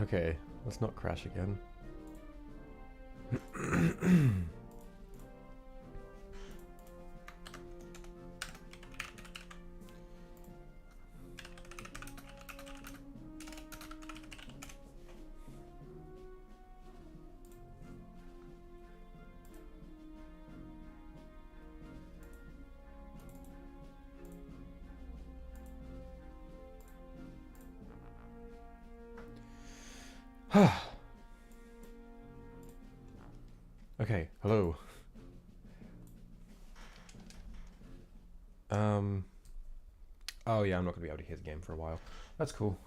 Okay, let's not crash again. Okay, hello. Oh yeah, I'm not gonna be able to hear the game for a while. That's cool.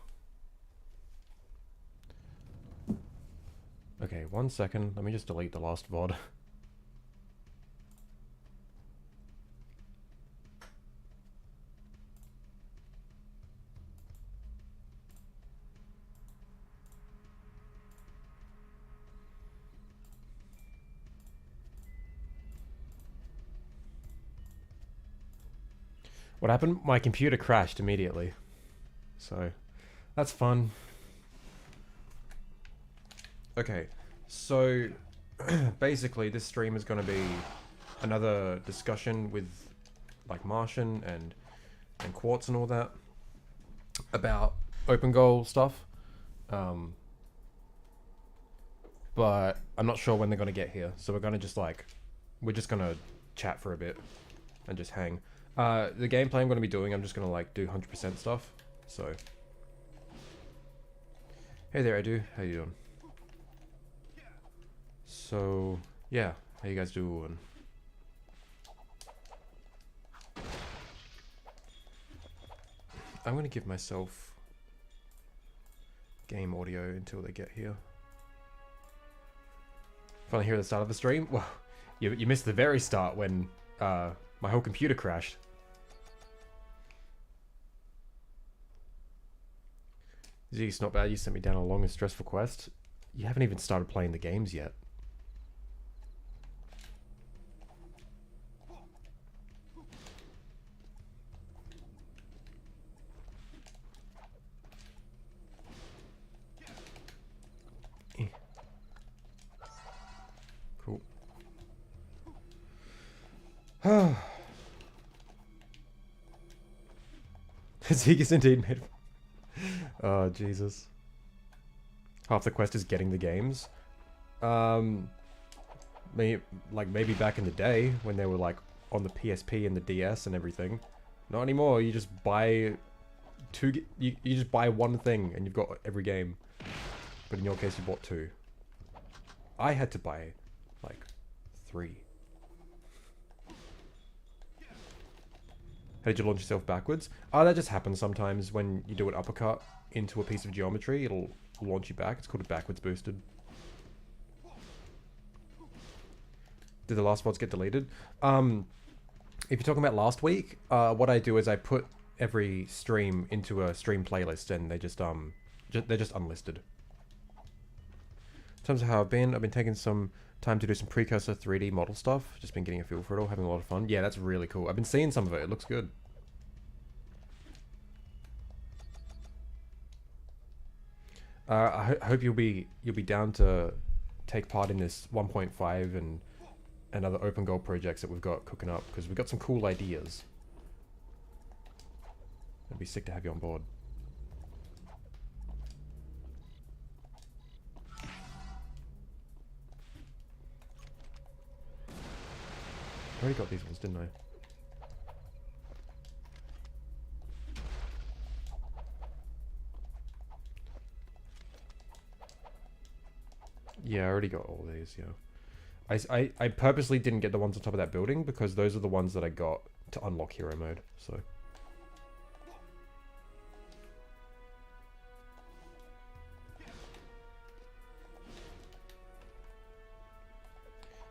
Okay, 1 second. Let me just delete the last VOD. What happened? My computer crashed immediately. So, that's fun. Okay, so basically this stream is going to be another discussion with like Martian and Quartz and all that about open goal stuff. But I'm not sure when they're going to get here. So we're going to just like, we're just going to chat for a bit and just hang. The gameplay I'm going to be doing, I'm just going to like do 100% stuff. So, hey there, I do. How you doing? So, yeah, how you guys doing? I'm going to give myself game audio until they get here. Finally hear the start of the stream? Well, you missed the very start when my whole computer crashed. Zeke's not bad. You sent me down a long and stressful quest. You haven't even started playing the games yet. Cool. Zeke is indeed made. Oh, Jesus. Half the quest is getting the games. Maybe back in the day when they were like on the PSP and the DS and everything. Not anymore. You just buy you just buy one thing and you've got every game. But in your case, you bought two. I had to buy like 3. How did you launch yourself backwards? Oh, that just happens sometimes when you do an uppercut into a piece of geometry. It'll launch you back. It's called a backwards boosted. Did the last VODs get deleted? If you're talking about last week, what I do is I put every stream into a stream playlist, and they just they're just unlisted. In terms of how I've been taking some time to do some precursor 3D model stuff. Just been getting a feel for it all, having a lot of fun. Yeah, that's really cool. I've been seeing some of it. It looks good. I hope you'll be down to take part in this 1.5 and other open goal projects that we've got cooking up, because we've got some cool ideas. It'd be sick to have you on board. I already got these ones, didn't I? Yeah, I already got all these, yeah. I purposely didn't get the ones on top of that building because those are the ones that I got to unlock hero mode, so.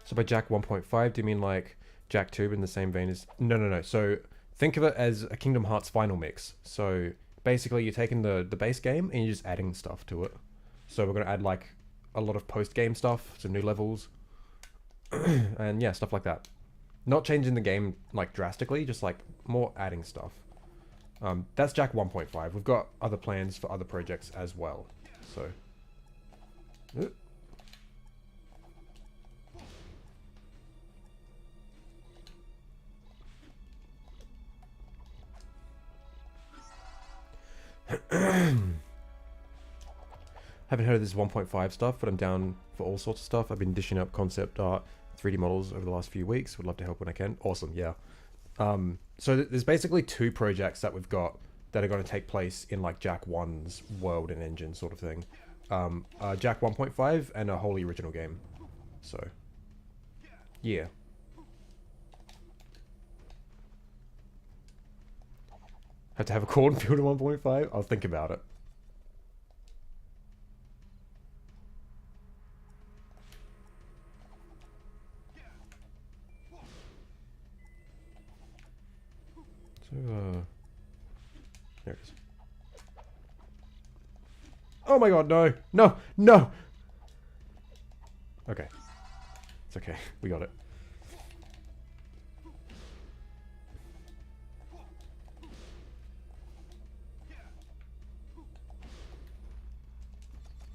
So by Jack 1.5, do you mean like Jack Tube in the same vein as... No. So think of it as a Kingdom Hearts final mix. So basically you're taking the base game and you're just adding stuff to it. So we're going to add like a lot of post-game stuff, some new levels, and yeah, stuff like that. Not changing the game like drastically, just like more adding stuff. That's Jack 1.5. We've got other plans for other projects as well. So Haven't heard of this 1.5 stuff, but I'm down for all sorts of stuff. I've been dishing up concept art, 3D models over the last few weeks. Would love to help when I can. Awesome, yeah. So there's basically 2 projects that we've got that are going to take place in like Jack 1's world and engine sort of thing. Jack 1.5 and a wholly original game. So, yeah. Had to have a cornfield in 1.5? I'll think about it. So, there it is. Oh my god, no! No! No! Okay. It's okay. We got it.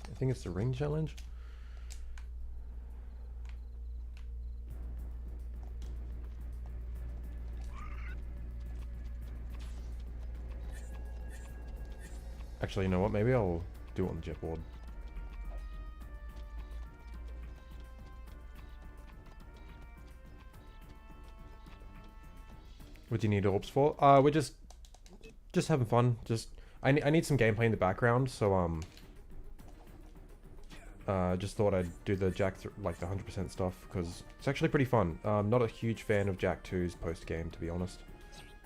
I think it's the ring challenge. Actually, you know what? Maybe I'll do it on the jet board. What do you need orbs for? We're just having fun. I need some gameplay in the background, so just thought I'd do the Jack like the 100% stuff because it's actually pretty fun. Not a huge fan of Jack 2's post game, to be honest.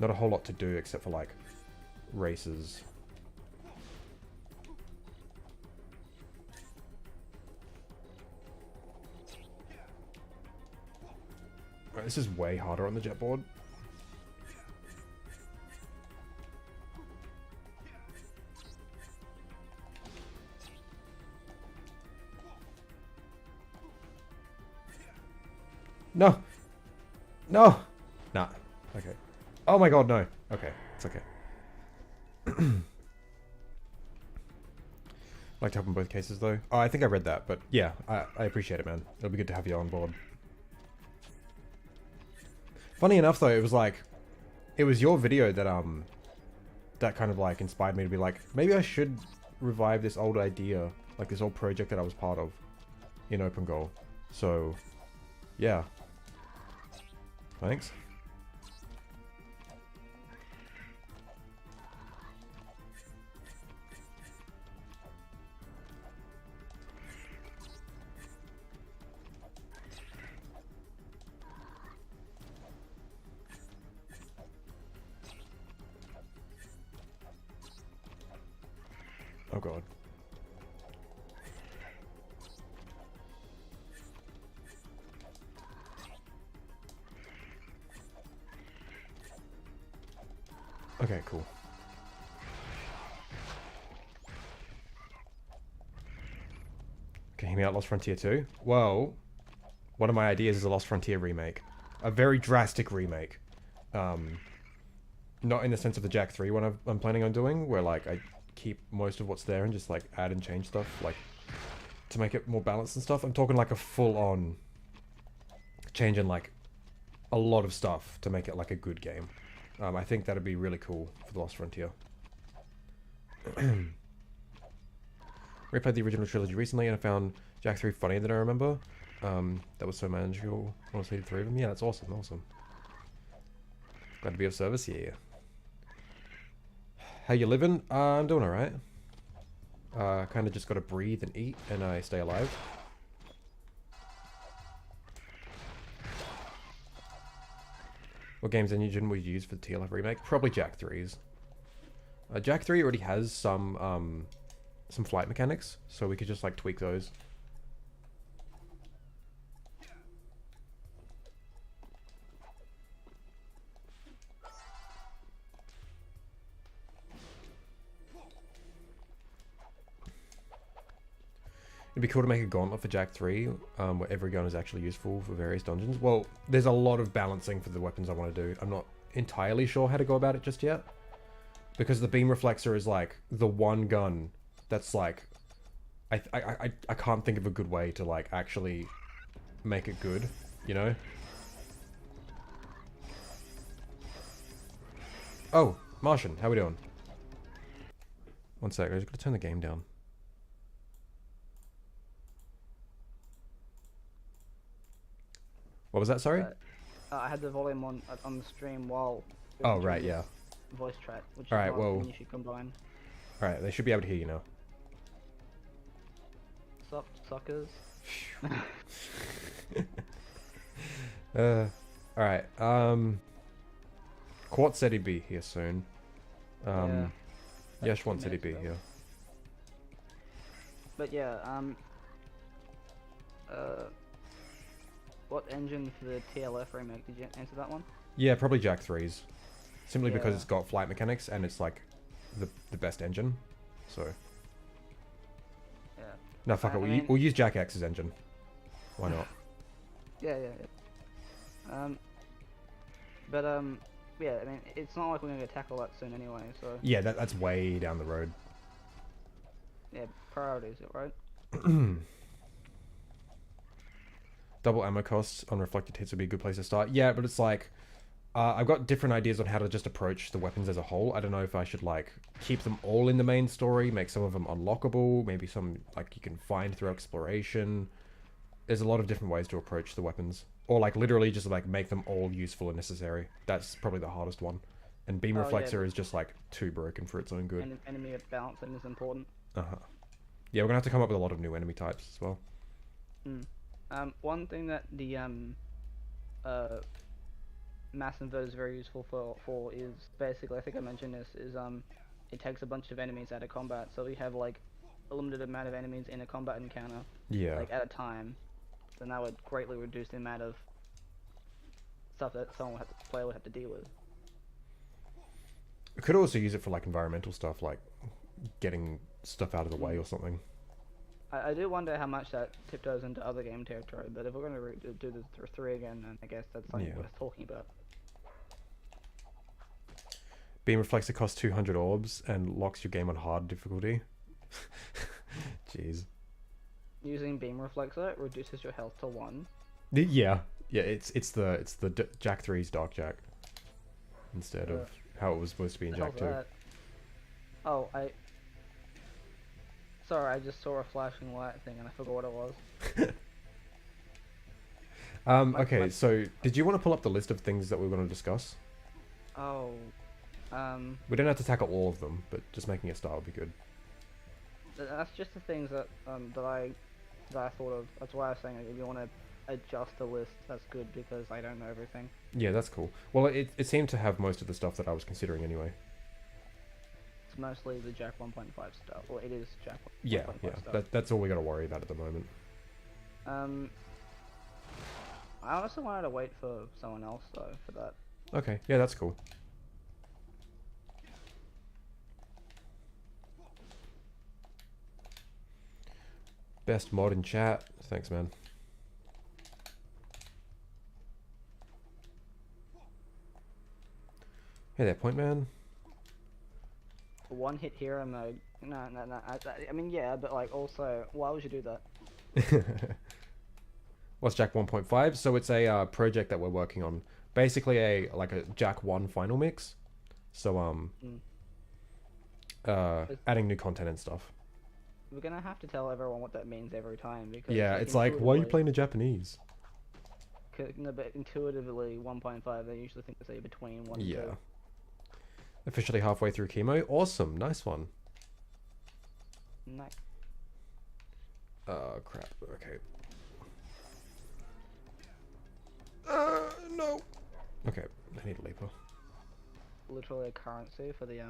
Not a whole lot to do except for like races. Right, this is way harder on the jet board. No! No! Nah. Okay. Oh my god, no. Okay. It's okay. Like to help in both cases, though. Oh, I think I read that, but yeah, I appreciate it, man. It'll be good to have you on board. Funny enough, though, it was like... It was your video that, that kind of, like, inspired me to be like, maybe I should revive this old idea, like this old project that I was part of in Open Goal. So, yeah. Thanks. Oh god. Okay, cool. Okay, hear me out, Lost Frontier 2? Well, one of my ideas is a Lost Frontier remake. A very drastic remake. Not in the sense of the Jack 3 one I'm planning on doing, where like I keep most of what's there and just like add and change stuff, like to make it more balanced and stuff. I'm talking like a full-on change in like a lot of stuff to make it like a good game. I think that'd be really cool for the Lost Frontier. Replayed the original trilogy recently and I found Jack 3 funnier than I remember. That was so manageable. Honestly, the 3 of them. Yeah, that's awesome, awesome. Glad to be of service, yeah. How you living? I'm doing alright. Kind of just gotta breathe and eat and I stay alive. What games engine would you use for the TLF remake? Probably Jack 3's. Jack 3 already has some flight mechanics, so we could just like tweak those. It'd be cool to make a gauntlet for Jack 3, where every gun is actually useful for various dungeons. Well, there's a lot of balancing for the weapons I want to do. I'm not entirely sure how to go about it just yet. Because the beam reflexor is like the one gun that's like I can't think of a good way to like actually make it good, you know? Oh, Martian, how we doing? One sec, I just gotta turn the game down. What was that, sorry? I had the volume on the stream while... Oh, right, yeah. Voice chat, which Alright, is well... you should combine. Alright, they should be able to hear you now. Sup, suckers? Alright, Quart said he'd be here soon. Yeah, Yesh wants said he'd be here. But yeah, what engine for the TLF remake, did you answer that one? Yeah, probably Jack 3's. Simply Yeah. because it's got flight mechanics and it's like the best engine. So. Yeah. No, fuck it. We'll use Jack X's engine. Why not? Yeah. Yeah, I mean, it's not like we're gonna tackle that soon anyway, so... Yeah, that's way down the road. Yeah, priorities, right? Double ammo costs on reflected hits would be a good place to start. Yeah, but it's like... I've got different ideas on how to just approach the weapons as a whole. I don't know if I should, like, keep them all in the main story, make some of them unlockable, maybe some, like, you can find through exploration. There's a lot of different ways to approach the weapons. Or, like, literally just, like, make them all useful and necessary. That's probably the hardest one. And Beam Reflexor is just, like, too broken for its own good. And enemy balancing is important. Uh-huh. Yeah, we're gonna have to come up with a lot of new enemy types as well. One thing that the, mass inverter is very useful for is basically, I think I mentioned this, is it takes a bunch of enemies out of combat, so we have like a limited amount of enemies in a combat encounter, like at a time. Then that would greatly reduce the amount of stuff that player would have to deal with. We could also use it for like environmental stuff, like getting stuff out of the way or something. I do wonder how much that tiptoes into other game territory, but if we're going to do the 3 again, then I guess that's something worth talking about. Beam Reflexor costs 200 orbs and locks your game on hard difficulty. Jeez. Using Beam Reflexor reduces your health to 1. Yeah, it's the Jack 3's Dark Jack instead of how it was supposed to be in Jack 2. Oh, sorry, I just saw a flashing light thing and I forgot what it was. Okay, so did you want to pull up the list of things that we're going to discuss? Oh, we don't have to tackle all of them, but just making a start would be good. That's just the things that that I thought of. That's why I was saying if you want to adjust the list, that's good because I don't know everything. Yeah, that's cool. Well, it seemed to have most of the stuff that I was considering anyway. It's mostly the Jack 1.5 stuff. Well, it is Jack 1.5 yeah, stuff. That's all we got to worry about at the moment. I honestly wanted to wait for someone else though for that. Okay, yeah, that's cool. Best mod in chat. Thanks, man. Hey there, Point Man. One hit hero mode. No. I mean, yeah, but like also, why would you do that? What's Jack 1.5? So it's a project that we're working on. Basically a Jack 1 final mix. So adding new content and stuff. We're gonna have to tell everyone what that means every time because it's like, why are you playing the Japanese? No, but intuitively 1.5 they usually think they say between 1 and 2. Officially halfway through chemo. Awesome, nice one. Nice. Oh crap. Okay. No. Okay, I need a leaper. Literally a currency for the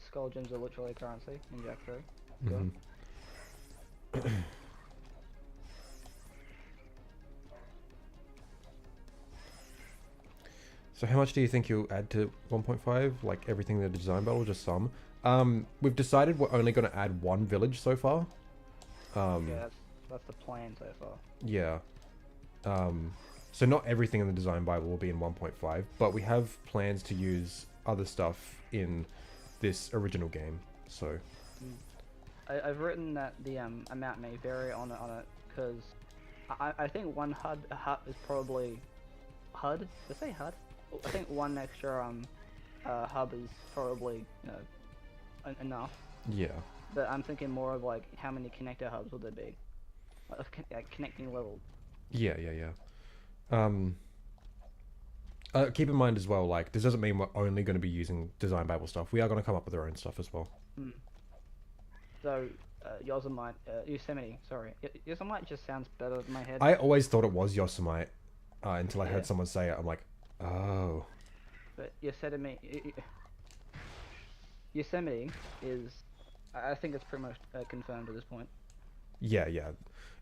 skull gems are literally a currency in Jack 3. Mm-hmm. So how much do you think you'll add to 1.5? Like everything in the design battle, or just some? We've decided we're only going to add one village so far. Yeah, that's the plan so far. Yeah. So not everything in the design Bible will be in 1.5, but we have plans to use other stuff in this original game. So I've written that the amount may vary on it because I think one hut is probably HUD. Did I say HUD? I think one extra hub is probably enough. Yeah. But I'm thinking more of like how many connector hubs would there be? Like connecting levels. Yeah, yeah, yeah. Keep in mind as well, like, this doesn't mean we're only going to be using Design Bible stuff. We are going to come up with our own stuff as well. Hmm. So, Yosemite, sorry. Yosemite just sounds better in my head. I always thought it was Yosemite until I heard someone say it. I'm like, oh. But Yosemite is, I think it's pretty much confirmed at this point. Yeah, yeah.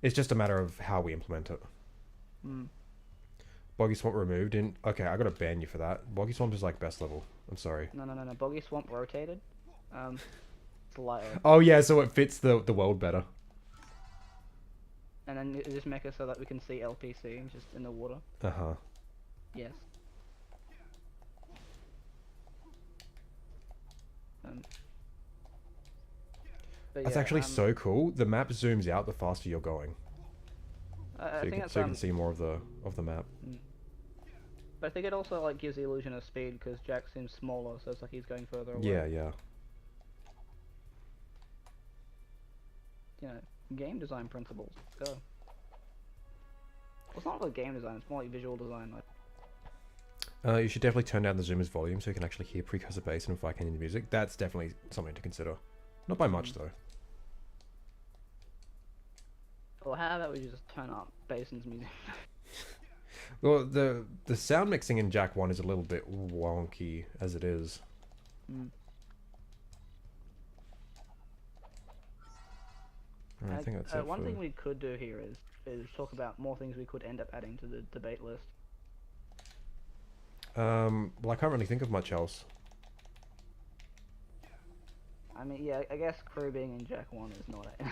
It's just a matter of how we implement it. Hmm. Boggy Swamp removed. Okay, I gotta ban you for that. Boggy Swamp is like best level. I'm sorry. No. Boggy Swamp rotated. It's lighter. Oh yeah, so it fits the world better. And then just make it so that we can see LPC just in the water. Uh-huh. Yes. That's actually so cool. The map zooms out the faster you're going. So you can see more of the map. But I think it also like gives the illusion of speed because Jack seems smaller, so it's like he's going further away. Yeah, yeah. You know, game design principles. Go. Well, it's not like game design; it's more like visual design. Like. You should definitely turn down the zoomer's volume so you can actually hear precursor bass and Fly Canyon music. That's definitely something to consider. Not by much though. Well, how about we just turn up Basin's music? Well, the sound mixing in Jack 1 is a little bit wonky as it is. I think that's it. One thing we could do here is talk about more things we could end up adding to the debate list. Well, I can't really think of much else. I mean, yeah, I guess crew being in Jack 1 is not it.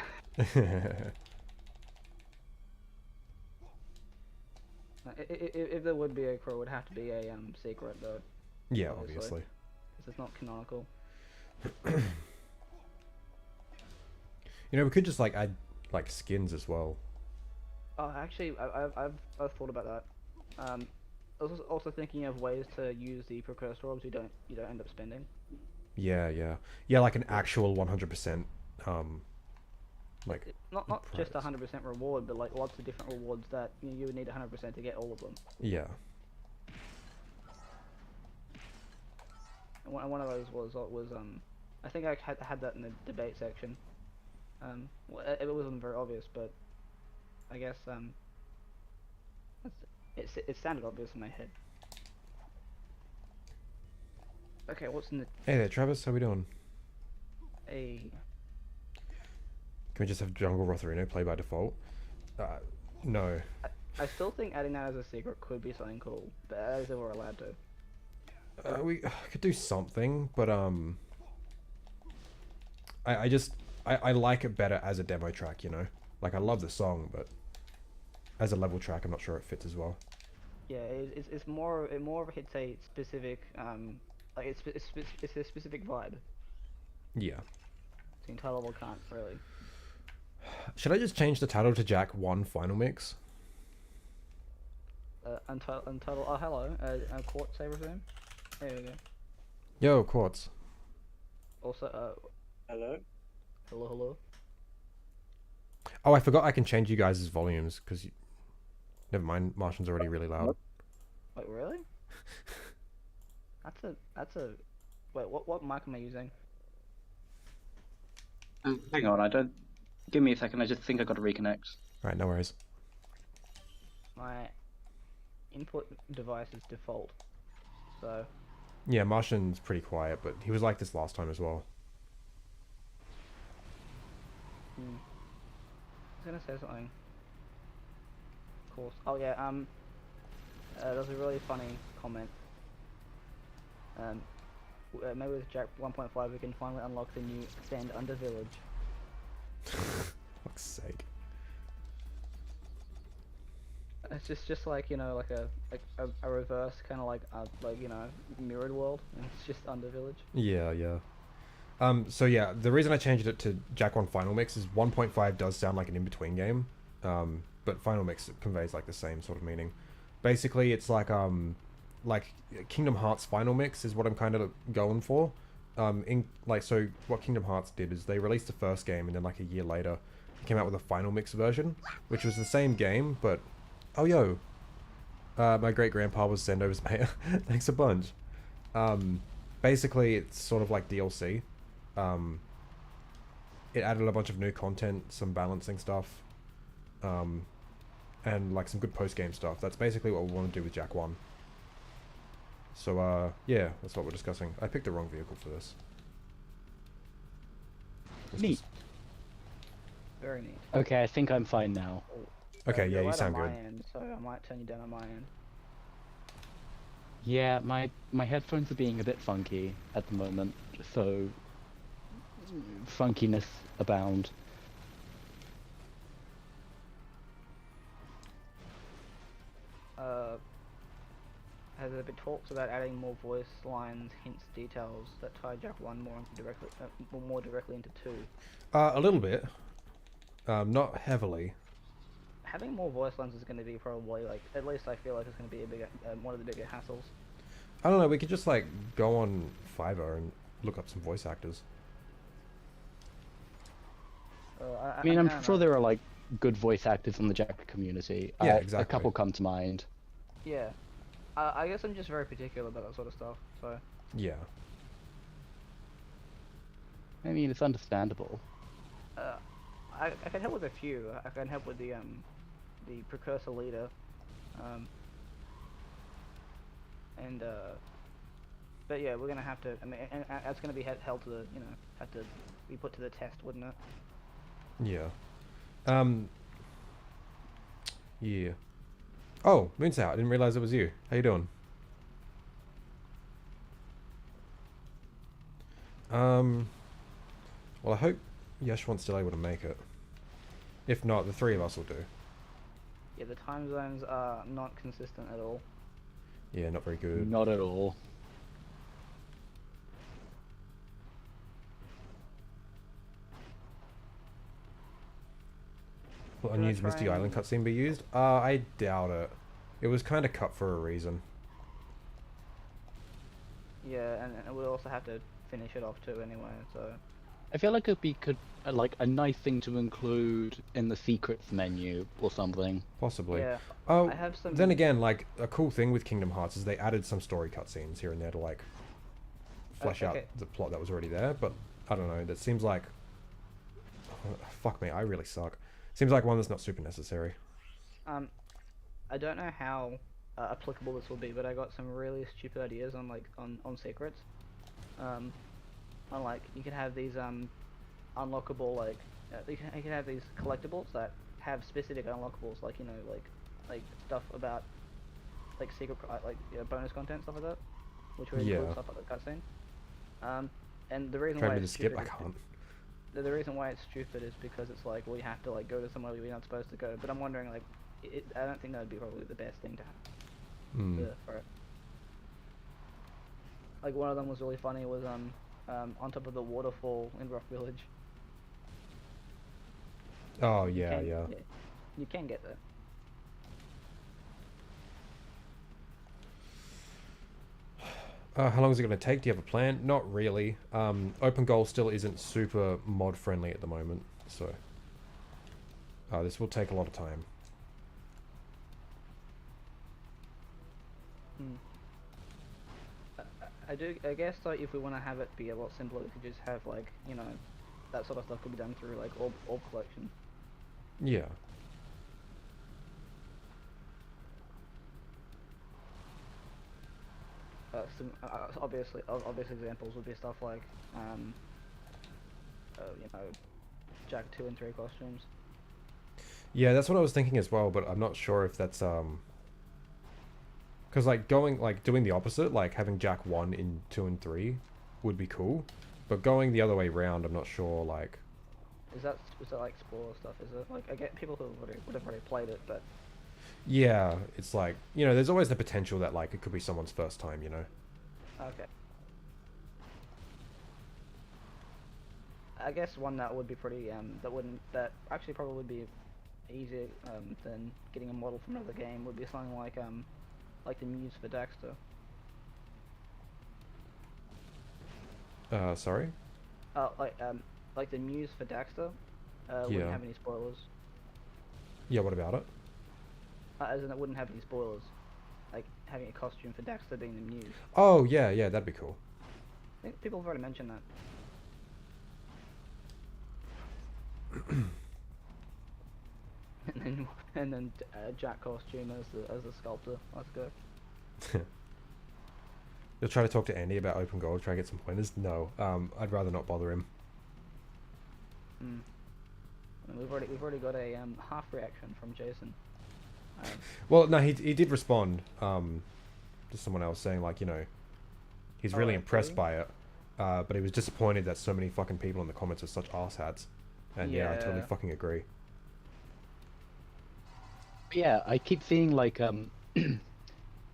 If there would be a crew, it would have to be a secret though. Yeah, obviously. Because it's not canonical. You know, we could just like add like skins as well. Oh, actually, I've thought about that. I was also thinking of ways to use the precursor orbs you don't end up spending. Yeah, yeah, yeah, like an actual 100%. Like not just 100% reward, but like lots of different rewards that you would need 100% to get all of them. Yeah. And one of those was I think I had that in the debate section. Well, it wasn't very obvious, but I guess it sounded obvious in my head. Okay, what's in the... Hey there, Travis. How we doing? Hey. Can we just have Jungle Rotharino play by default? No. I still think adding that as a secret could be something cool, but as if we're allowed to. We could do something, but I like it better as a demo track, you know? Like, I love the song, but as a level track, I'm not sure it fits as well. Yeah, it's more of a hits a specific like it's a specific vibe. Yeah. So entire level can't really. Should I just change the title to Jack 1 Final Mix? Untitled. Oh, hello. Quartz, say resume. There we go. Yo, Quartz. Also, hello. Hello. Oh, I forgot I can change you guys' volumes because. Never mind, Martian's already really loud. Wait, really? That's a. Wait, what mic am I using? Hang on, I don't. Give me a second. I just think I got to reconnect. Right, no worries. My input device is default, so. Yeah, Martian's pretty quiet, but he was like this last time as well. I was gonna say something. Of course. Oh yeah. There was a really funny comment. Maybe with Jack 1.5 we can finally unlock the new Sand Under Village. Fuck's sake. It's just like, you know, like a reverse kind of like you know, mirrored world, and it's just Under Village. Yeah, yeah. So yeah, the reason I changed it to Jack 1 Final Mix is 1.5 does sound like an in-between game, but Final Mix conveys like the same sort of meaning. Basically, it's like Kingdom Hearts Final Mix is what I'm kind of going for. So what Kingdom Hearts did is they released the first game, and then like a year later, they came out with a Final Mix version, which was the same game, but oh yo, my great grandpa was Sendo's mayor. Thanks a bunch. Basically, it's sort of like DLC. It added a bunch of new content, some balancing stuff, and like some good post-game stuff. That's basically what we want to do with Jack 1. So, yeah, that's what we're discussing. I picked the wrong vehicle for this. Neat. Very neat. Okay, I think I'm fine now. Okay, yeah, you right sound on my good. End, so I might turn you down on my end. Yeah, my headphones are being a bit funky at the moment, so funkiness abound. Has there been talks about adding more voice lines, hints, details that tie Jack 1 more directly into 2? A little bit. Not heavily. Having more voice lines is going to be probably, like, at least I feel like it's going to be a bigger, one of the bigger hassles. I don't know, we could just like go on Fiverr and look up some voice actors. I mean, I'm sure there are like good voice actors in the Jack community. Yeah, exactly. A couple come to mind. Yeah. I guess I'm just very particular about that sort of stuff, so... Yeah. I mean, it's understandable. I can help with a few. I can help with the precursor leader, but yeah, we're gonna have to. I mean, and that's gonna be held to the, have to be put to the test, wouldn't it? Yeah. Yeah. Oh, Moon's out. I didn't realize it was you. How you doing? Well, I hope Yeshwan's still able to make it. If not, the three of us will do. Yeah, the time zones are not consistent at all. Yeah, not very good. Not at all. Will unused Misty Island cutscene be used? I doubt it. It was kind of cut for a reason. Yeah, and we'll also have to finish it off too anyway, so... I feel like it'd be like a nice thing to include in the secrets menu or something. Possibly. Yeah. Oh, I have some... then again, like, a cool thing with Kingdom Hearts is they added some story cutscenes here and there to, like, flesh out the plot that was already there, but I don't know, that seems like... fuck me, I really suck. Seems like one that's not super necessary. I don't know how applicable this will be, but I got some really stupid ideas on, like, on secrets. On, like, you could have these unlockable, like, you can have these collectibles that have specific unlockables, like, like stuff about, like, secret, like, bonus content, stuff like that, which really cool stuff like the cutscene. And the reason why it's stupid, I can't. The reason why it's stupid is because it's like, well, you have to, like, go to somewhere you're not supposed to go. But I'm wondering, like, I don't think that would be probably the best thing to have for it. Like, one of them was really funny, was on top of the waterfall in Rock Village. Oh, yeah. You can get there. How long is it going to take? Do you have a plan? Not really. Open Goal still isn't super mod friendly at the moment, so this will take a lot of time. I guess, like, if we want to have it be a lot simpler, we could just have, like, that sort of stuff could be done through, like, orb collection. Yeah. Some obvious examples would be stuff like, Jack 2 and 3 costumes. Yeah, that's what I was thinking as well, but I'm not sure if that's because doing the opposite, like having Jack 1 in 2 and 3 would be cool, but going the other way around, I'm not sure, like... Is that like spoiler stuff, is it? Like, I get people who would have already played it, but... Yeah, it's like, there's always the potential that, like, it could be someone's first time, Okay. I guess one that would be pretty that actually probably would be easier than getting a model from another game would be something like the Muse for Daxter. Sorry? Like the Muse for Daxter Yeah. wouldn't have any spoilers. Yeah, what about it? As in it wouldn't have any spoilers. Like having a costume for Daxter being the Muse. Oh, yeah, that'd be cool. I think people have already mentioned that. and then Jack costume as the sculptor. Let's go. You'll try to talk to Andy about open gold, try and get some pointers? No, I'd rather not bother him. And we've already got a half reaction from Jason. Well, no, he did respond to someone else saying, like, you know, he's really impressed by it, but he was disappointed that so many fucking people in the comments are such arsehads. And yeah, I totally fucking agree. Yeah, I keep seeing like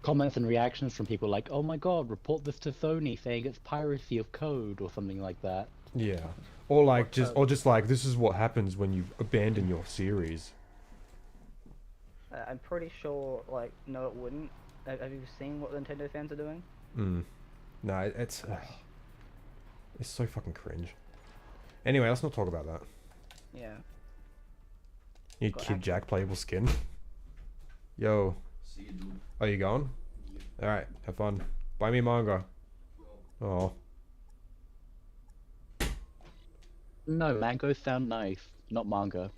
comments and reactions from people like, "Oh my god, report this to Sony saying it's piracy of code" or something like that. Yeah, or like just like, this is what happens when you abandon your series. I'm pretty sure, like, no, it wouldn't. Have you seen what Nintendo fans are doing? No, it's so fucking cringe. Anyway, let's not talk about that. Yeah. You Kid Jack playable skin. Yo. See you, dude. Oh, you going? Yeah. Alright, have fun. Buy me manga. Oh. No, mangoes sound nice, not manga.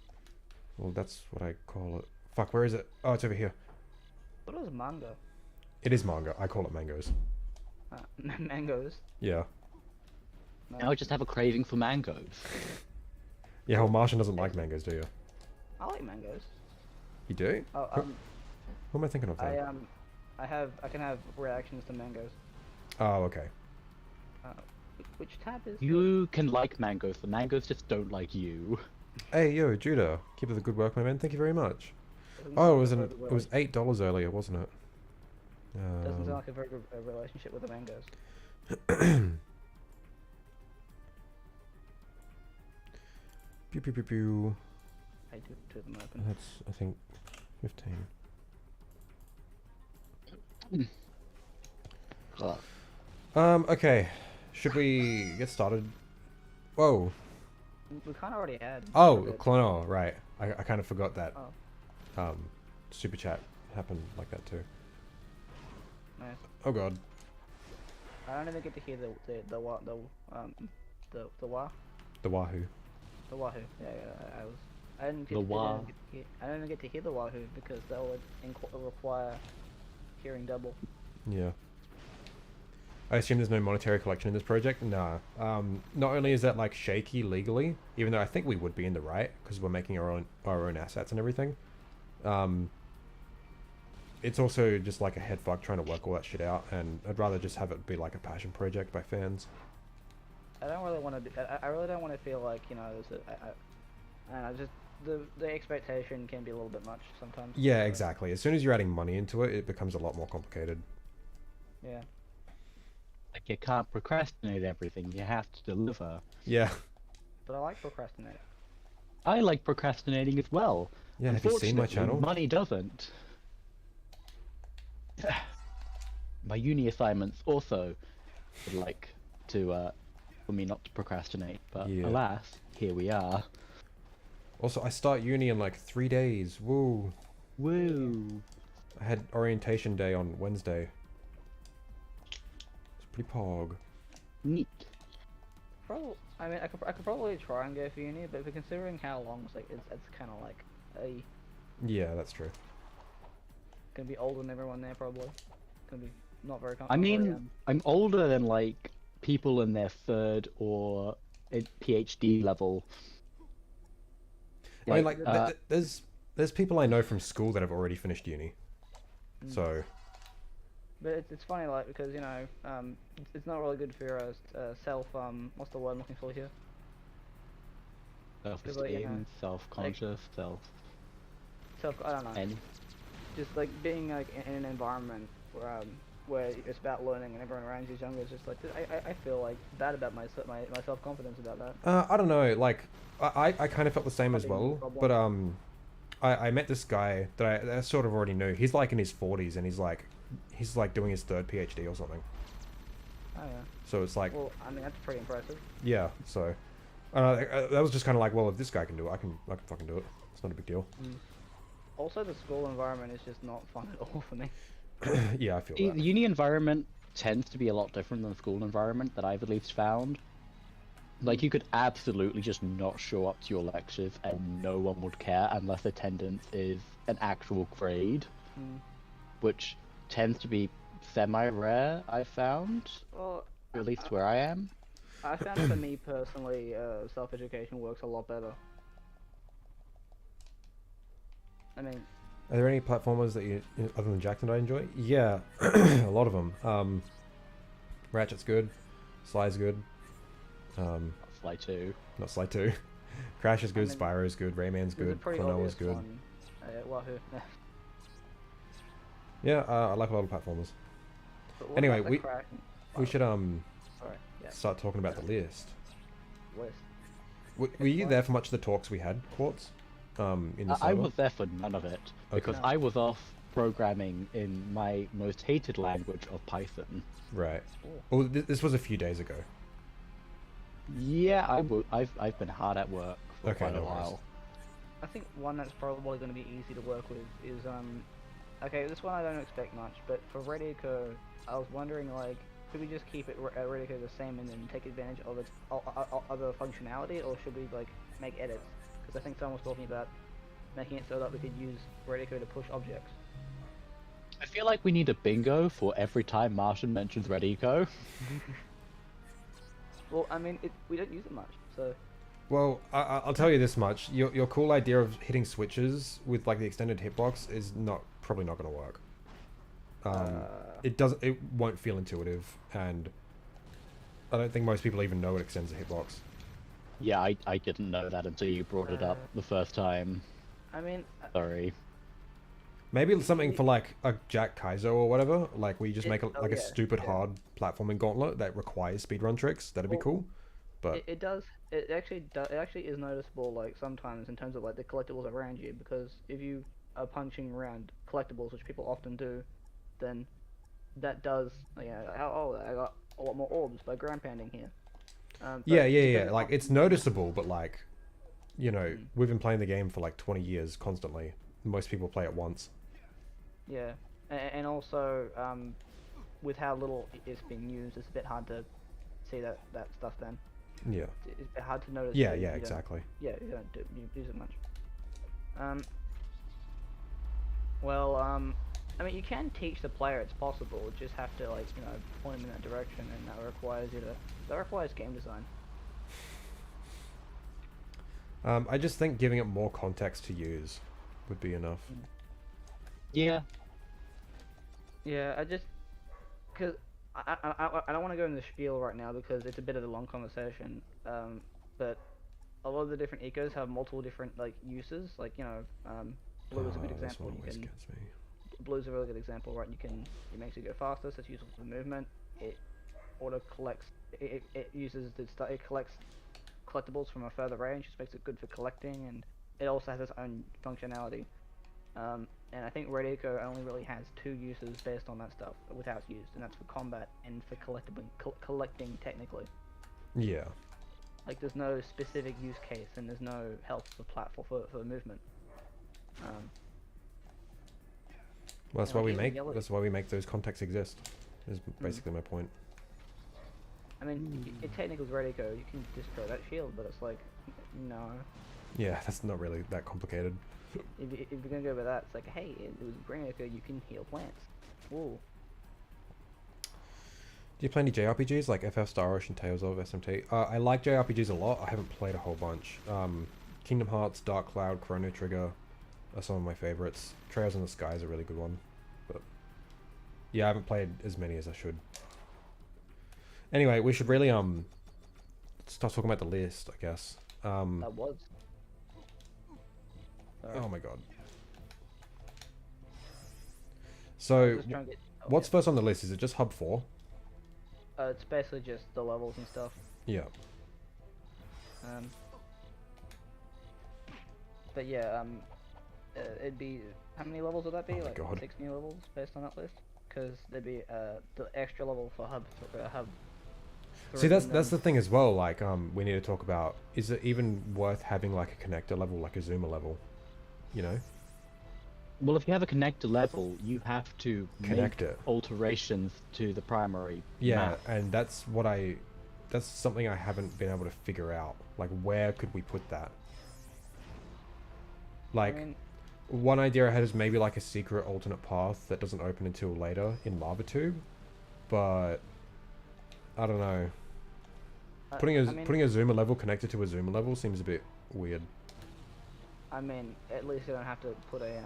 Well, that's what I call it. Fuck, where is it? Oh, it's over here. What is manga? It is manga. I call it mangoes. Mangoes. Yeah. No. Now I just have a craving for mangoes. Yeah, well, Martian doesn't like mangoes, do you? I like mangoes. You do? Oh, Who am I thinking of there? I can have reactions to mangoes. Oh, okay. Which tab is You can like mangoes, the mangoes just don't like you. Hey, yo, Judah. Keep up the good work, my man. Thank you very much. Doesn't Oh, sound it like was $8 earlier, wasn't it? doesn't sound like a very good relationship with the mangoes. Pew pew pew pew. I do two of them open. That's, I think, 15. Okay. Should we get started? Whoa. We kind of already had. Oh, Clono, right. I kind of forgot that. Oh. Super chat happened like that too. Nice. Oh god. I don't even get to hear the Wahoo. The Wahoo. The Wahoo. Yeah, I didn't even get to hear the Wahoo because that would require hearing double. Yeah. I assume there's no monetary collection in this project? Nah. Not only is that like shaky legally, even though I think we would be in the right because we're making our own assets and everything. It's also just like a head fuck trying to work all that shit out, and I'd rather just have it be like a passion project by fans. I don't really want to. I really don't want to feel like, you know, I don't know, just the expectation can be a little bit much sometimes. Yeah, exactly. As soon as you're adding money into it, it becomes a lot more complicated. Yeah. Like, you can't procrastinate everything, you have to deliver. Yeah. But I like procrastinating. I like procrastinating as well. Yeah, have you seen my Unfortunately, channel? money doesn't. My uni assignments also would like to, for me not to procrastinate, but Yeah. alas, here we are. Also, I start uni in like 3 days. Woo. Woo! I had orientation day on Wednesday. It's pretty pog. Neat. I mean, I could probably try and go for uni, but considering how long it's like, it's kind of like Yeah, that's true. gonna be older than everyone there probably. Gonna be not very I comfortable. mean, I'm older than like people in their third or PhD level. I mean, like, there's people I know from school that have already finished uni. So. But it's funny, like, because, you know, it's not really good for your self, what's the word I'm looking for here? Self-esteem, self-conscious, I don't know. and Just, like, being, like, in an environment where, where it's about learning and everyone around you is younger. It's just like, dude, I feel like bad about my self-confidence about that. I don't know, like, I kind of felt the same as well, but I met this guy that I sort of already knew. He's like in his 40s, and he's like doing his 3rd PhD or something. Oh yeah. So it's like, well, I mean, that's pretty impressive. Yeah, so that was just kind of like, well, if this guy can do it, I can fucking do it. It's not a big deal. Also, the school environment is just not fun at all for me. Yeah, I feel The that. uni environment tends to be a lot different than the school environment that I've at least found. Like, you could absolutely just not show up to your lectures and no one would care unless attendance is an actual grade, which tends to be semi-rare, I've found. Well, at least where I am. I found for me personally, self-education works a lot better. I mean... Are there any platformers that you, other than Jack, that I enjoy? Yeah, a lot of them. Ratchet's good. Sly's good. Sly 2. Not Sly 2. Crash is good, Spyro's good, Rayman's good, Klonoa's good. Wahoo. Yeah, I like a lot of platformers. Anyway, we should start talking about the list. Were you there for much of the talks we had, Quartz? In the server? I was there for none of it because I was off programming in my most hated language of Python. Right. Well, this was a few days ago. Yeah, I've been hard at work for quite a while. I think one that's probably going to be easy to work with is okay, this one I don't expect much, but for Red Echo, I was wondering, like, could we just keep it Red Echo the same and then take advantage of its other functionality, or should we like make edits? Because I think someone was talking about making it so that we could use Red Echo to push objects. I feel like we need a bingo for every time Martian mentions Red Eco. Well, I mean, we don't use it much, so... Well, I'll tell you this much. Your cool idea of hitting switches with, like, the extended hitbox is probably not going to work. It won't feel intuitive, and I don't think most people even know it extends the hitbox. Yeah, I didn't know that until you brought it up the first time. I mean... Sorry. Maybe something for, like, a Jack Kaizo or whatever, like, where you just make a stupid hard platforming gauntlet that requires speedrun tricks. That'd be cool. But it actually is noticeable, like, sometimes in terms of, like, the collectibles around you, because if you are punching around collectibles, which people often do, then that does, I got a lot more orbs by ground pounding here. Yeah. Like, it's noticeable, but, like, you know, we've been playing the game for, like, 20 years constantly. Most people play it once. Yeah, and also, with how little it's being used, it's a bit hard to see that stuff then. Yeah. It's a bit hard to notice. Yeah, exactly. Yeah, you don't use it much. Well, I mean, you can teach the player it's possible. You just have to, like, you know, point them in that direction, and that requires game design. I just think giving it more context to use would be enough. Yeah. Yeah, because I don't want to go in the spiel right now because it's a bit of a long conversation. But a lot of the different ecos have multiple different, like, uses. Like, you know, blue is a good example. Blue's a really good example, right? It makes you go faster, so it's useful for movement. It auto collects. It collects collectibles from a further range, which makes it good for collecting, and it also has its own functionality. And I think Red Eco only really has 2 uses based on that stuff with how it's used, and that's for combat and for collecting technically. Yeah. Like, there's no specific use case, and there's no health for platform for movement. Well, that's why we make those contexts exist. Is basically my point. I mean, in technical Red Eco, you can destroy that shield, but it's like, no. Yeah, that's not really that complicated. If you're gonna go with that, it's like, hey, with Red Eco, you can heal plants. Whoa. Do you play any JRPGs like FF Star Ocean, Tales of, SMT? I like JRPGs a lot. I haven't played a whole bunch. Kingdom Hearts, Dark Cloud, Chrono Trigger are some of my favorites. Trails in the Sky is a really good one. But yeah, I haven't played as many as I should. Anyway, we should really start talking about the list, I guess. That was. Oh my god. So What's first on the list? Is it just Hub 4? It's basically just the levels and stuff. Yeah. But yeah, it'd be, how many levels would that be? Oh my like God. 6 new levels based on that list? Because there'd be the extra level for hub. See, that's the thing as well. Like, we need to talk about, is it even worth having like a connector level, like a zoomer level? You know? Well, if you have a connector level, you have to Connect make it. alterations to the primary Yeah, map. and that's something I haven't been able to figure out. Like, where could we put that? Like, I mean, one idea I had is maybe like a secret alternate path that doesn't open until later in Lava Tube, but I don't know. Putting a zoomer level connected to a zoomer level seems a bit weird. I mean, at least you don't have to put a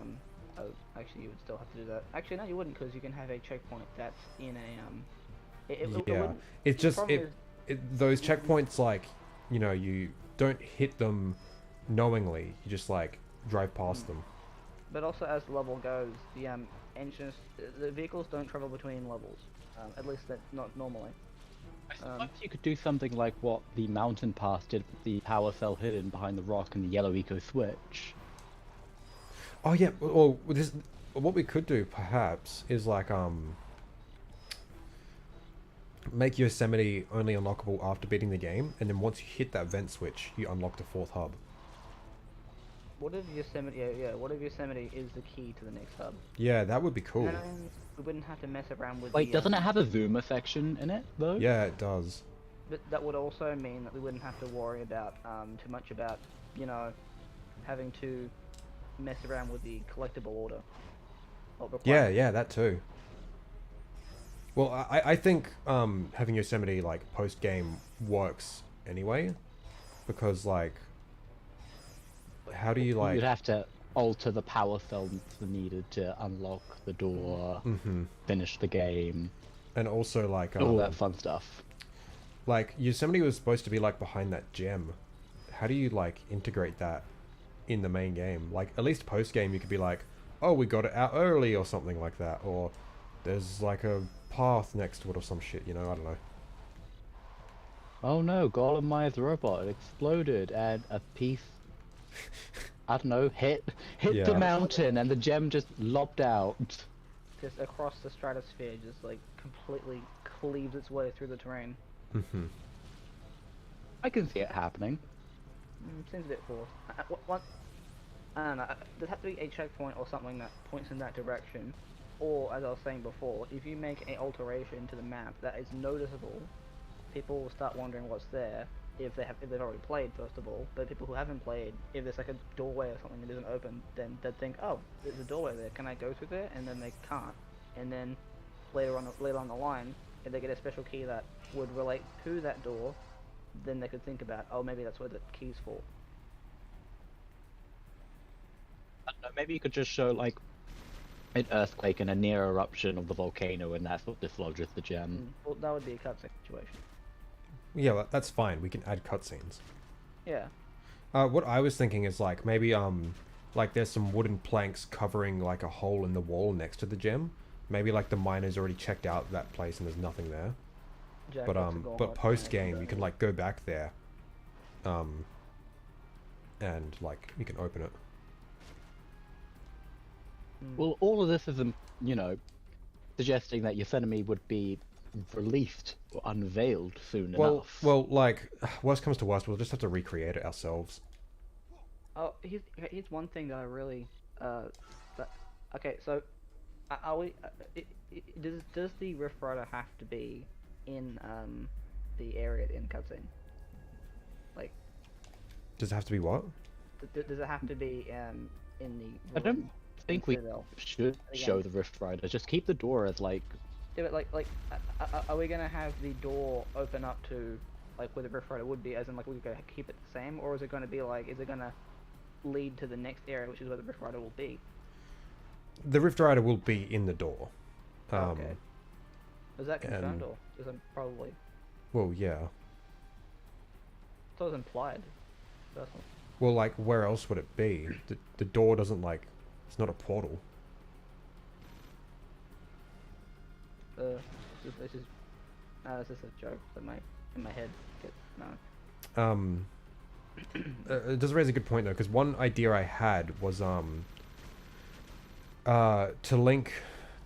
actually, you would still have to do that. Actually, no, you wouldn't, because you can have a checkpoint that's in a It's just those checkpoints, like, you know, you don't hit them knowingly. You just like drive past them. But also, as the level goes, the engines, the vehicles don't travel between levels. At least not normally. I suppose you could do something like what the mountain pass did with the Powercell hidden behind the rock and the yellow eco switch. Oh yeah, well, what we could do perhaps is like make Yosemite only unlockable after beating the game, and then once you hit that vent switch, you unlock the 4th hub. What if Yosemite? Yeah. What if Yosemite is the key to the next hub? Yeah, that would be cool. And then we wouldn't have to mess around with. Wait, doesn't it have a zoomer section in it though? Yeah, it does. But that would also mean that we wouldn't have to worry about too much about, you know, having to mess around with the collectible order. Yeah, that too. Well, I think having Yosemite like post game works anyway, because like, how do you like? You'd have to alter the power cell needed to unlock the door, finish the game, and also like all that fun stuff. Like Yosemite was supposed to be like behind that gem. How do you like integrate that in the main game? Like at least post game you could be like, oh, we got it out early or something like that, or there's like a path next to it or some shit, you know, I don't know. Oh no, Golem Maya's robot exploded and a piece, I don't know, hit the mountain and the gem just lobbed out. Just across the stratosphere, just like completely cleaves its way through the terrain. I can see it happening. Seems a bit forced. I don't know, there'd have to be a checkpoint or something that points in that direction. Or, as I was saying before, if you make an alteration to the map that is noticeable, people will start wondering what's there if they've already played, first of all. But people who haven't played, if there's like a doorway or something that isn't open, then they'd think, oh, there's a doorway there, can I go through there? And then they can't. And then later on the line, if they get a special key that would relate to that door, then they could think about, oh, maybe that's where the key's for. I don't know, maybe you could just show like an earthquake and a near eruption of the volcano, and that's what dislodges the gem. Well, that would be a cutscene situation. Yeah, that's fine. We can add cutscenes. Yeah. What I was thinking is like maybe like there's some wooden planks covering like a hole in the wall next to the gem. Maybe like the miners already checked out that place and there's nothing there. But post game you can like go back there, and like you can open it. Well, all of this is, you know, suggesting that Yosemite would be released or unveiled soon enough. Well, like, worst comes to worst, we'll just have to recreate it ourselves. Oh, here's one thing that I really, okay, so, are we, does the Rift Rider have to be in, the area in cutscene? Like... Does it have to be what? Does it have to be, in the... I don't think we should show the Rift Rider. Just keep the door as like... Yeah, but like, are we gonna have the door open up to, like, where the Rift Rider would be, as in, like, we're gonna keep it the same, or is it gonna be like, is it gonna lead to the next area, which is where the Rift Rider will be? The Rift Rider will be in the door. Okay. Is that confirmed, or is it probably... Well, yeah. So it's implied. Personally. Well, like, where else would it be? The door doesn't, like... It's not a portal. This is this is a joke in my head. No. It does raise a good point though, because one idea I had was to link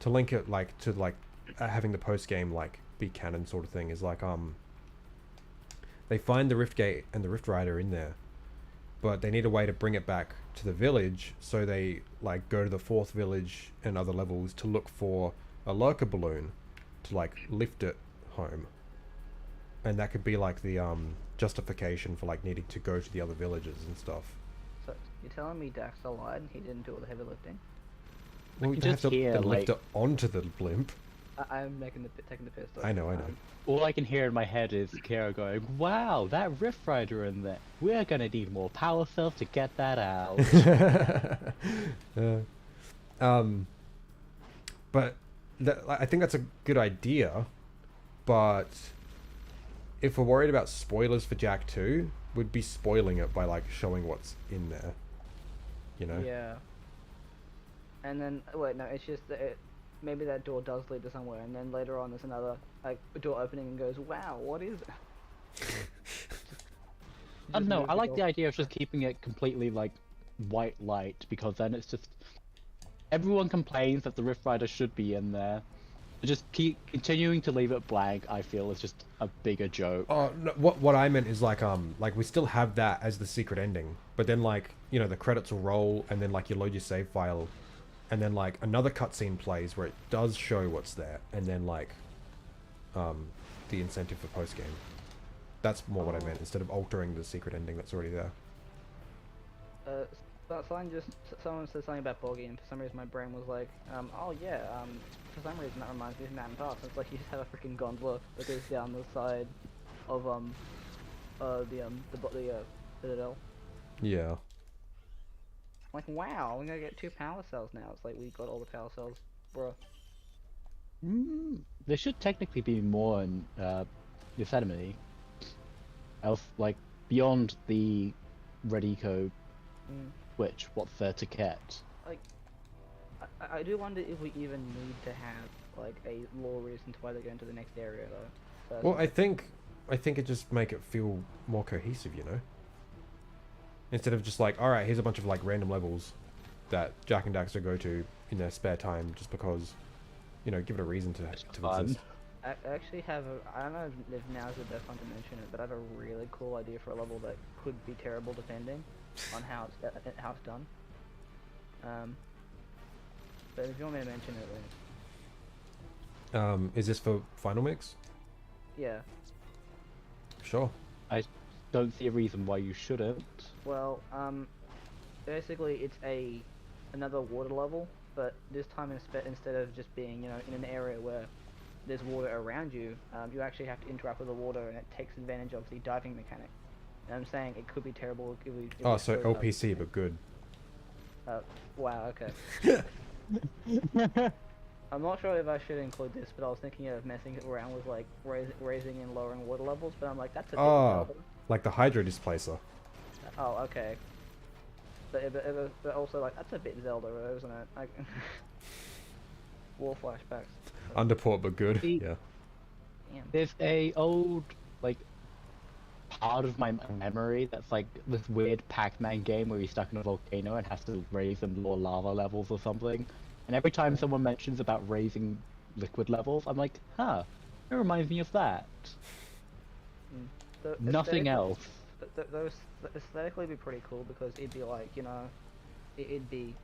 it like to like having the post game like be canon sort of thing is like they find the Rift Gate and the Rift Rider in there, but they need a way to bring it back to the village, so they like go to the 4th village and other levels to look for a lurker balloon to like lift it home, and that could be like the justification for like needing to go to the other villages and stuff. So you're telling me Daxter lied and he didn't do all the heavy lifting? Well, we have to lift it onto the blimp. I'm taking the piss. I know. All I can hear in my head is Kira going, "Wow, that Rift Rider in there. We're gonna need more Powercell to get that out." But I think that's a good idea. But if we're worried about spoilers for Jack 2, we'd be spoiling it by like showing what's in there. You know? Yeah. And then wait, no, it's just that maybe that door does lead to somewhere, and then later on there's another like door opening and goes, "Wow, what is it?" I don't know. I like the idea of just keeping it completely like white light, because then it's just everyone complains that the Rift Rider should be in there. Just keep continuing to leave it blank, I feel, is just a bigger joke. Oh, no, what I meant is like we still have that as the secret ending, but then like, you know, the credits will roll and then like you load your save file, and then like another cutscene plays where it does show what's there, and then like the incentive for post game. That's more what I meant, instead of altering the secret ending that's already there. Someone said something about Boggy, and for some reason my brain was like, oh yeah, for some reason that reminds me of Mountain Pass. It's like you just have a freaking gondola that goes down the side of the Citadel. Yeah. Like, wow, we're gonna get 2 power cells now. It's like we got all the power cells, bruh. There should technically be more in Yosemite. Else, like beyond the Red Eco. Which, what's there to get? Like, I do wonder if we even need to have like a lore reason to why they're going to the next area though. Well, I think it just make it feel more cohesive, you know. Instead of just like, all right, here's a bunch of like random levels that Jack and Daxter go to in their spare time, just because, you know, give it a reason to exist. I actually have I don't know if now's the best time to mention it, but I have a really cool idea for a level that could be terrible depending on how it's done. But if you want me to mention it, then... is this for Final Mix? Yeah. Sure. I don't see a reason why you shouldn't. Well, basically it's another water level, but this time instead of just being, you know, in an area where there's water around you, you actually have to interact with the water, and it takes advantage of the diving mechanic. And I'm saying it could be terrible if we... Oh, so LPC, but good. Wow, okay. I'm not sure if I should include this, but I was thinking of messing around with, like, raising and lowering water levels, but I'm like, that's a bit Zelda. Like the Hydro Displacer. Oh, okay. But also, like, that's a bit Zelda, isn't it? Like, war flashbacks. Underport, but good, yeah. There's a old, like, part of my memory that's like this weird Pac-Man game where he's stuck in a volcano and has to raise and lower lava levels or something. And every time someone mentions about raising liquid levels, I'm like, huh, it reminds me of that. Nothing else. Those aesthetically be pretty cool, because it'd be like, you know, it'd be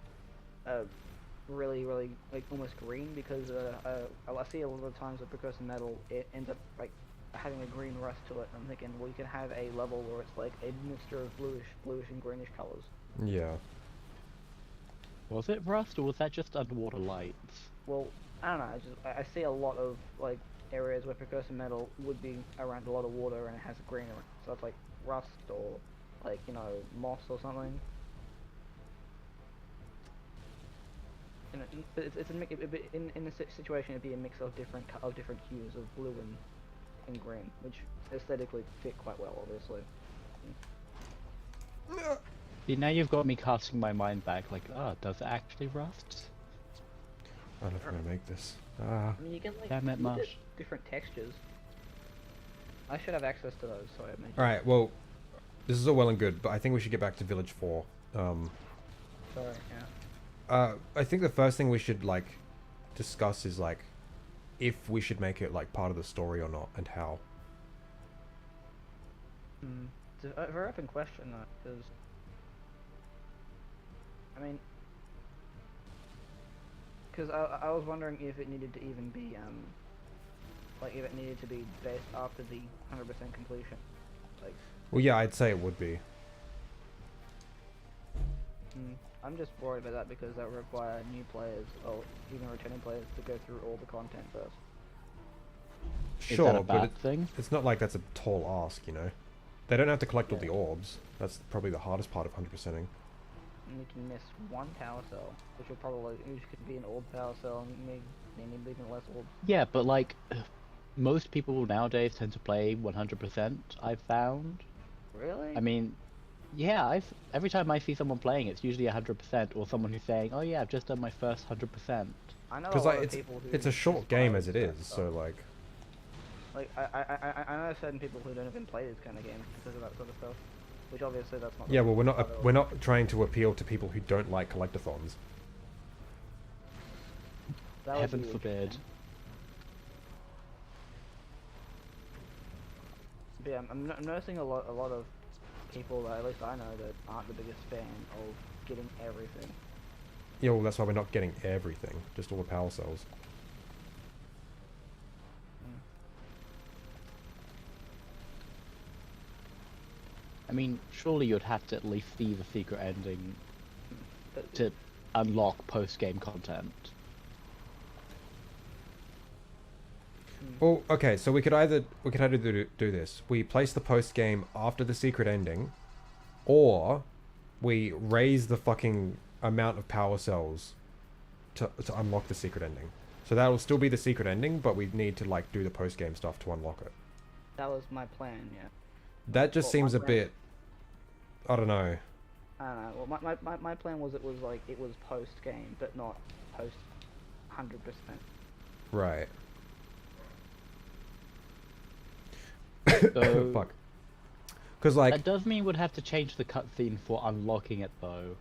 really, really like almost green, because I see a lot of times with precursor metal it ends up like having a green rust to it. I'm thinking, well, you can have a level where it's like a mixture of bluish and greenish colors. Yeah. Was it rust, or was that just underwater lights? Well, I don't know. I see a lot of like areas where precursor metal would be around a lot of water and it has green around. So it's like rust or like, you know, moss or something. You know, but it's in this situation it'd be a mix of different hues of blue and green, which aesthetically fit quite well, obviously. See, now you've got me casting my mind back, like, does it actually rust? I don't know if I'm gonna make this. I mean, you can like Damn it, look at Marsh. different textures. I should have access to those, so I mentioned. Alright, well, this is all well and good, but I think we should get back to Village 4. Sorry, yeah. I think the first thing we should, like, discuss is, like, if we should make it, like, part of the story or not, and how. It's a very open question, though, because... I mean... Because I was wondering if it needed to even be, like, if it needed to be based after the 100% completion. Like... Well, yeah, I'd say it would be. I'm just worried about that because that would require new players, or even returning players, to go through all the content first. Sure, Is that a but bad thing? it's not like that's a tall ask, you know? They don't have to collect all the orbs. That's probably the hardest part of 100%ing. And you can miss one power cell, which will probably, which could be an old power cell, and maybe even less orbs. Yeah, but like, most people nowadays tend to play 100%, I've found. Really? I mean, yeah, every time I see someone playing, it's usually 100%, or someone who's saying, "Oh yeah, I've just done my first 100%." I know a Because lot like, of people who it's a short just game buy as it that is, stuff. so like... Like, I know certain people who don't even play this kind of games because of that sort of stuff. Which obviously that's not... Yeah, well, we're not trying to appeal to people who don't like collectathons. That would Heaven be forbid. interesting. But yeah, I'm noticing a lot of people that at least I know that aren't the biggest fan of getting everything. Yeah, well, that's why we're not getting everything, just all the power cells. I mean, surely you'd have to at least see the secret ending But to unlock post-game content. Well, okay, so we could either do this. We place the post game after the secret ending, or we raise the fucking amount of power cells to unlock the secret ending. So that will still be the secret ending, but we need to like do the post game stuff to unlock it. that was my plan, yeah. That just Well, seems my a plan- bit. I don't know. I don't know. Well, my plan was it was post game, but not post 100%. Right. So Fuck. Because like. that does mean we'd have to change the cutscene for unlocking it, though.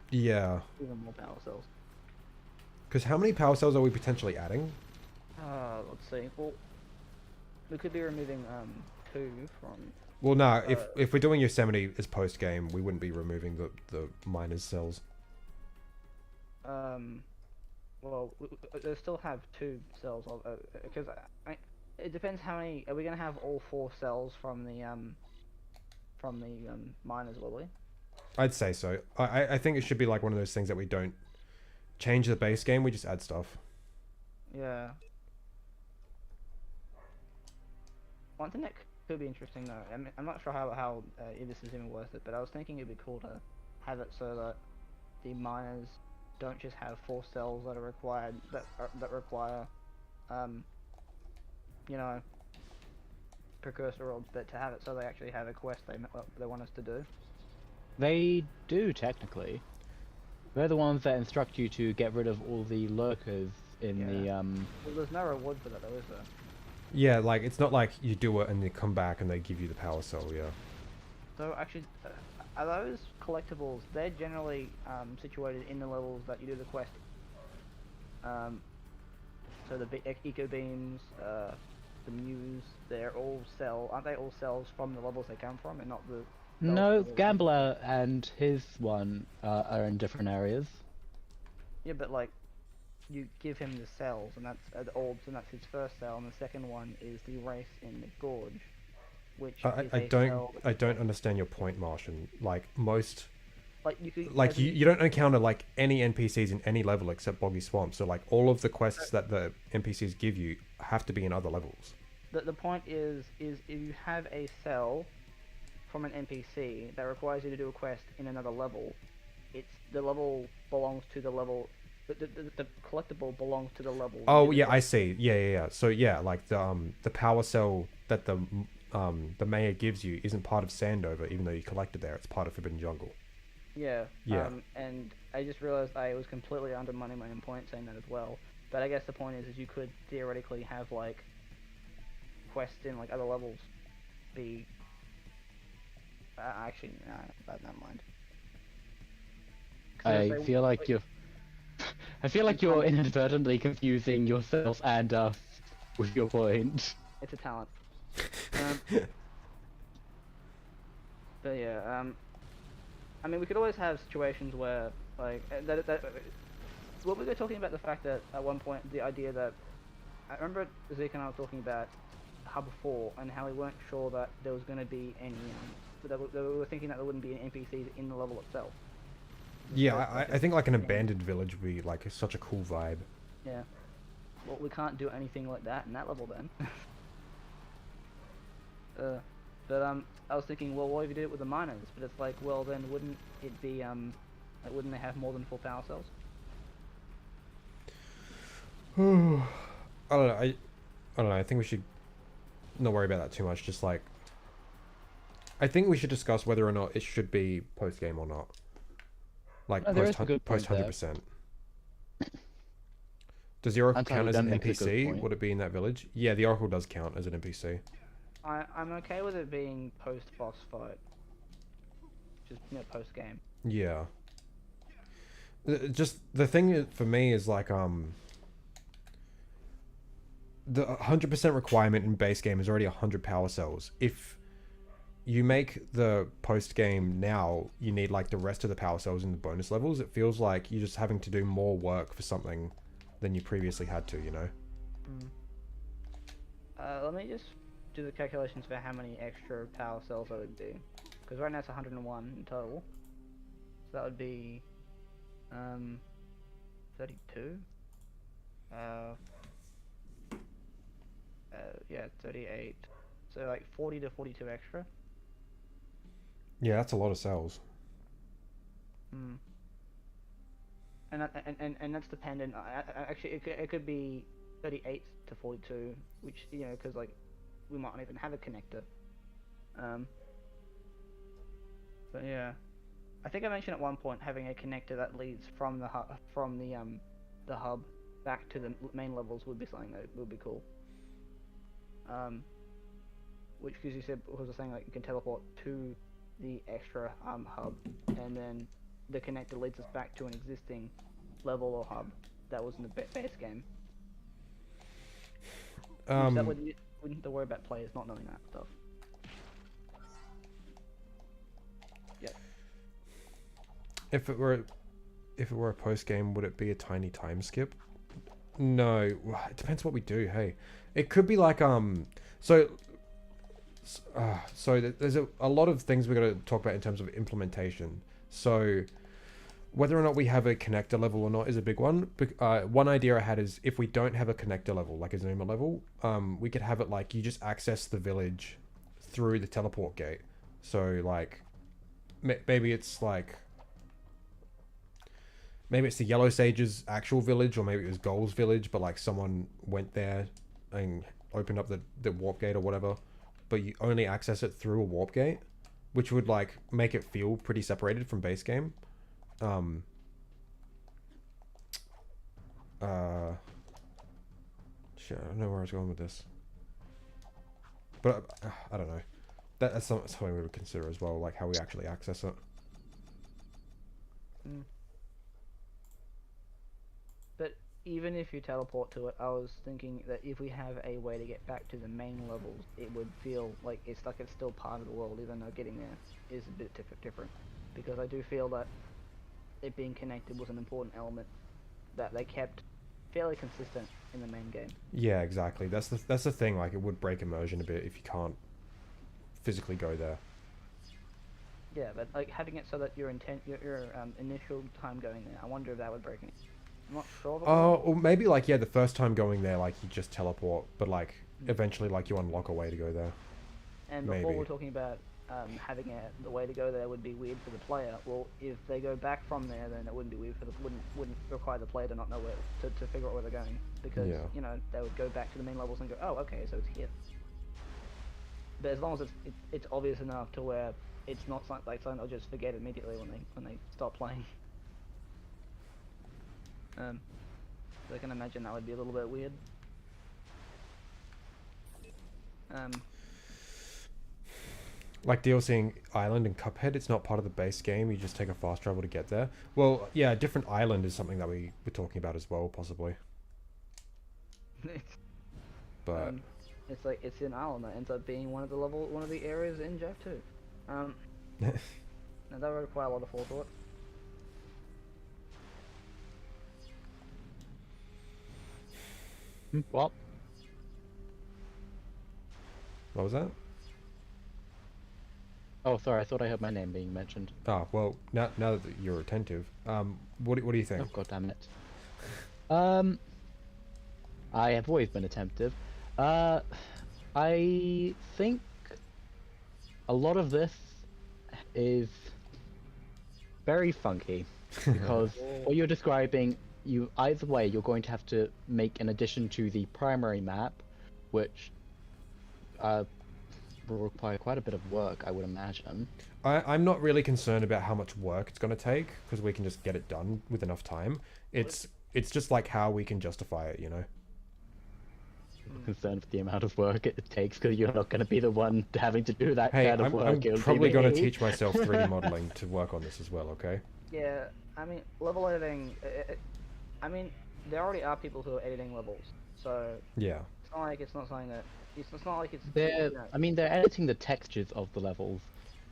Yeah. Even more power cells. Because how many power cells are we potentially adding? Let's see. Well, we could be removing 2 from. Well, no. If we're doing Yosemite as post game, we wouldn't be removing the miners cells. Well, they still have 2 cells of because it depends how many. Are we gonna have all 4 cells from the miners, will we? I'd say so. I think it should be like one of those things that we don't change the base game, we just add stuff. Yeah. One thing that could be interesting though, I mean, I'm not sure how if this is even worth it, but I was thinking it'd be cool to have it so that the miners don't just have 4 cells that are required that require you know, precursor orbs, but to have it so they actually have a quest they want us to do. They do, technically. They're the ones that instruct you to get rid of all the lurkers in the, Well, there's no reward for that though, is there? Yeah, like it's not like you do it and you come back and they give you the power cell. Yeah. So actually, are those collectibles? They're generally situated in the levels that you do the quest. So the eco beams, the muse, they're all aren't they all cells from the levels they come from, and not the? No, Gambler and his one are in different areas. Yeah, but like, you give him the cells, and that's the orbs, and that's his first cell, and the second one is the race in the gorge, which I don't understand your point, Martian. Like most. Like you could. Like you don't encounter like any NPCs in any level except Boggy Swamp. So like all of the quests that the NPCs give you have to be in other levels. The point is if you have a cell from an NPC that requires you to do a quest in another level, the level belongs to the level. The collectible belongs to the level. Oh yeah, I see. Yeah. So yeah, like the power cell that the mayor gives you isn't part of Sandover, even though you collect it there. It's part of Forbidden Jungle. Yeah. Yeah. And I just realized I was completely undermining my own point saying that as well. But I guess the point is you could theoretically have like quests in like other levels be. Actually, no, never mind. I feel like you're. I feel like you're inadvertently confusing yourself and with your point. It's a talent. But yeah, I mean, we could always have situations where, like, what we were talking about the fact that at one point the idea that I remember Zeke and I were talking about Hub 4 and how we weren't sure that there was going to be any, that we were thinking that there wouldn't be any NPCs in the level itself. Yeah, I think like an abandoned village would be like such a cool vibe. Yeah. Well, we can't do anything like that in that level then. But I was thinking, well, what if you did it with the miners? But it's like, well, then wouldn't it be like, wouldn't they have more than 4 power cells? I don't know. I don't know. I think we should not worry about that too much. Just like, I think we should discuss whether or not it should be post game or not. Like post 100%. Does the Oracle count as an NPC? Would it be in that village? Yeah, the Oracle does count as an NPC. I'm okay with it being post boss fight, just post game. Yeah. Just the thing for me is like the 100% requirement in base game is already 100 power cells. If you make the post game now, you need like the rest of the power cells in the bonus levels. It feels like you're just having to do more work for something than you previously had to, you know? Let me just do the calculations for how many extra power cells I would do. Because right now it's 101 in total. So that would be 32. Yeah, 38. So like 40 to 42 extra. Yeah, that's a lot of cells. And that's dependent. Actually, it could be 38 to 42, which because like we might not even have a connector. But yeah, I think I mentioned at one point having a connector that leads from the hub back to the main levels would be something that would be cool. Which, because you said, was saying like you can teleport to the extra hub, and then the connector leads us back to an existing level or hub that was in the base game. That wouldn't have to worry about players not knowing that stuff. Yep. If it were a post game, would it be a tiny time skip? No, it depends what we do. Hey, it could be like so there's a lot of things we're going to talk about in terms of implementation. So whether or not we have a connector level or not is a big one. One idea I had is if we don't have a connector level, like a Zoomer level, we could have it like you just access the village through the teleport gate. So like maybe it's like the Yellow Sage's actual village, or maybe it was Goal's village, but like someone went there and opened up the warp gate or whatever, but you only access it through a warp gate, which would like make it feel pretty separated from base game. Shit, I don't know where I was going with this, but I don't know. That's something we would consider as well, like how we actually access it. But even if you teleport to it, I was thinking that if we have a way to get back to the main levels, it would feel like it's still part of the world, even though getting there is a bit different. Because I do feel that it being connected was an important element that they kept fairly consistent in the main game. Yeah, exactly. That's the thing. Like, it would break immersion a bit if you can't physically go there. Yeah, but like having it so that your initial time going there, I wonder if that would break it. I'm not sure. Or maybe like the first time going there, like you just teleport, but like eventually like you unlock a way to go there. And before we're talking about having the way to go there would be weird for the player. Well, if they go back from there, then it wouldn't be weird wouldn't require the player to not know where to figure out where they're going, because they would go back to the main levels and go, oh, okay, so it's here. but as long as it's obvious enough to where it's not something like something they'll just forget immediately when they stop playing. So I can imagine that would be a little bit weird. Like DLCing Island and Cuphead, it's not part of the base game. You just take a fast travel to get there. Well, yeah, a different island is something that we were talking about as well, possibly. But it's like it's an island that ends up being one of the areas in Jak 2. Now that would require a lot of forethought. What? what was that? Oh, sorry. I thought I heard my name being mentioned. Oh, well, now that you're attentive, what do you think? Oh, god damn it. I have always been attentive. I think a lot of this is very funky because what you're describing, either way, you're going to have to make an addition to the primary map, which will require quite a bit of work, I would imagine. I'm not really concerned about how much work it's going to take because we can just get it done with enough time. It's just like how we can justify it, you know? I'm concerned with the amount of work it takes because you're not going to be the one having to do that Hey, kind of work. I'm probably going to teach myself 3D modeling to work on this as well, okay? Yeah, I mean, level editing. I mean, there already are people who are editing levels, so Yeah. it's not like it's not something that it's not like it's. They're, You know, I mean, they're editing the textures of the levels.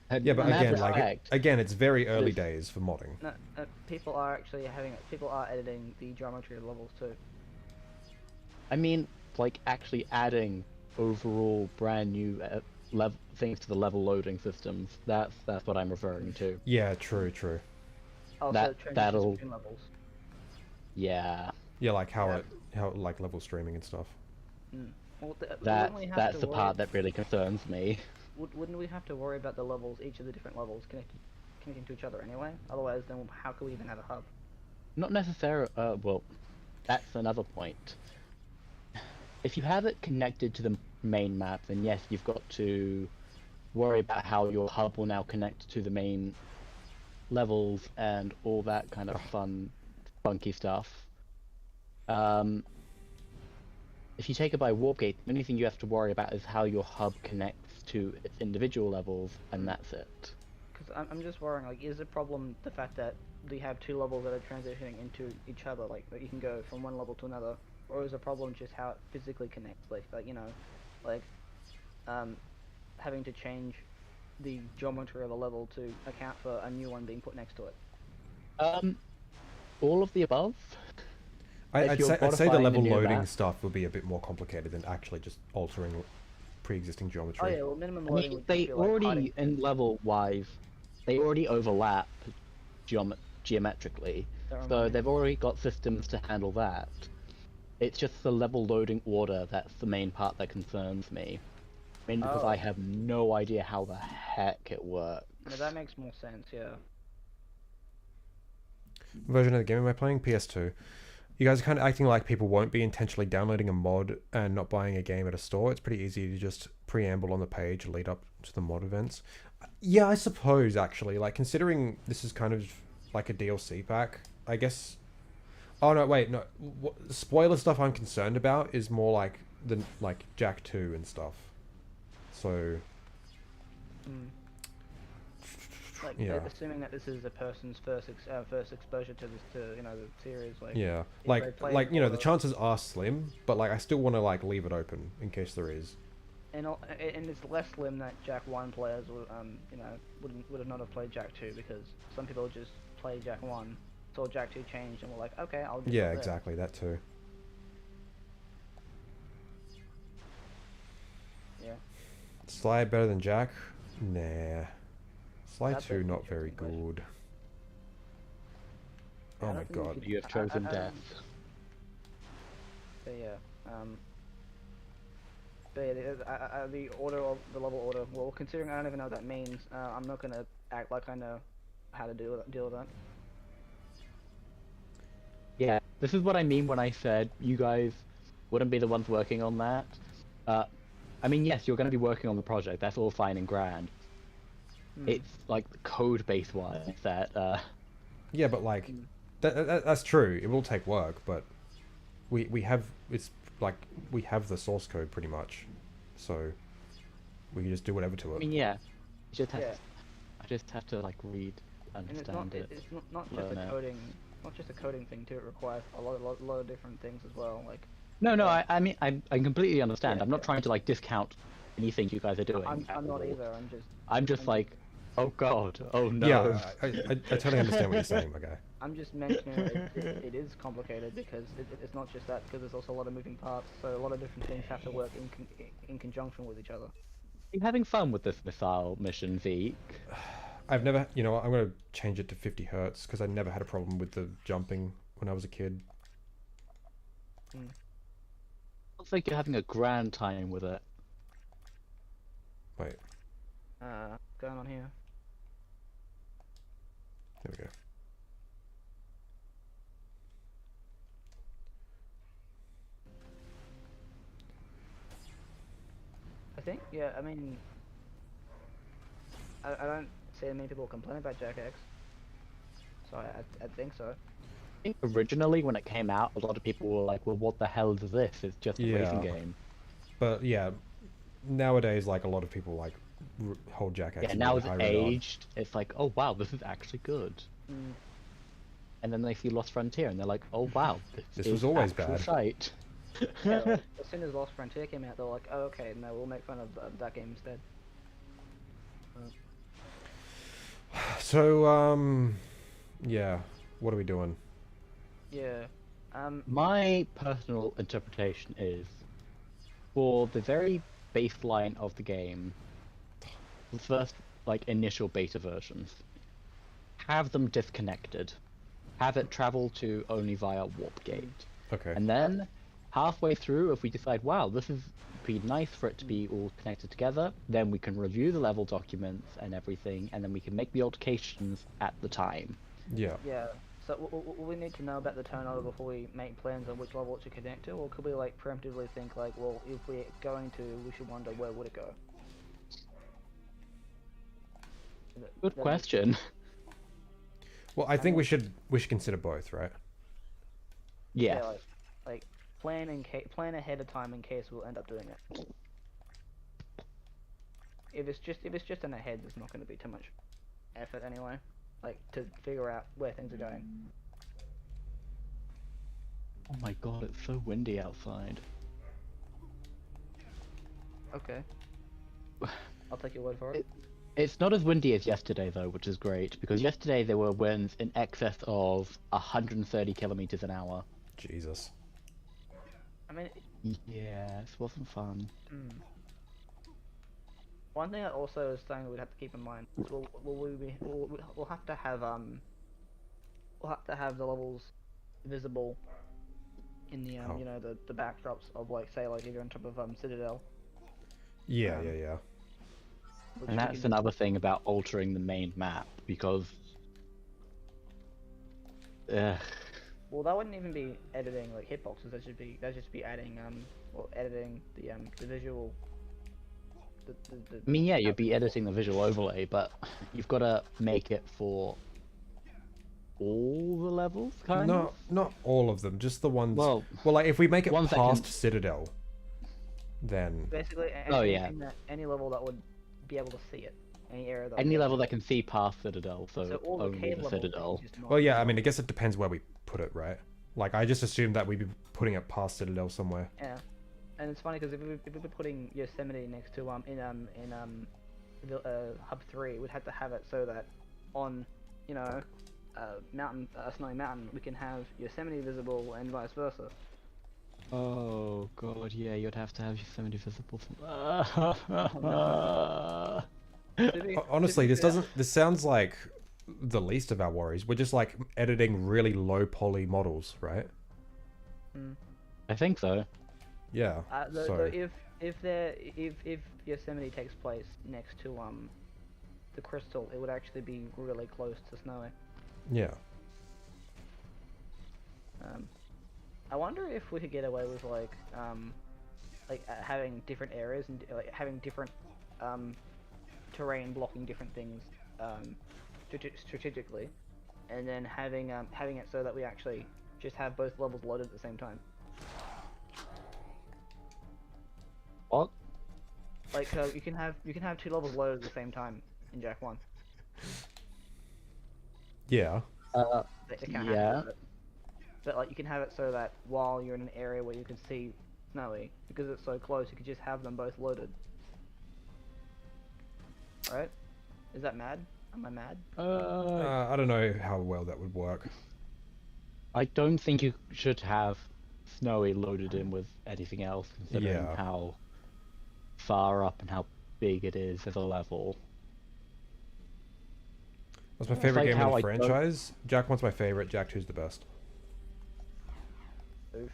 And Yeah, but in that again, respect, again, it's very early This- days for modding. no, people are actually people are editing the geometry of the levels too. I mean, like actually adding overall brand new level things to the level loading systems. That's what I'm referring to. Yeah, true. Also, That- transitions that'll- between levels. Yeah, Yeah, like how it like level streaming and stuff. Well, that's wouldn't we have that's to the worry- part that really concerns me. Wouldn't we have to worry about the levels, each of the different levels connecting to each other anyway? Otherwise, then how could we even have a hub? Not necessarily. Well, that's another point. If you have it connected to the main map, then yes, you've got to worry about how your hub will now connect to the main levels and all that kind of fun, funky stuff. If you take it by Warpgate, the only thing you have to worry about is how your hub connects to its individual levels, and that's it. Because I'm just worrying, like, is the problem the fact that we have two levels that are transitioning into each other, like, that you can go from one level to another, or is the problem just how it physically connects, like you know, like, having to change the geometry of a level to account for a new one being put next to it? All of the above. I'd you're say the modifying level the new loading map- stuff would be a bit more complicated than actually just altering pre-existing geometry. Oh yeah, well, minimum I loading mean, would they just be, like, already, hiding- in level-wise, they already overlap geometrically, Don't so remind me. they've already got systems to handle that. It's just the level loading order that's the main part that concerns me. Mainly because Oh. I have no idea how the heck it works. No, that makes more sense, yeah. What version of the game am I playing? PS2. You guys are kind of acting like people won't be intentionally downloading a mod and not buying a game at a store. It's pretty easy to just preamble on the page, lead up to the mod events. Yeah, I suppose, actually. Like, considering this is kind of like a DLC pack, I guess... Oh, no, wait, no. Spoiler stuff I'm concerned about is more like Jak 2 and stuff. So... Like, Yeah. assuming that this is a person's first exposure to this, to you know, the series, like. Yeah, if they like play you know, the for- chances are slim, but like I still want to like leave it open in case there is. And it's less slim that Jak 1 players would, you know, would not have played Jak 2 because some people just play Jak 1, saw Jak 2 change, and were like, okay, I'll do Yeah, that. exactly, that too. Yeah. Sly better than Jak? Nah. Sly That's 2 an not very interesting question. good. I Oh don't my think you god. could- You have chosen death. But yeah, but yeah, the order of the level order. Well, considering I don't even know what that means, I'm not gonna act like I know how to deal with that. Yeah, this is what I mean when I said you guys wouldn't be the ones working on that. I mean, yes, you're going to be working on the project. That's all fine and grand. It's like code base wise that. Yeah, but like, that's true. It will take work, but we have it's like we have the source code pretty much, so we can just do whatever to it. I mean, yeah. You just have I just have to like read, understand and it's not just a coding, not just a coding thing too. It requires a lot of different things as well. Like. No, I mean, I completely understand. I'm not trying to like discount anything you guys are doing. I'm not either. I'm just like, oh god, oh no. Yeah, I totally understand what you're saying, my guy. I'm just mentioning it is complicated because it's not just that, because there's also a lot of moving parts, so a lot of different things have to work in conjunction with each other. Are you having fun with this missile mission, Zeke? I've never, you know what, I'm going to change it to 50 hertz because I never had a problem with the jumping when I was a kid. Looks like you're having a grand time with it. Wait. Going on here. There we go. I think, yeah, I mean, I don't see many people complain about Jack X, so I think so. I think originally when it came out, a lot of people were like, well, what the hell is this? It's just a racing game. But yeah, nowadays, like, a lot of people like hold Jack X. Yeah, now it's aged, it's like, oh wow, this is actually good. And then they see Lost Frontier and they're like, oh wow, this was always bad. Shite. Yeah, like, as soon as Lost Frontier came out, they're like, oh okay, no, we'll make fun of that game instead. So, yeah, what are we doing? Yeah. My personal interpretation is, for the very baseline of the game, the first, like, initial beta versions, have them disconnected. Have it travel to only via warp gate. Okay. And then, halfway through, if we decide, wow, this is be nice for it to be all connected together, then we can review the level documents and everything, and then we can make the altercations at the time. Yeah. Yeah. So we need to know about the turnover before we make plans on which level it should connect to, or could we like preemptively think like, well, if we're going to, we should wonder where would it go? Good question. Well, I think we should consider both, right? Yeah. Yeah, like plan ahead of time in case we'll end up doing it. If it's just in our head, there's not going to be too much effort anyway, like to figure out where things are going. Oh my god, it's so windy outside. Okay. I'll take your word for it. It's not as windy as yesterday though, which is great, because yesterday there were winds in excess of 130 kilometers an hour. Jesus. I mean, yeah, it wasn't fun. One thing that also is something we'd have to keep in mind is we'll have to have the levels visible in the you know, the backdrops of, like, say, like if you're on top of Citadel. Yeah, yeah. And that's another thing about altering the main map, because well, that wouldn't even be editing like hitboxes. That'd just be adding well, editing the visual. I mean, yeah, you'd be editing the visual overlay, but you've got to make it for all the levels, kind of? Not all of them, just the ones. Well, like if we make it ones past Citadel, then basically any level that would be able to see it, any area that any level that can see past Citadel, so all only the Citadel. Well, yeah, I mean, I guess it depends where we put it, right? Like, I just assumed that we'd be putting it past Citadel somewhere. Yeah, and it's funny because if we were putting Yosemite next to Hub 3, we'd have to have it so that on, you know, Snowy Mountain, we can have Yosemite visible and vice versa. Oh god, yeah, you'd have to have Yosemite visible. Honestly, this sounds like the least of our worries. We're just like editing really low poly models, right? I think so. Yeah. So if Yosemite takes place next to the crystal, it would actually be really close to Snowy. Yeah. I wonder if we could get away with like like having different areas and like having different terrain blocking different things strategically, and then having it so that we actually just have both levels loaded at the same time. What? Like you can have 2 levels loaded at the same time in Jack 1. Yeah. It can Yeah. happen, but like you can have it so that while you're in an area where you can see Snowy, because it's so close, you could just have them both loaded. Right? Is that mad? Am I mad? I don't know how well that would work. I don't think you should have Snowy loaded in with anything else, considering Yeah. how far up and how big it is as a level. That's my favorite like game how in the I franchise. Jack 1's my favorite. Jack 2's the best. Oof.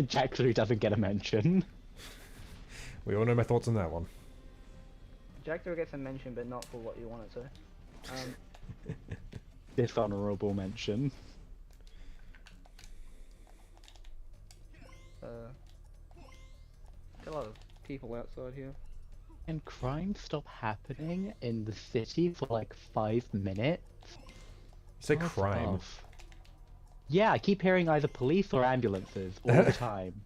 Jack 3 doesn't get a mention. We all know my thoughts on that one. Jack 3 gets a mention, but not for what you want it to. Dishonorable mention. A lot of people outside here. Can crime stop happening in the city for like 5 minutes? You say What crime. of? Yeah, I keep hearing either police or ambulances all the time.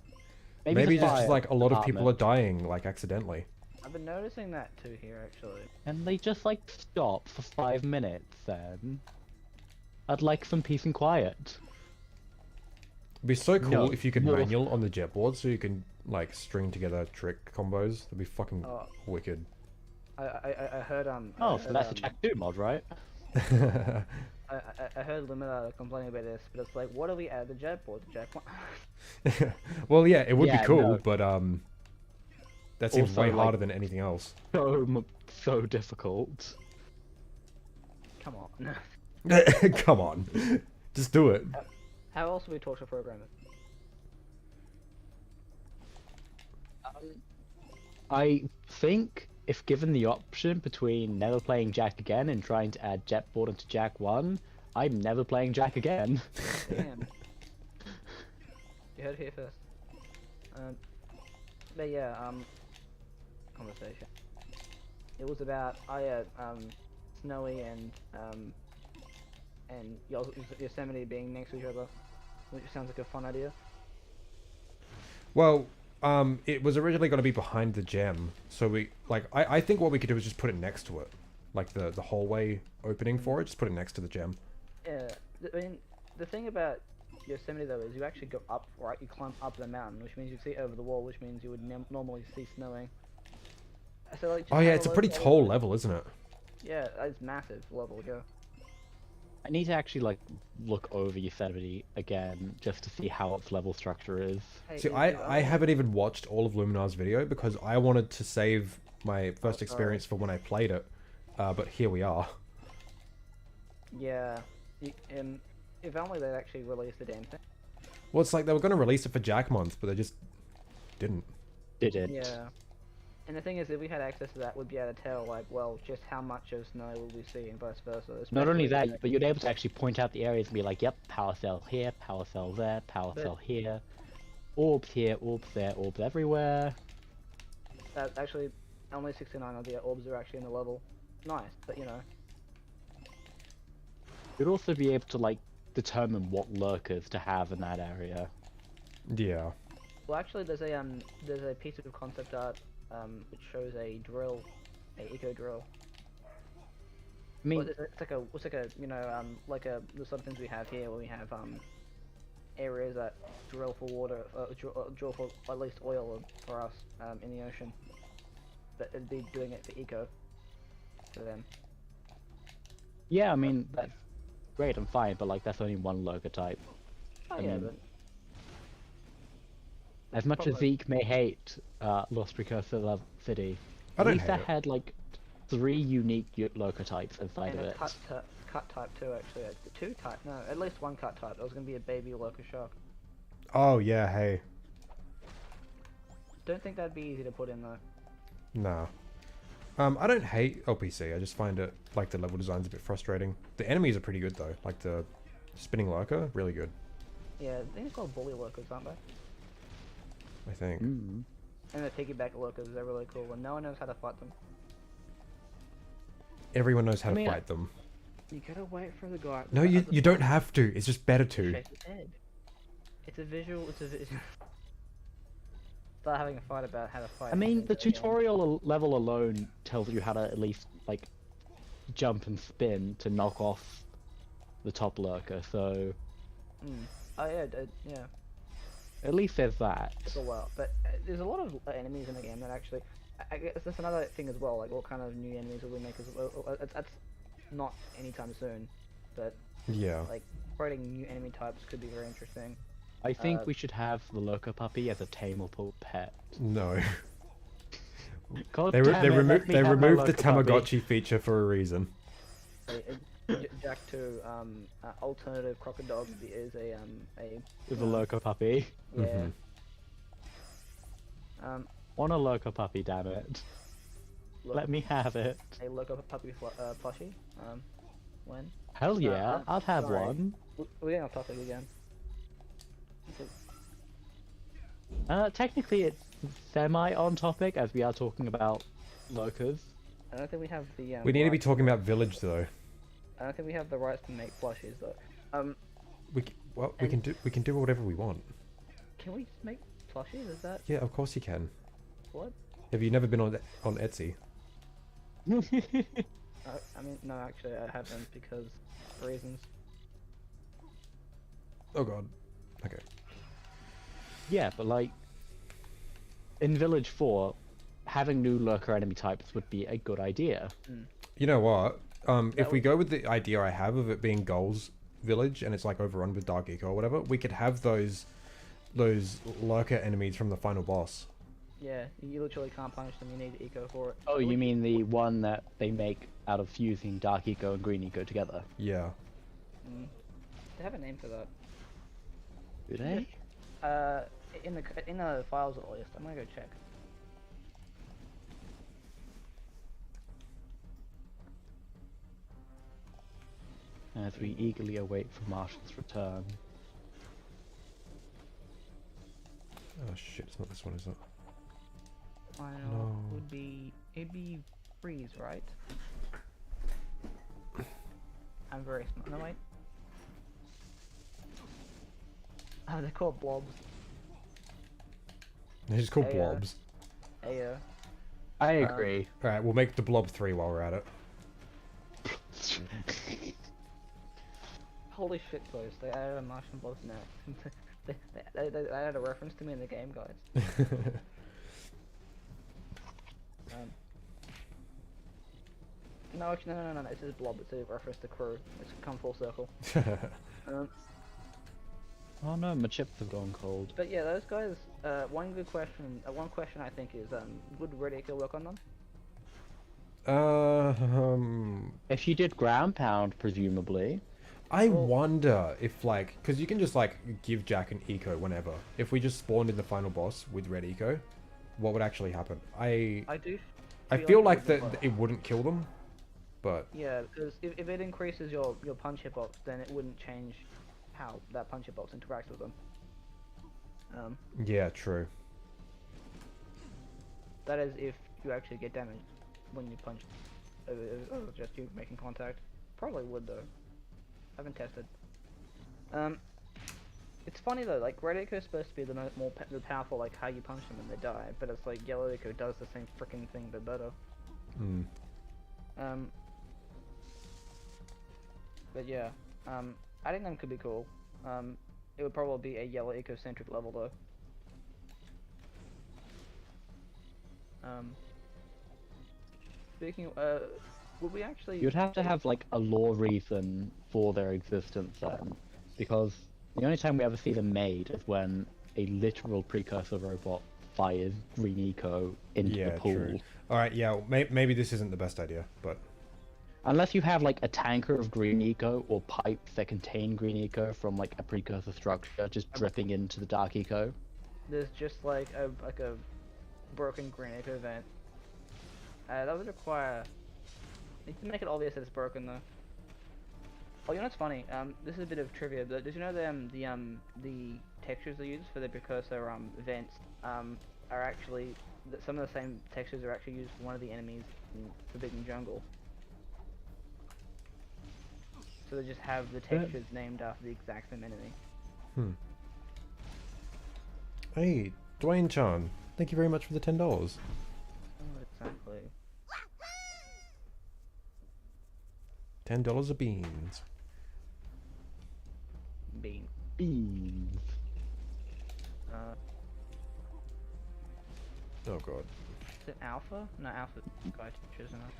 Maybe the just fire like a lot of people are department. dying like accidentally. I've been noticing that too here, actually. And they just like stop for 5 minutes then. I'd like some peace and quiet. It'd be so cool No, if you could no. manual on the jetboard so you can like string together trick combos. That'd be fucking Oh. wicked. I heard Oh, so that's a Jack 2 mod, right? I heard Limiter complaining about this, but it's like, what do we add the jetboard to Jack 1? Well, yeah, it would Yeah, be cool, no. but that seems Also, way like- harder than anything else. So difficult. Come on. Come on, just do it. How else do we talk to programmers? I think if given the option between never playing Jack again and trying to add Jetboard into Jack 1, I'm never playing Jack again. Damn. You heard it here first. But yeah, conversation. It was about Snowy and Yosemite being next to each other, which sounds like a fun idea. Well, it was originally going to be behind the gem, so we I think what we could do is just put it next to it, like the hallway opening for it. Just put it next to the gem. Yeah, I mean, the thing about Yosemite though is you actually go up, right? You climb up the mountain, which means you see over the wall, which means you would normally see snowing. So, like, just Oh yeah, have it's a low pretty level- tall level, isn't it? Yeah, it's massive level. Yeah. I need to actually like look over Yosemite again just to see how its level structure is. Hey, See, if I haven't even watched all of Luminar's video because I wanted to save my first sorry. experience for when I played it, but here we are. Yeah. If only they'd actually released the damn thing. Well, it's like they were going to release it for Jack Month, but they just didn't. Didn't. Yeah. And the thing is, if we had access to that, we'd be able to tell, like, well, just how much of snow will we see, and vice versa. Not only especially- that, but you'd be able to actually point out the areas and be like, yep, power cell here, power cell there, power But- cell here, orbs here, orbs there, orbs everywhere. That actually, only 69 of the orbs are actually in the level. Nice, but you know. You'd also be able to like determine what lurkers to have in that area. Yeah. Well, actually, there's a piece of concept art which shows a drill, a eco drill. I mean, Well, it's like a like the sort of things we have here, where we have areas that drill for water, drill for at least oil for us in the ocean. But it'd be doing it for eco for them. yeah, I mean that's great and fine, but like that's only one lurker type. Oh I yeah, mean, but As much as probably- Zeke may hate Lost Precursor City, I at don't least that hate it. had like 3 unique lurker types inside and of a it. cut type too, actually. 2 type, no, at least 1 cut type. There was gonna be a baby lurker shark. Oh yeah, hey. Don't think that'd be easy to put in though. No. I don't hate LPC. I just find it like the level design's a bit frustrating. The enemies are pretty good though. Like the spinning lurker, really good. Yeah, I think it's called bully lurkers, aren't they? I think. And the piggyback lurkers, they're really cool, and no one knows how to fight them. Everyone knows how to fight them. You gotta wait for the guy. No, you don't have to. It's just better to. Shake his head. It's a visual. Start having a fight about how to fight. I mean, the tutorial level alone tells you how to at least like jump and spin to knock off the top lurker. So. Oh yeah, yeah. At least there's that. It's a while, but there's a lot of enemies in the game that actually. I guess that's another thing as well. Like, what kind of new enemies will we make as well? That's not anytime soon, but yeah, like creating new enemy types could be very interesting. I think we should have the lurker puppy as a tameable pet. No. God they removed the Tamagotchi puppy. feature for a reason. Jack 2, alternative crocodile is With a lurker puppy. Yeah. Want a lurker puppy, damn it. Let me have it. A lurker puppy plushie. When? Hell yeah, I'd have one. We're getting off topic again. Technically it's semi on topic as we are talking about lurkers. I don't think we have the. We need to be talking about Village though. I don't think we have the rights to make plushies though. We can do whatever we want. Can we make plushies? Is that? Yeah, of course you can. What? Have you never been on Etsy? I mean, no, actually, I haven't because reasons. Oh god. Okay. Yeah, but like in Village 4, having new lurker enemy types would be a good idea. You know what? If we go with the idea I have of it being Goals Village and it's like overrun with Dark Eco or whatever, we could have those lurker enemies from the final boss. Yeah, you literally can't punish them. You need eco for it. Oh, you mean the one that they make out of fusing Dark Eco and Green Eco together? Yeah. They have a name for that. Do they? In the files list. I'm gonna go check. As we eagerly await for Marshall's return. Oh shit! It's not this one, is it? Final would be it'd be freeze, right? I'm very smart. No wait. Oh, they're called blobs. They're just called blobs. I agree. Alright, we'll make the blob 3 while we're at it. Holy shit, guys! They added a Martian blobs now. they added a reference to me in the game, guys. No, actually, no. It's just blob. It's a reference to crew. It's come full circle. Oh no, my chips have gone cold. But yeah, those guys. One question I think is, would Red Eco work on them? If you did ground pound, presumably. I wonder if like, because you can just like give Jack an eco whenever. If we just spawned in the final boss with red eco, what would actually happen? I feel like that it wouldn't kill them, but yeah, because if it increases your punch hitbox, then it wouldn't change how that punch hitbox interacts with them. Yeah, true. That is if you actually get damaged when you punch, just you making contact. Probably would though. I haven't tested. It's funny though, like Red Echo is supposed to be the more powerful, like how you punch them and they die, but it's like Yellow Echo does the same freaking thing but better. But yeah, adding them could be cool. It would probably be a Yellow Eco centric level though. Speaking of, would we actually... You'd have to have like a lore reason for their existence then, because the only time we ever see them made is when a literal precursor robot fires Green Eco into the pool. True. Alright, yeah, maybe this isn't the best idea, but... Unless you have like a tanker of Green Eco or pipes that contain Green Eco from like a precursor structure just dripping into the Dark Eco. There's just like a broken Green Eco vent. That would require... Need to make it obvious that it's broken though. Oh, you know what's funny? This is a bit of trivia, but did you know the textures they use for the precursor events are actually some of the same textures are actually used for one of the enemies in Forbidden Jungle. So they just have the textures named after the exact same enemy. Hmm. Hey, Dwayne Chan, thank you very much for the $10. Oh, exactly. $10 of beans. Beans. Oh god. Is it Alpha? No, Alpha guy teacher, isn't it?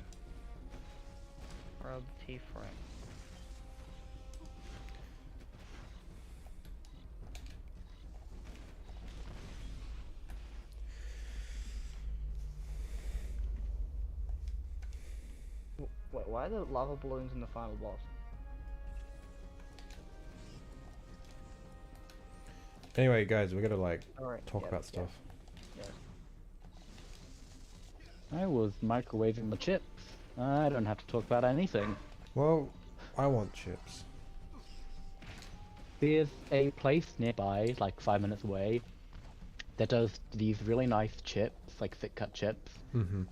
Rub T-frame. Wait, why are the lava balloons in the final boss? Anyway, guys, we gotta like Alright, talk about stuff. Yes. I was microwaving the chips. I don't have to talk about anything. Well, I want chips. There's a place nearby, like 5 minutes away, that does these really nice chips, like thick cut chips,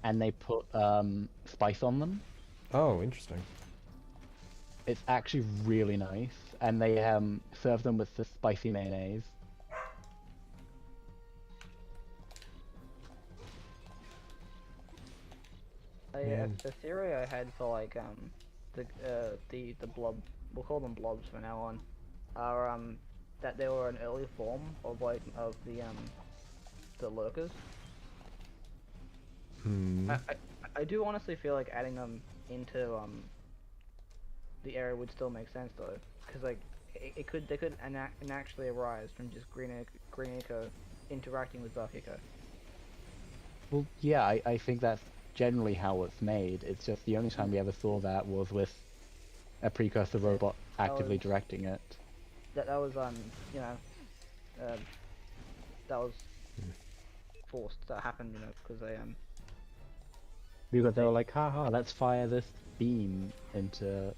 and they put spice on them. Oh, interesting. It's actually really nice, and they serve them with the spicy mayonnaise. The theory I had for like the blob, we'll call them blobs from now on, are that they were an early form of like of the lurkers. I do honestly feel like adding them into the area would still make sense though, because like they could actually arise from just Green Echo interacting with Buff Echo. Well, yeah, I think that's generally how it's made. It's just the only time we ever saw that was with a precursor robot actively directing it. That was you know that was forced. That happened, you know, because because they were like, haha, let's fire this beam into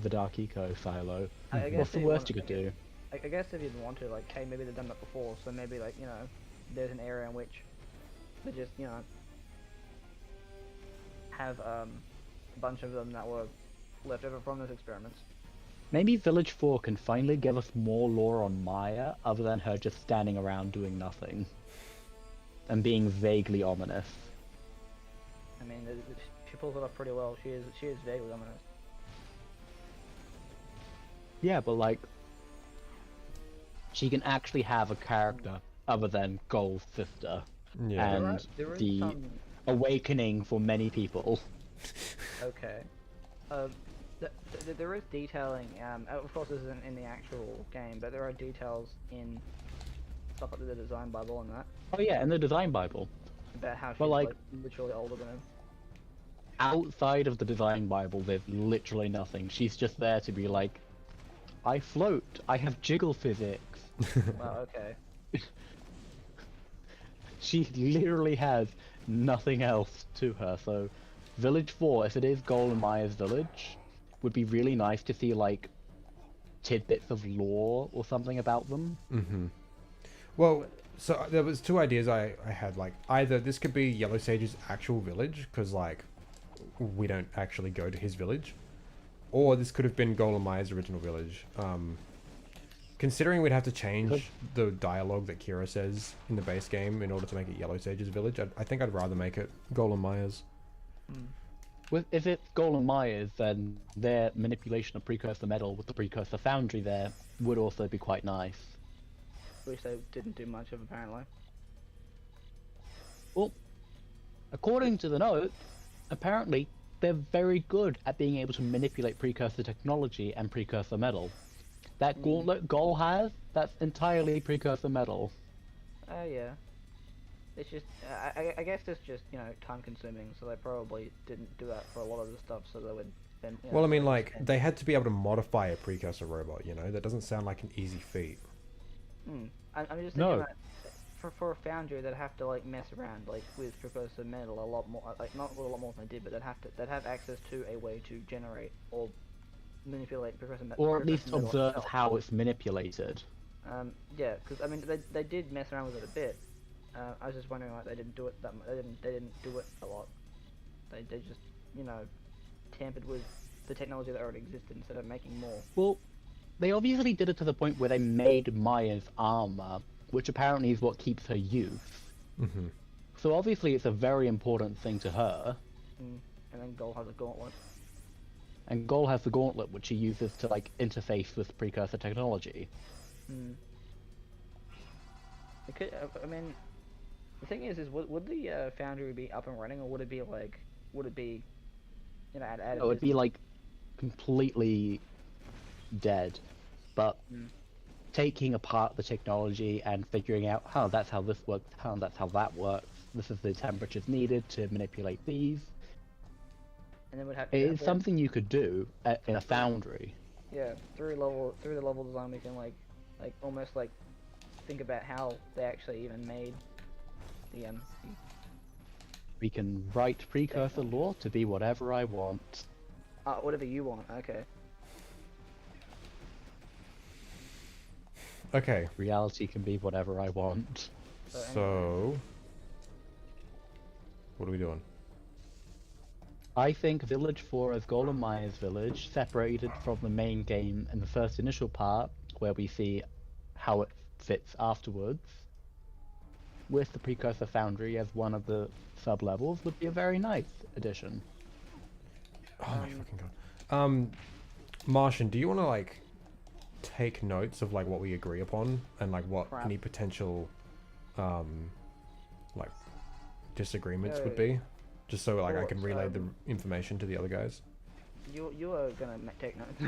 the Dark Eco silo. What's the worst you could do? I guess if you'd want to, like, hey, maybe they've done that before, so maybe, like, you know, there's an area in which they just, you know, have a bunch of them that were left over from those experiments. Maybe Village 4 can finally give us more lore on Maya, other than her just standing around doing nothing. And being vaguely ominous. I mean, she pulls it off pretty well. She is vaguely ominous. Yeah, but like, she can actually have a character other than Gold's sister, and there is the awakening for many people. Okay. There is detailing. Of course, this isn't in the actual game, but there are details in stuff like the design Bible and that. Oh yeah, and the design Bible. About how she's like literally older than him. Outside of the design Bible, there's literally nothing. She's just there to be like, I float. I have jiggle physics. Well, okay. She literally has nothing else to her. So, Village 4, if it is Golem Maya's village, would be really nice to see like tidbits of lore or something about them. Well, so there was two ideas I had. Like, either this could be Yellow Sage's actual village, because like we don't actually go to his village, or this could have been Golem Maya's original village. Considering we'd have to change the dialogue that Kira says in the base game in order to make it Yellow Sage's village, I think I'd rather make it Golem Maya's. If it's Golem Maya's, then their manipulation of precursor metal with the precursor foundry there would also be quite nice. Which they didn't do much of, apparently. Well, according to the note, apparently they're very good at being able to manipulate precursor technology and precursor metal. That gauntlet Gol has, that's entirely precursor metal. Yeah. It's just, I guess it's just, you know, time consuming, so they probably didn't do that for a lot of the stuff, so they would then, you know, Well, I mean, like, they had to be able to modify a precursor robot, you know? That doesn't sound like an easy feat. I'm just thinking that for a foundry, they'd have to, like, mess around, like, with precursor metal a lot more, like, not a lot more than they did, but they'd have access to a way to generate or manipulate Professor Or at Professor least Metal observe itself. how it's manipulated. Yeah, because I mean they did mess around with it a bit. I was just wondering why they didn't do it that much. They didn't do it a lot. They just tampered with the technology that already existed instead of making more. Well, they obviously did it to the point where they made Maya's armor, which apparently is what keeps her youth. Mm-hmm. So obviously it's a very important thing to her. And then Goal has a gauntlet. And Gol has the gauntlet, which he uses to like interface with precursor technology. It could, I mean, the thing is would the foundry be up and running, or would it be out of No, it'd be like completely dead. But taking apart the technology and figuring out, oh, that's how this works, oh, that's how that works. This is the temperatures needed to manipulate these. And then would have It is something you could do in a foundry. Yeah, through the level design, we can like almost like think about how they actually even made the We can write precursor lore to be whatever I want. whatever you want. Okay. Okay. Reality can be whatever I want. So, what are we doing? I think Village 4 is Golem Maya's village, separated from the main game in the first initial part, where we see how it fits afterwards, with the Precursor Foundry as one of the sub-levels, would be a very nice addition. Oh my fucking god. Martian, do you want to like take notes of like what we agree upon and like what any potential like disagreements would be? Just so like I can relay the information to the other guys. You are gonna take notes.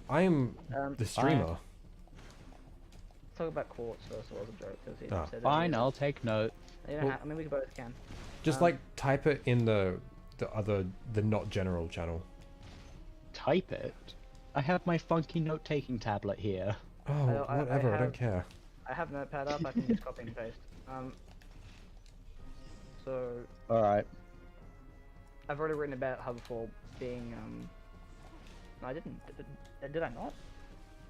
I am the streamer. Let's talk about Quartz first. It was a joke because he said Fine, that. I'll take note. You don't I mean, we both can. Just like type it in the not general channel. Type it? I have my funky note-taking tablet here. Oh, whatever. I don't care. I have Notepad up. I can just copy and paste. So. All right. I've already written about Hub 4 being No, I didn't. Did I not?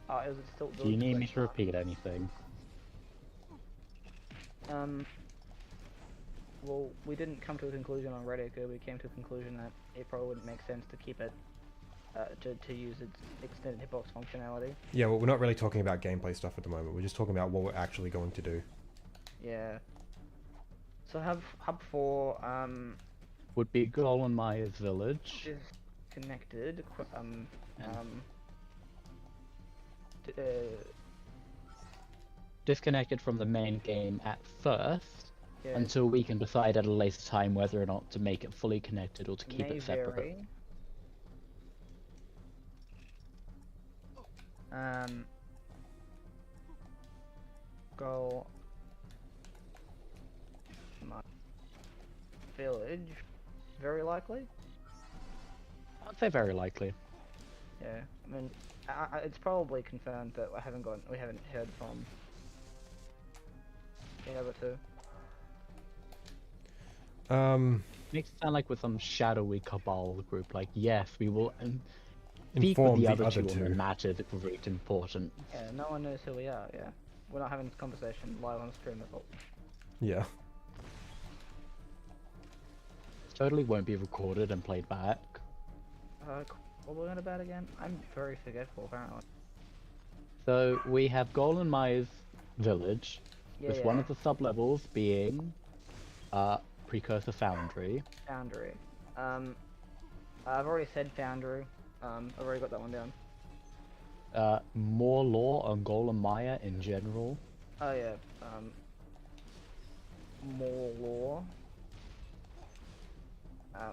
Oh, it was still. Do you need me to repeat anything? Well, we didn't come to a conclusion on Reddit. We came to a conclusion that it probably wouldn't make sense to keep it, to use its extended hitbox functionality. Yeah, well, we're not really talking about gameplay stuff at the moment. We're just talking about what we're actually going to do. Yeah. So Hub 4, would be Golem Maya's village. is connected. Disconnected from the main game at first, until we can decide at a later time whether or not to make it fully connected or to keep it separate. Go my village, very likely. I'd say very likely. Yeah, I mean, it's probably confirmed, but we haven't heard from the other two. Makes it sound like with some shadowy cabal group, like, yes, we will speak inform with the other two two on the matters that were very important. Yeah, no one knows who we are, yeah. We're not having this conversation live on stream at all. Yeah. Totally won't be recorded and played back. What were we on about again? I'm very forgetful, apparently. So, we have Golem Maya's village, with one of the sub-levels being Precursor Foundry. Foundry. I've already said Foundry. I've already got that one down. More lore on Golem Maya in general. Oh yeah. More lore.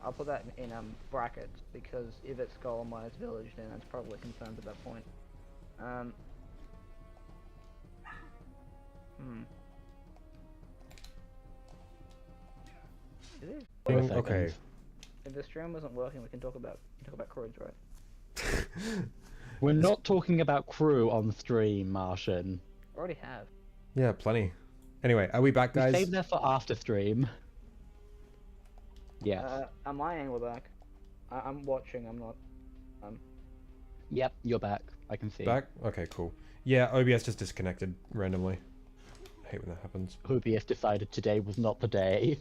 I'll put that in brackets because if it's Golem Maya's village, then that's probably confirmed at that point. It is. Okay. If the stream wasn't working, we can talk about Courage, right? We're not talking about crew on stream, Martian. Already have. Yeah, plenty. Anyway, are we back, guys? Save that for after stream. Yeah. Am I angle back? I'm watching. I'm not. Yep, you're back. I can see. Back? Okay, cool. Yeah, OBS just disconnected randomly. I hate when that happens. OBS decided today was not the day.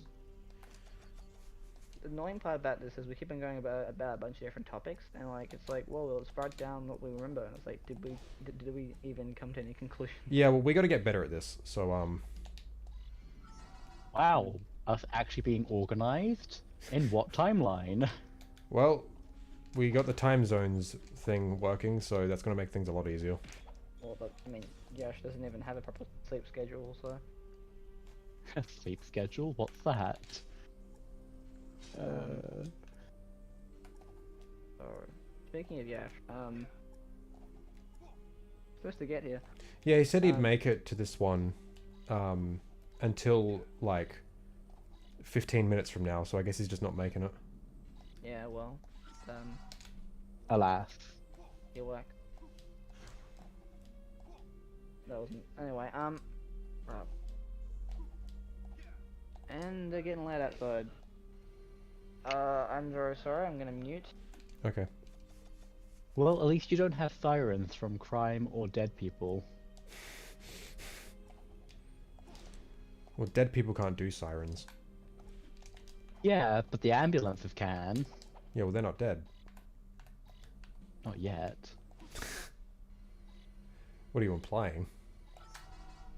The annoying part about this is we keep on going about a bunch of different topics, and like it's like, well, let's write down what we remember, and it's like, did we even come to any conclusion? Yeah, well, we got to get better at this. So Wow, us actually being organized? In what timeline? well, we got the time zones thing working, so that's gonna make things a lot easier. Well, but I mean, Josh doesn't even have a proper sleep schedule, so. Sleep schedule? What's that? So, speaking of Yash, supposed to get here. Yeah, he said he'd make it to this one until like 15 minutes from now, so I guess he's just not making it. Yeah, well, Alas. earwax. That wasn't. Anyway, right. And they're getting loud outside. I'm very sorry, I'm gonna mute. Okay. Well, at least you don't have sirens from crime or dead people. Well, dead people can't do sirens. Yeah, but the ambulances can. Yeah, well, they're not dead. Not yet. What are you implying?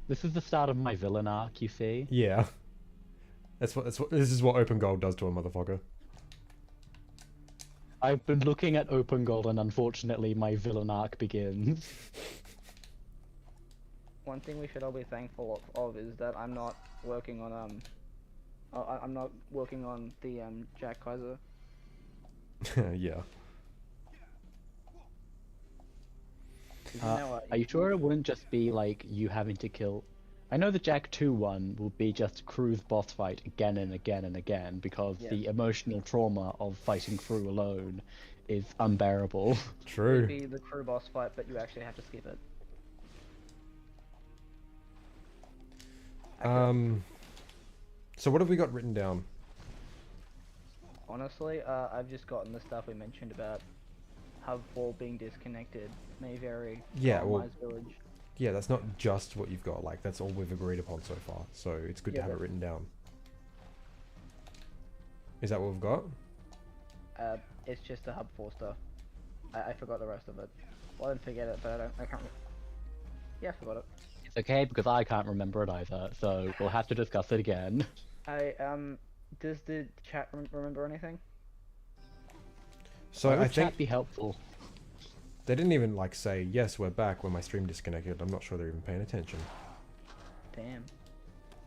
This is the start of my villain arc, you see. Yeah. This is what open gold does to a motherfucker. I've been looking at open gold and unfortunately my villain arc begins. One thing we should all be thankful of is that I'm not working on I'm not working on the Jack Kaiser. Yeah. Are you sure it wouldn't just be like you having to kill? I know the Jack 2 one will be just Crew's boss fight again and again and again because the emotional trauma of fighting Crew alone is unbearable. True. It'd be the Crew boss fight, but you actually have to skip it. So what have we got written down? Honestly, I've just gotten the stuff we mentioned about Hub 4 being disconnected may vary. Yeah, from well, Wise Village. Yeah, that's not just what you've got. Like, that's all we've agreed upon so far. So it's good to have it written down. Is that what we've got? It's just the Hub 4 stuff. I forgot the rest of it. Well, I didn't forget it, but I can't. Yeah, I forgot it. It's okay because I can't remember it either, so we'll have to discuss it again. Does the chat remember anything? So I think chat be helpful. they didn't even like say yes, we're back when my stream disconnected. I'm not sure they're even paying attention. Damn.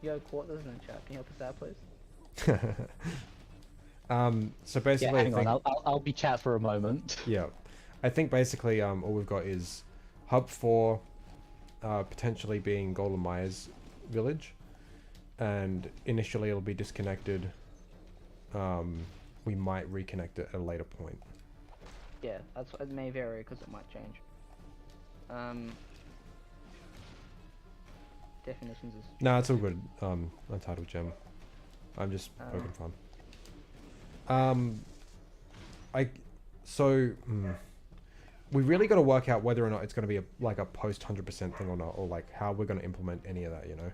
Yo, Quarters in the chat. Can you help us out, please? So basically, Yeah, hang on. I'll be chat for a moment. Yeah, I think basically all we've got is Hub 4 potentially being Golden Maya's village, and initially it'll be disconnected. We might reconnect it at a later point. Yeah, it may vary because it might change. Definitions is. Nah, it's all good. Untitled Gem. I'm just poking fun. We really got to work out whether or not it's going to be like a post 100% thing or not, or like how we're going to implement any of that, you know?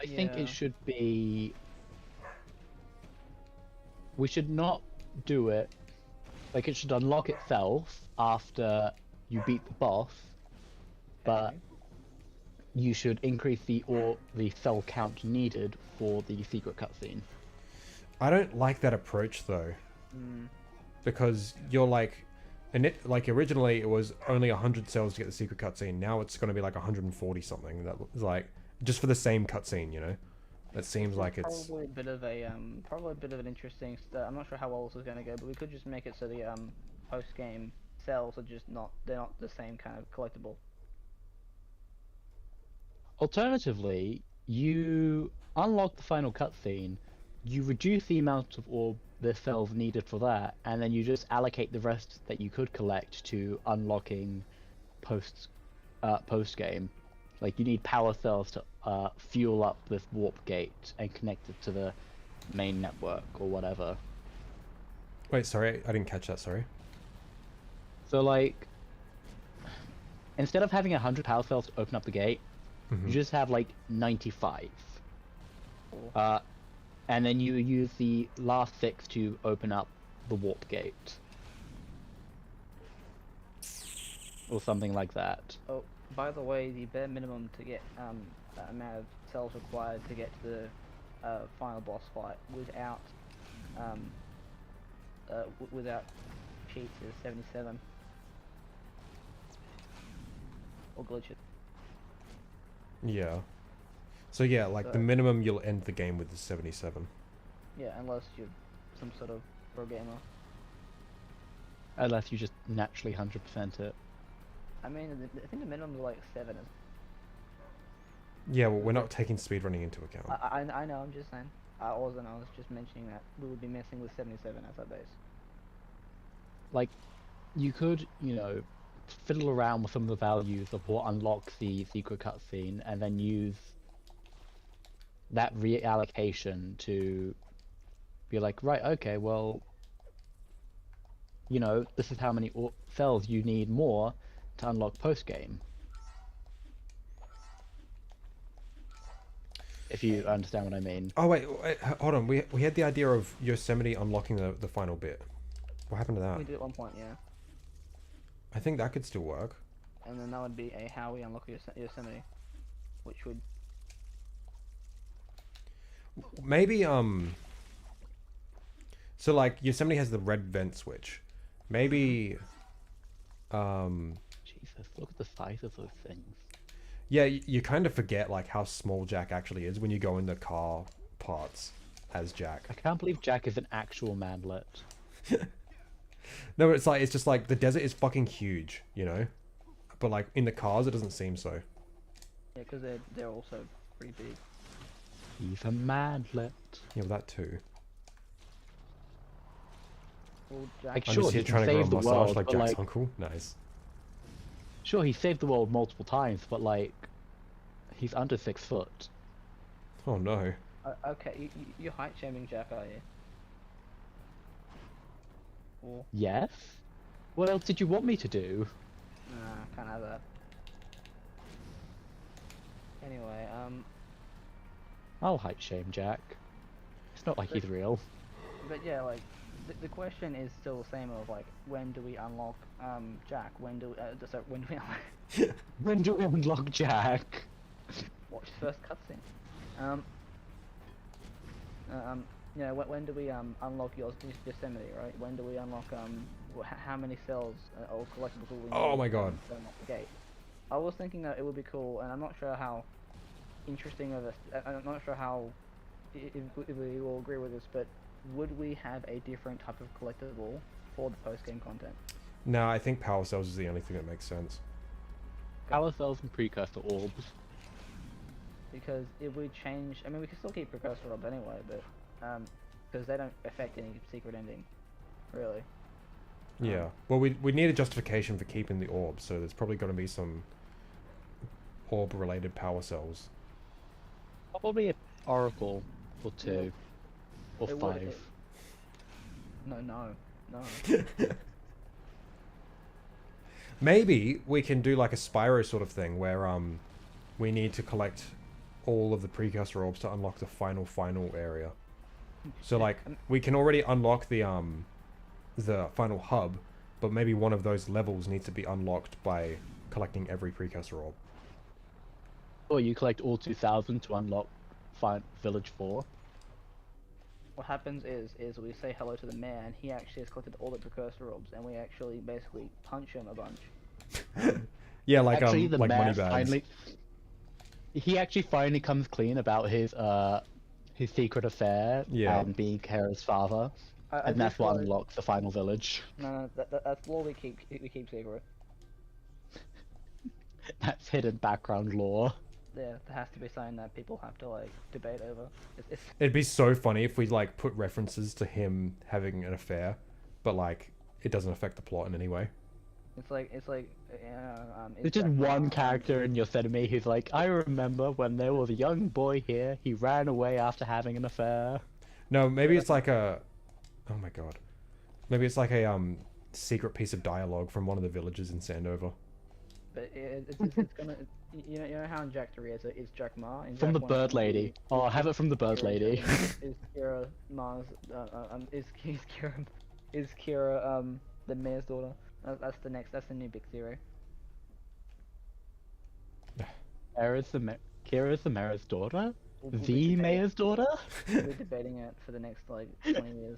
I think it should be... We should not do it... Like, it should unlock itself after you beat the boss, but you should increase the cell count needed for the secret cutscene. I don't like that approach, though. Because you're like... And it, like, originally it was only 100 cells to get the secret cutscene. Now it's going to be like 140 something. That was like just for the same cutscene, you know. That seems like it's probably a bit of an interesting. I'm not sure how well this is going to go, but we could just make it so the post game cells are just not. They're not the same kind of collectible. Alternatively, you unlock the final cutscene, you reduce the amount of the cells needed for that, and then you just allocate the rest that you could collect to unlocking post game. Like, you need power cells to fuel up this warp gate and connect it to the main network or whatever. Wait, sorry, I didn't catch that. Sorry. So, like, instead of having 100 power cells to open up the gate, you just have like 95. And then you use the last 6 to open up the warp gate. Or something like that. Oh, by the way, the bare minimum to get the amount of cells required to get to the final boss fight without cheats is 77. Or glitches. Yeah. So yeah, like the minimum you'll end the game with is 77. Yeah, unless you're some sort of pro gamer. Unless you just naturally 100% it. I mean, I think the minimum is like 7. Yeah, well, we're not taking speedrunning into account. I know, I'm just saying. I was just mentioning that we would be messing with 77 as our base. Like, you could, you know, fiddle around with some of the values of what unlocks the secret cutscene, and then use that reallocation to be like, right, okay, well, you know, this is how many cells you need more to unlock post-game. If you understand what I mean. Oh wait, hold on. We had the idea of Yosemite unlocking the final bit. What happened to that? We did at one point, yeah. I think that could still work. And then that would be a how we unlock Yosemite, which would maybe so like Yosemite has the red vent switch. Maybe Jesus, look at the size of those things. yeah, you kind of forget like how small Jack actually is when you go in the car parts as Jack. I can't believe Jack is an actual manlet. No, it's just like the desert is fucking huge, you know, but like in the cars it doesn't seem so. yeah, because they're also pretty big. He's a manlet. Yeah, well, that too. Well, Jack, Like, I'm sure, just he here can trying to grow a save the mustache world, like but Jack's like, uncle. Nice. sure, he saved the world multiple times, but like, he's under 6 foot. Oh no. okay, you're height shaming Jack, are you? Or Yes? What else did you want me to do? nah, can't have that. Anyway, I'll height shame Jack. It's not like he's real. but yeah, like the question is still the same of like when do we unlock Jack? When do when do we unlock When do we unlock Jack? watch the first cutscene? Yeah, when do we unlock Yosemite, right? When do we unlock how many cells or collectibles will we need Oh my god. to unlock the gate? I was thinking that it would be cool, and I'm not sure how interesting of I'm not sure how if we all agree with this, but would we have a different type of collectible for the post-game content? No, I think power cells is the only thing that makes sense. Power cells and precursor orbs. Because it would change. I mean, we can still keep precursor orbs anyway, but because they don't affect any secret ending, really. Yeah. Well, we need a justification for keeping the orb, so there's probably got to be some orb-related power cells. Probably an oracle or 2 or It 5. would- No. Maybe we can do like a Spyro sort of thing where we need to collect all of the precursor orbs to unlock the final area. So like we can already unlock the final hub, but maybe one of those levels needs to be unlocked by collecting every precursor orb. Or you collect all 2,000 to unlock Village 4. What happens is we say hello to the mayor, and he actually has collected all the precursor orbs, and we actually basically punch him a bunch. Yeah, like Actually, the like mayor Moneybags. finally... He actually finally comes clean about his secret affair and being Kara's father. And that's what unlocks the final village. No, that's law we keep secret. That's hidden background lore. Yeah, there has to be something that people have to like debate over. It'd be so funny if we like put references to him having an affair, but like it doesn't affect the plot in any way. It's like There's just one character in Yosemite who's like, I remember when there was a young boy here, he ran away after having an affair. No, maybe it's like a... Oh my god. Maybe it's like a secret piece of dialogue from one of the villages in Sandover. but it's gonna. You know how in Jack 3 it's Jack Ma. In From Jack the 1, bird lady. Oh, I have it from the bird Kira lady. Is Kira Ma's is Kira the mayor's daughter? That's the next. That's the new big theory. Kira's the mayor's daughter? We'll be The debating- mayor's daughter? We're debating it for the next like 20 years.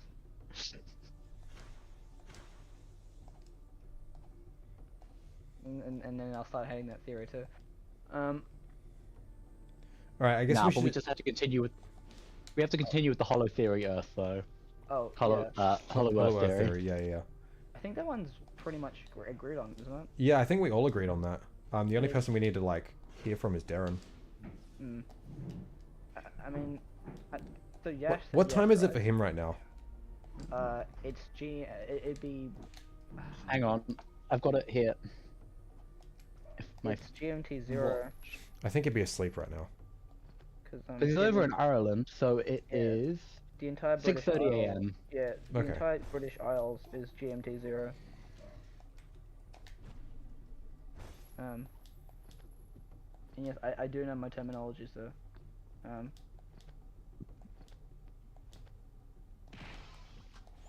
And then I'll start hating that theory too. All right, I guess Nah, we but should. we just have to continue with. We have to continue with the Hollow Theory Earth though. Oh, Hollow yeah. Hollow Earth theory. Yeah. I think that one's pretty much agreed on, isn't it? Yeah, I think we all agreed on that. The only Yeah. person we need to like hear from is Darren. Hmm. I mean, so Yash. What said time yes, is it right? for him right now? It's it'd be. Hang on, I've got it here. If my It's GMT 0. I think he'd be asleep right now. Because He's over in Ireland, so it Yeah. is the entire British 6:30 Isles- a.m. Yeah, the Okay. entire British Isles is GMT 0. And yes, I do know my terminology, so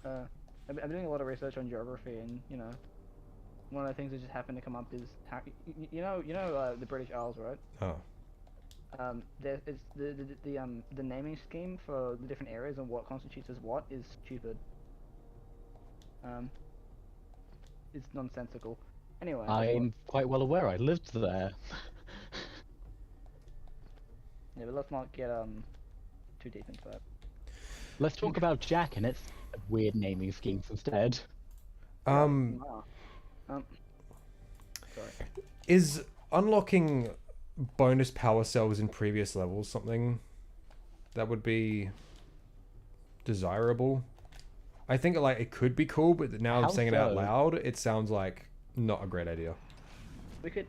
I've been doing a lot of research on geography, and you know, one of the things that just happened to come up is how you know the British Isles, right? Oh. There is the naming scheme for the different areas and what constitutes as what is stupid. It's nonsensical. Anyway. I'm quite well aware. I lived there. Yeah, but let's not get too deep into that. Let's talk about Jack and its weird naming schemes instead. Um, Sorry. is unlocking bonus power cells in previous levels something that would be desirable? I think like it could be cool, but now How I'm saying it out so? loud, it sounds like not a great idea. We could.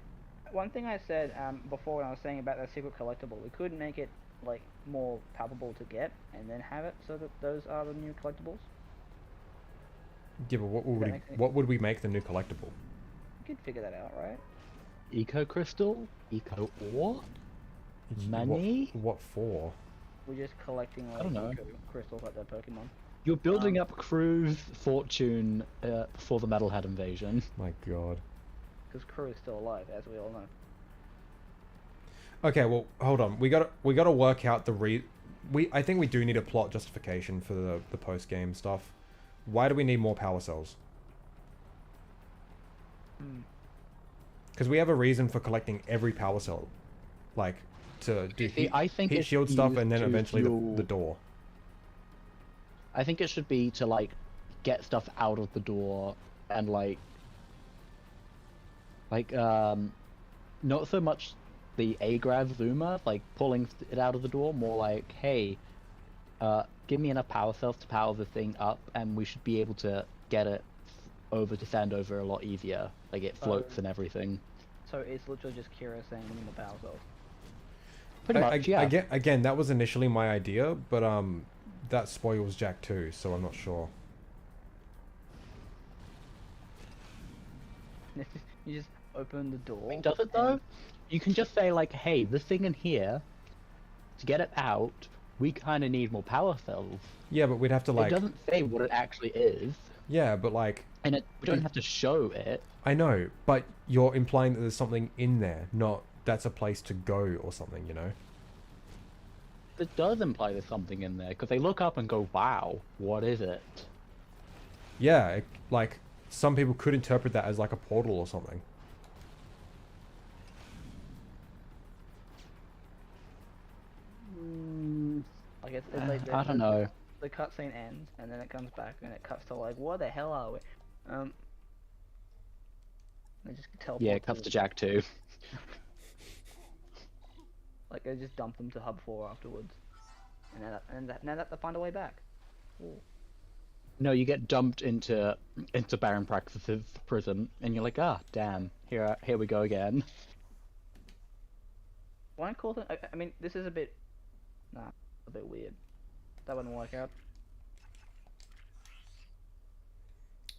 One thing I said before when I was saying about that secret collectible, we could make it like more palpable to get, and then have it so that those are the new collectibles. Yeah, but that make sense? what would we make the new collectible? We could figure that out, right? Eco crystal? Eco ore? Money? What for? We're just collecting like don't know. eco crystals like that Pokemon. You're building up Crew's fortune before the Metalhead invasion. My god. Because Crew is still alive, as we all know. Okay, well, hold on. We gotta work out the I think we do need a plot justification for the post game stuff. Why do we need more power cells? Because we have a reason for collecting every power cell, like to do I think heat it's shield stuff, and then used to eventually fuel- the door. I think it should be to like get stuff out of the door and like not so much the Agrav Zuma, like pulling it out of the door, more like, hey, give me enough power cells to power the thing up, and we should be able to get it over to Sandover a lot easier. Like it floats and everything. So it's literally just Kira saying we need more power cells. Pretty much, yeah. Again, that was initially my idea, but that spoils Jack too, so I'm not sure. You just open the door. I mean, does it though? You can just say like, hey, this thing in here, to get it out, we kind of need more power cells. Yeah, but we'd have to like. It doesn't say what it actually is, Yeah, but like. and we don't have to show it. I know, but you're implying that there's something in there, not that's a place to go or something, you know? It does imply there's something in there, because they look up and go, wow, what is it? Yeah, like some people could interpret that as like a portal or something. Like it's like I don't know. The cutscene ends and then it comes back and it cuts to like, what the hell are we? They just teleport. Yeah, it cuts to Jack too. Like they just dump them to Hub 4 afterwards, and now that they find a way back. Ooh. No, you get dumped into Baron Praxis's prison, and you're like, ah, damn, here we go again. One cool thing. I mean, this is a bit weird. That wouldn't work out.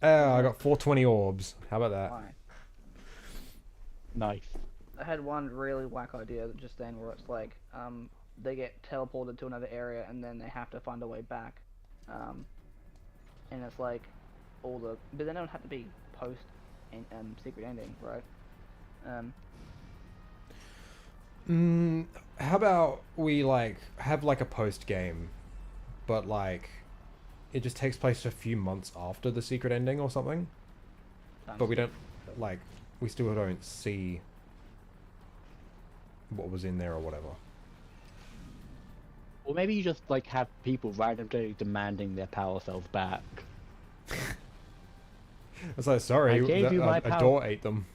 I got 420 orbs. How about that? Why? Nice. I had one really whack idea just then where it's like, they get teleported to another area and then they have to find a way back. And it's like, but then it don't have to be post secret ending, right? How about we like have like a post game, but like it just takes place a few months after the secret ending or something. But we don't like we still don't see what was in there or whatever. Or maybe you just like have people randomly demanding their power cells back. It's like, sorry, I gave you my a power. door ate them.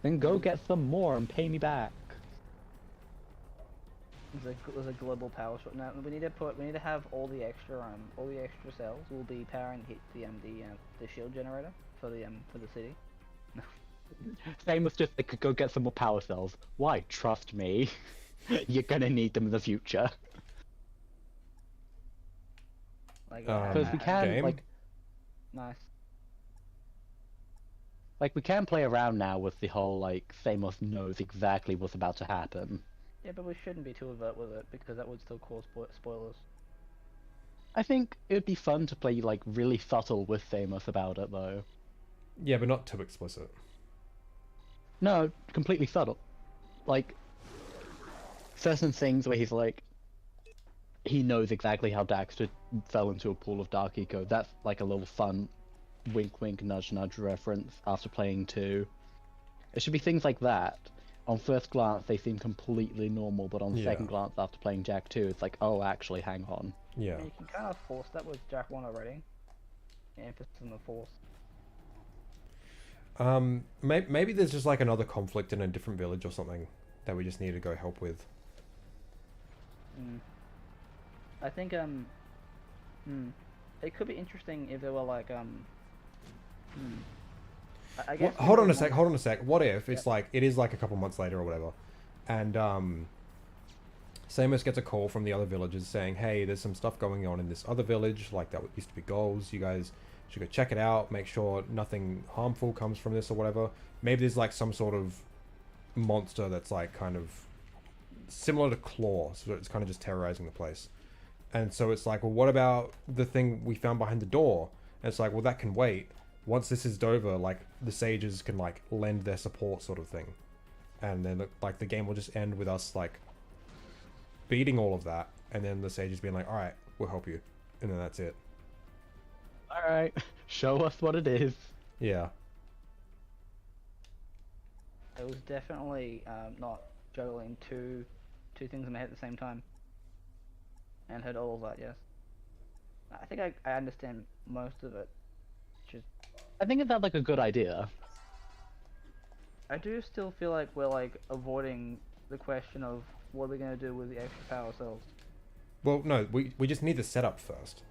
Then go get some more and pay me back. There's a global power shot. Now we need to have all the extra cells will be powering the shield generator for the city. Same with just like go get some more power cells. Why? Trust me, you're gonna need them in the future. Like Because we can game? like nice. Like we can play around now with the whole like Famous knows exactly what's about to happen. Yeah, but we shouldn't be too overt with it because that would still cause spoilers. I think it would be fun to play like really subtle with Famous about it though. Yeah, but not too explicit. No, completely subtle. Like certain things where he's like he knows exactly how Daxter fell into a pool of dark eco. That's like a little fun wink wink nudge nudge reference after playing 2. It should be things like that. On first glance they seem completely normal, but on second glance after playing Jack 2 it's like, oh actually hang on. Yeah. I mean, you can kind of force that with Jack 1 already. The emphasis on the force. Maybe there's just like another conflict in a different village or something that we just need to go help with. I think it could be interesting if there were like I guess. Hold on a sec. What if it's like it is like a couple months later or whatever, and Samus gets a call from the other villagers saying, "Hey, there's some stuff going on in this other village. Like that used to be goals. You guys should go check it out. Make sure nothing harmful comes from this or whatever. Maybe there's like some sort of monster that's like kind of similar to Claw, so it's kind of just terrorizing the place. And so it's like, well, what about the thing we found behind the door? And it's like, well, that can wait. Once this is over, like the sages can like lend their support, sort of thing, and then like the game will just end with us like beating all of that, and then the sages being like, all right, we'll help you, and then that's it. All right, show us what it is. Yeah. It was definitely not juggling two things in my head at the same time. And heard all of that, yes. I think I understand most of it. I think it's like a good idea. I do still feel like we're like avoiding the question of what are we going to do with the extra power cells. Well, no, we just need the setup first.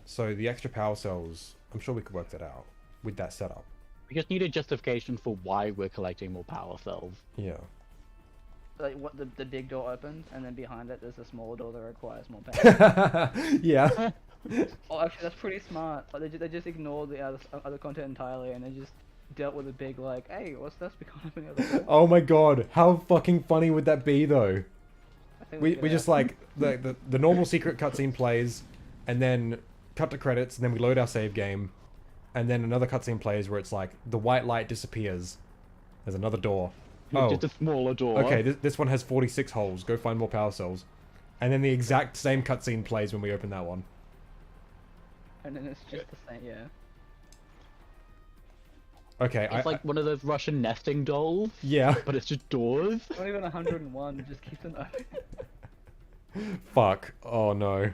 So the extra power cells, I'm sure we could work that out with that setup. We just need a justification for why we're collecting more power cells. Yeah. Like what the big door opens, and then behind it there's a smaller door that requires more power. Yeah. Oh, actually, that's pretty smart. Like, they just ignored the other content entirely, and they just dealt with a big like, hey, what's this become in the other door? Oh my god, how fucking funny would that be though? I think We just like the normal secret cutscene plays, and then cut to credits, and then we load our save game, and then another cutscene plays where it's like the white light disappears. There's another door. Oh, Just a smaller door. okay. This one has 46 holes. Go find more power cells, and then the exact same cutscene plays when we open that one. And then it's just the same, yeah. Okay, It's like one of those Russian nesting dolls. yeah. But it's just doors. Not even 101, it just keeps on open. Fuck. Oh no.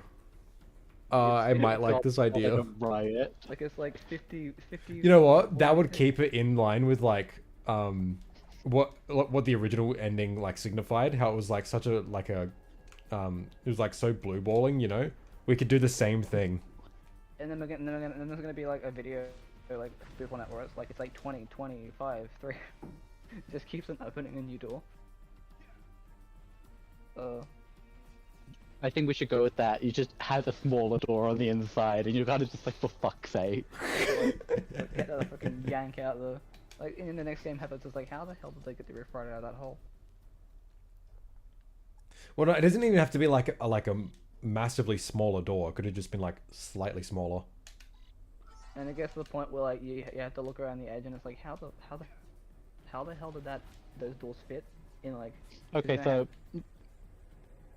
I might like this idea. Riot. Like it's like 50. You know what? That would keep it in line with like what the original ending like signified. How it was like such a it was like so blue balling. You know, we could do the same thing. And then there's gonna be like a video, like spoof on it where it's like 20, 25, 3. It just keeps on opening a new door. I think we should go with that. You just have a smaller door on the inside, and you're kind of just like, for fuck's sake. Get that fucking yank out Like in the next game happens, it's like, how the hell did they get the rift right out of that hole? Well, no, it doesn't even have to be like a massively smaller door. It could have just been like slightly smaller. And it gets to the point where like you have to look around the edge, and it's like, how the hell did those doors fit in like? Okay, so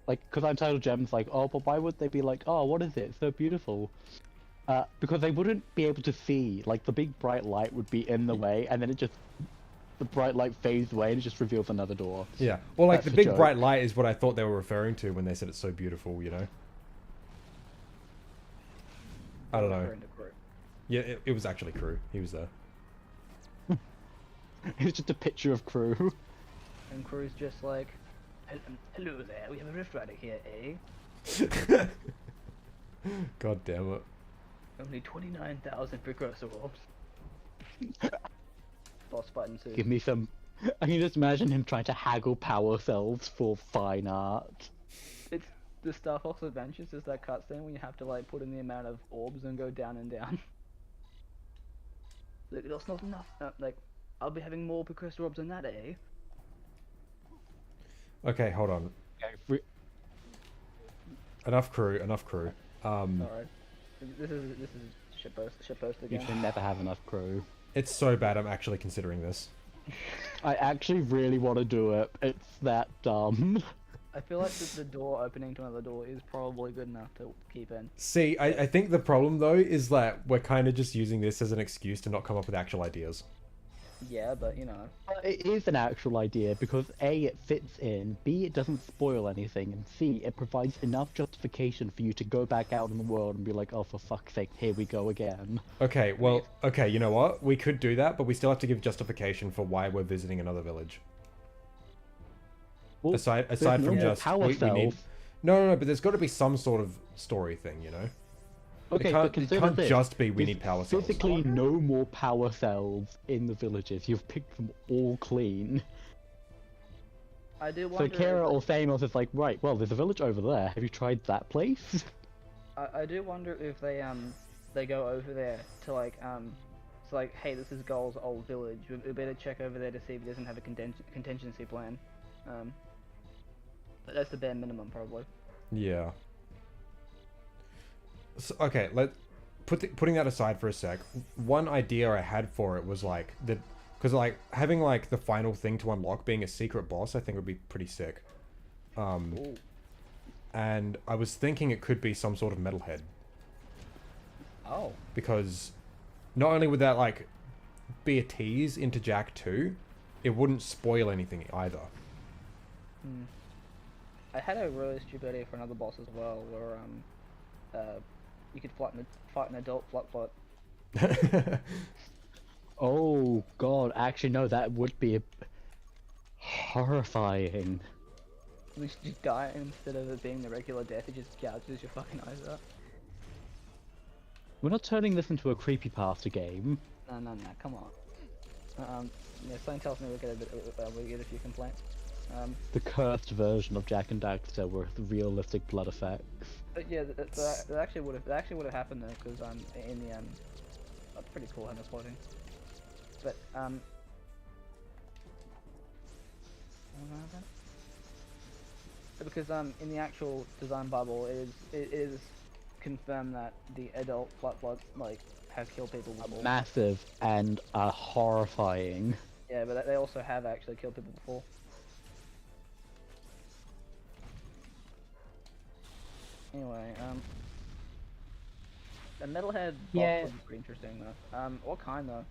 like, because I'm titled gems, like, oh, but why would they be like, oh, what is it? It's so beautiful. Because they wouldn't be able to see. Like, the big bright light would be in the way, and then the bright light fades away and it just reveals another door. Yeah. Well, like, That's the big joke. bright light is what I thought they were referring to when they said it's so beautiful, you know? I don't know. Yeah, it was actually Crew. He was there. It was just a picture of Crew. And Crew's just like, hello there, we have a rift rider here, eh? God damn it. Only 29,000 precursor orbs. Boss button too. Give me some... I can just imagine him trying to haggle power cells for fine art. It's the Star Fox Adventures is that cutscene when you have to like put in the amount of orbs and go down and down. Like, that's not enough. Like, I'll be having more precursor orbs than that, eh? Okay, hold on. Enough Crew, enough Crew. Alright. This is shitpost again. You should never have enough Crew. It's so bad I'm actually considering this. I actually really want to do it. It's that dumb. I feel like the door opening to another door is probably good enough to keep in. See, I think the problem though is that we're kind of just using this as an excuse to not come up with actual ideas. Yeah, but you know. It is an actual idea because A, it fits in, B, it doesn't spoil anything, and C, it provides enough justification for you to go back out in the world and be like, oh, for fuck's sake, here we go again. Okay, well, okay, you know what? We could do that, but we still have to give justification for why we're visiting another village. Well, aside from just Powercell. we need... No, but there's got to be some sort of story thing, you know? Okay, it can't this. just be we There's need power cells. physically no more power cells in the villages. You've picked them all clean. I do So wonder. Kara or Thanos is like, right, well, there's a village over there. Have you tried that place? I do wonder if they go over there to like it's like, hey, this is Gull's old village. We better check over there to see if he doesn't have a contingency plan. But that's the bare minimum, probably. Yeah. So, okay, putting that aside for a sec. One idea I had for it was like that, because like having like the final thing to unlock being a secret boss, I think would be pretty sick. Ooh. And I was thinking it could be some sort of metalhead. Oh. Because not only would that like be a tease into Jack 2, it wouldn't spoil anything either. I had a really stupid idea for another boss as well, where you could fight an adult flat. Oh god, actually no, that would be horrifying. At least you die instead of it being the regular death, it just gouges your fucking eyes out. We're not turning this into a creepypasta game. No, come on. Yeah, something tells me we'll get a few complaints. The cursed version of Jak and Daxter with realistic blood effects. But yeah, that actually would have happened though, because in the that's pretty cool how it's floating. But because in the actual design bubble it is confirmed that the adult flat like have killed people before. Massive and horrifying. Yeah, but they also have actually killed people before. Anyway, the metalhead boss would be pretty interesting though. What kind though?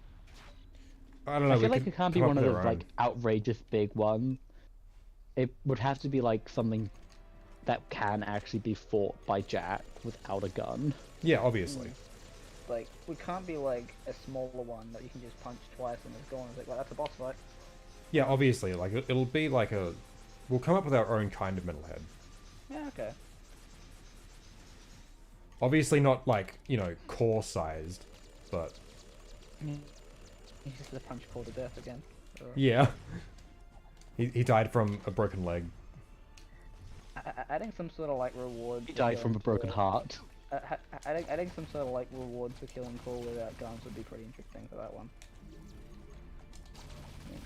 I don't know. I feel like it can't be one of those like outrageous big ones. It would have to be like something that can actually be fought by Jak without a gun. Yeah, obviously. Like, we can't be like a smaller one that you can just punch twice and it's gone. It's like, that's a boss fight. Yeah, obviously. Like, it'll be like a... We'll come up with our own kind of metalhead. Yeah, okay. Obviously not like, you know, core-sized, but... He's just a punch Core to death again. Or... Yeah. He died from a broken leg. Adding some sort of like reward... He died from a broken heart. Adding some sort of like reward for killing Core without guns would be pretty interesting for that one.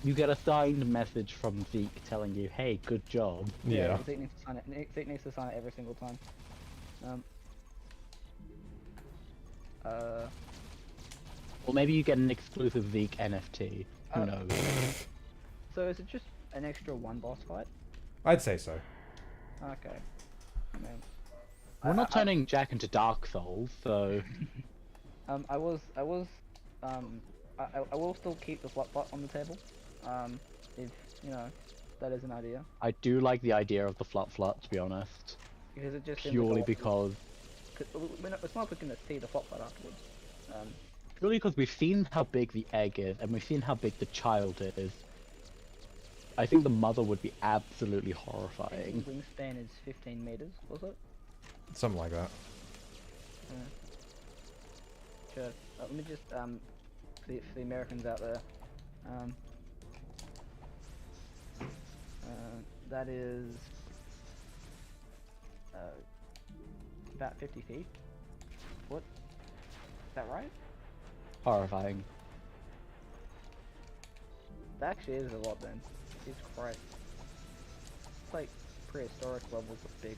You get a signed message from Zeke telling you, "Hey, good job." Yeah. Zeke needs to sign it. Zeke needs to sign it every single time. Or maybe you get an exclusive Zeke NFT. Who knows? So is it just an extra one boss fight? I'd say so. Okay. I mean, We're not turning Jack into Dark Souls, so. I will still keep the flop pot on the table. If you know, that is an idea. I do like the idea of the flop flop, to be honest. Because it just Purely because. It's not looking to see the flop pot afterwards. Purely because we've seen how big the egg is, and we've seen how big the child is. I think the mother would be absolutely horrifying. Wingspan is 15 meters, was it? Something like that. Sure. Let me just for the Americans out there. That is about 50 feet. What? Is that right? Horrifying. That actually is a lot then. Jesus Christ. It's like prehistoric levels of big.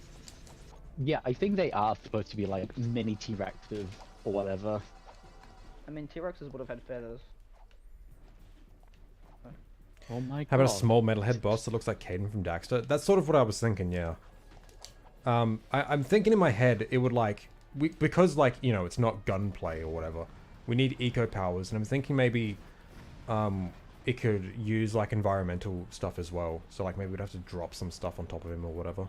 Yeah, I think they are supposed to be like mini T-Rexes or whatever. I mean, T-Rexes would have had feathers. Oh my god. How about a small metalhead boss that looks like Caden from Daxter? That's sort of what I was thinking, yeah. I'm thinking in my head, it would like... because, like, you know, it's not gunplay or whatever. We need eco powers, and I'm thinking maybe... it could use, like, environmental stuff as well. So, like, maybe we'd have to drop some stuff on top of him or whatever.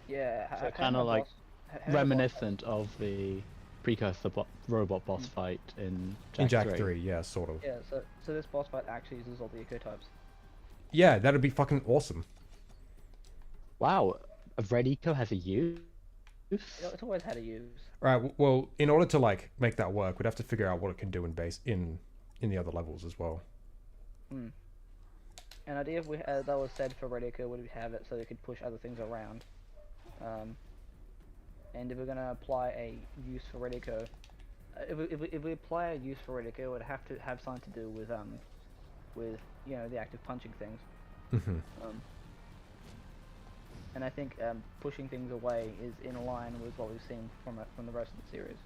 Yeah, So kind of like reminiscent of the precursor robot boss fight in Jack 3. Yeah, sort of. Yeah, so this boss fight actually uses all the eco types. Yeah, that'd be fucking awesome. Wow, a red eco has a use? It's always had a use. Right, well, in order to, like, make that work, we'd have to figure out what it can do in the other levels as well. An idea if that was said for red eco would have it so they could push other things around. And if we're gonna apply a use for red eco, if we apply a use for red eco, it would have to have something to do with you know the act of punching things. And I think pushing things away is in line with what we've seen from the rest of the series.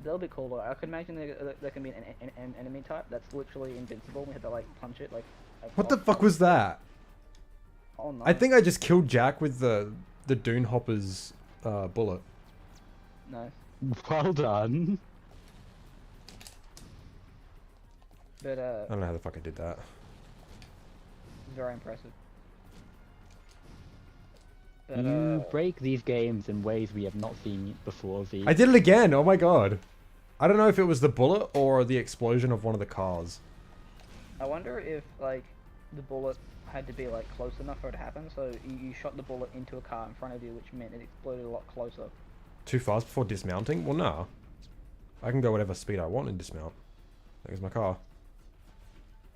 That'll be cool though. I could imagine there can be an enemy type that's literally invincible. We have to like punch it like. What the fuck was that? Oh no. I think I just killed Jack with the Dune Hopper's bullet. Nice. Well done. But I don't know how the fuck I did that. very impressive. But, You break these games in ways we have not seen before. I did it again! Oh my god. I don't know if it was the bullet or the explosion of one of the cars. I wonder if like the bullet had to be like close enough for it to happen. So you shot the bullet into a car in front of you, which meant it exploded a lot closer. Too fast before dismounting? Well, nah. I can go whatever speed I want and dismount. There's my car.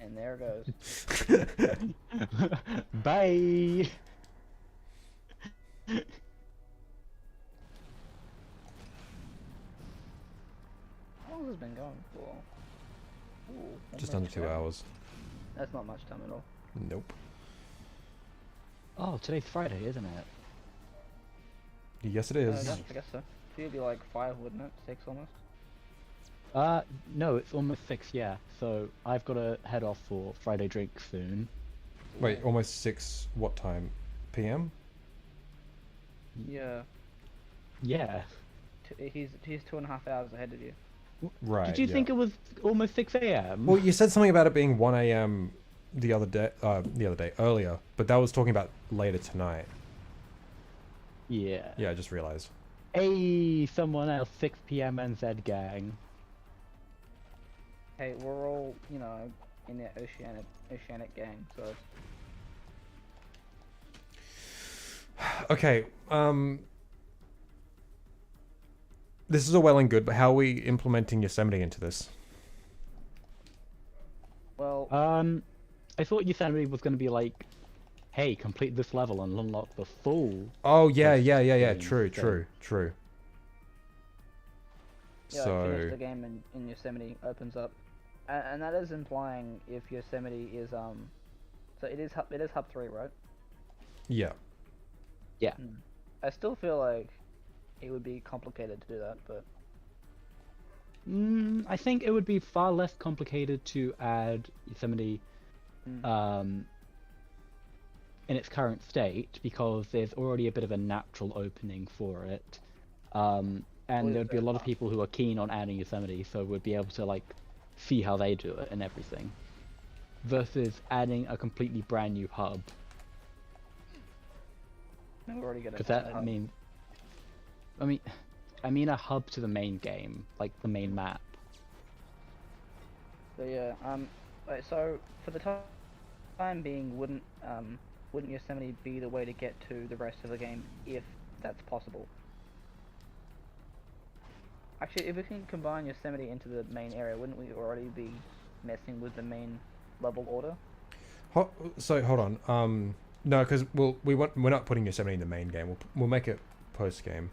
And there it goes. Bye. How long has this been going for? Ooh, Just under almost 2 2 hours. That's not much time at all. Nope. Oh, today's Friday, isn't it? Yes, it is. Yeah, I guess so. So you'd be like 5, wouldn't it? 6 almost. No, it's almost 6, yeah. So I've got to head off for Friday drinks soon. Wait, almost 6, what time? PM? Yeah. Yeah. He's 2.5 hours ahead of you. Right. Did you think it was almost 6 a.m.? Well, you said something about it being 1 a.m. the other day, earlier, but that was talking about later tonight. Yeah. Yeah, I just realized. Hey, someone else, 6 p.m. NZ gang. Hey, we're all, you know, in the oceanic gang, so. Okay, this is all well and good, but how are we implementing Yosemite into this? Well. I thought Yosemite was going to be like, hey, complete this level and unlock the full. Oh, yeah, game true. Yeah, So like finish the game and Yosemite opens up, and that is implying if Yosemite is so it is hub 3, right? yeah. Yeah. I still feel like it would be complicated to do that, but I think it would be far less complicated to add Yosemite in its current state because there's already a bit of a natural opening for it. And there'd be a lot of people who are keen on adding Yosemite, so would be able to like see how they do it and everything. Versus adding a completely brand new hub. we're already gonna. Because that I mean a hub to the main game, like the main map. So yeah, right, so for the time being, wouldn't Yosemite be the way to get to the rest of the game if that's possible? Actually, if we can combine Yosemite into the main area, wouldn't we already be messing with the main level order? So hold on. No, because we're not putting Yosemite in the main game. We'll make it post game.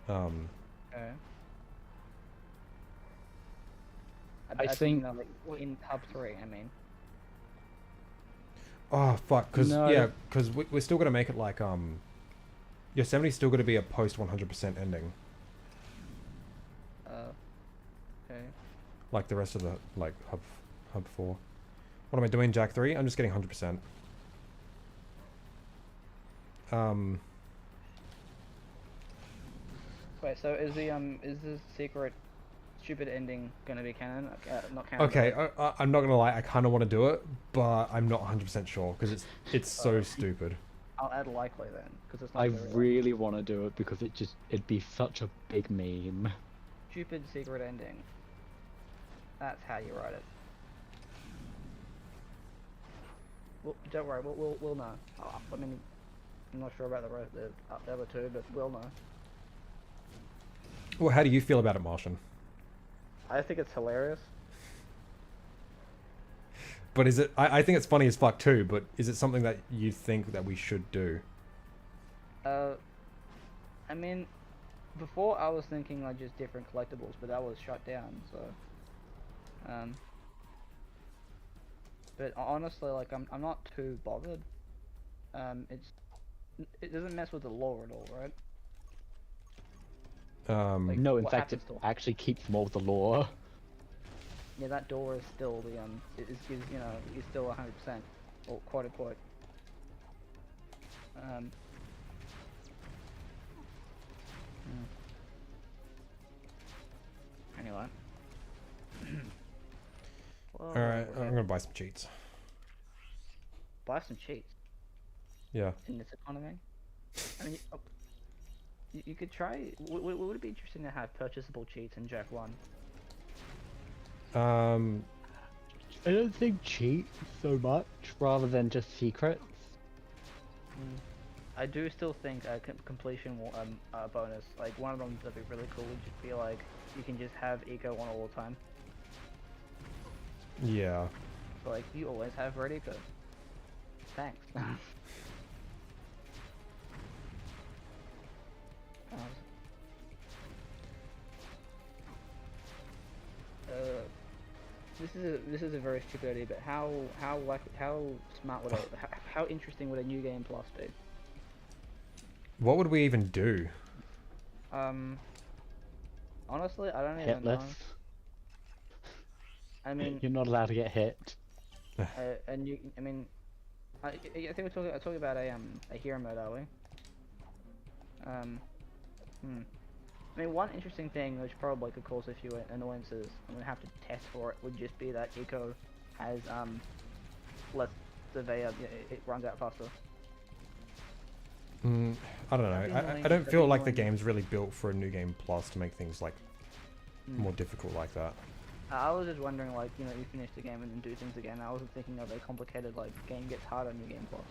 Okay. I think like, in hub 3, I mean. Oh fuck, because No. yeah, because we're still gonna make it like Yosemite's still gonna be a post 100% ending, Okay. like the rest of the like hub 4. What am I doing, Jack 3? I'm just getting 100%. Wait, so is the secret stupid ending gonna be canon? Not canon. Okay, I'm not gonna lie, I kind of want to do it, but I'm not 100% sure because it's so stupid. I'll add likely then, because it's not. I very really want to do it because it'd be such a big meme. stupid secret ending. That's how you write it. Well, don't worry, we'll know. I mean, I'm not sure about the other two, but we'll know. Well, how do you feel about it, Martian? I think it's hilarious. But is it? I think it's funny as fuck too. But is it something that you think that we should do? I mean, before I was thinking like just different collectibles, but that was shut down. So, but honestly, like I'm not too bothered. It doesn't mess with the lore at all, right? Like, No, in what fact, it happens to- actually keeps more of the lore. Yeah, that door is still the is you know is still 100% or quote unquote. Anyway. Well, All right, I'm gonna buy some cheats. buy some cheats Yeah. in this economy. I mean, you could try. Would it be interesting to have purchasable cheats in Jack 1? I don't think cheat so much, rather than just secrets. I do still think a completion bonus, like one of them that'd be really cool, would just be like you can just have eco on all the time. Yeah. So like you always have ready to. Thanks. This is a very stupid idea, but how smart would how interesting would a new game plus be? What would we even do? Honestly, I don't even know. Hitless. I mean, You're not allowed to get hit. and you, I mean, I think we're talking about a hero mode, are we? I mean, one interesting thing which probably could cause a few annoyances, I'm gonna have to test for it, would just be that eco has less surveyor, it runs out faster. I don't know. That'd be annoying, I don't that'd feel be like the annoying. game's really built for a new game plus to make things like more difficult like that. I was just wondering, like, you know, you finish the game and then do things again. I wasn't thinking of a complicated, like, game gets harder, new game plus.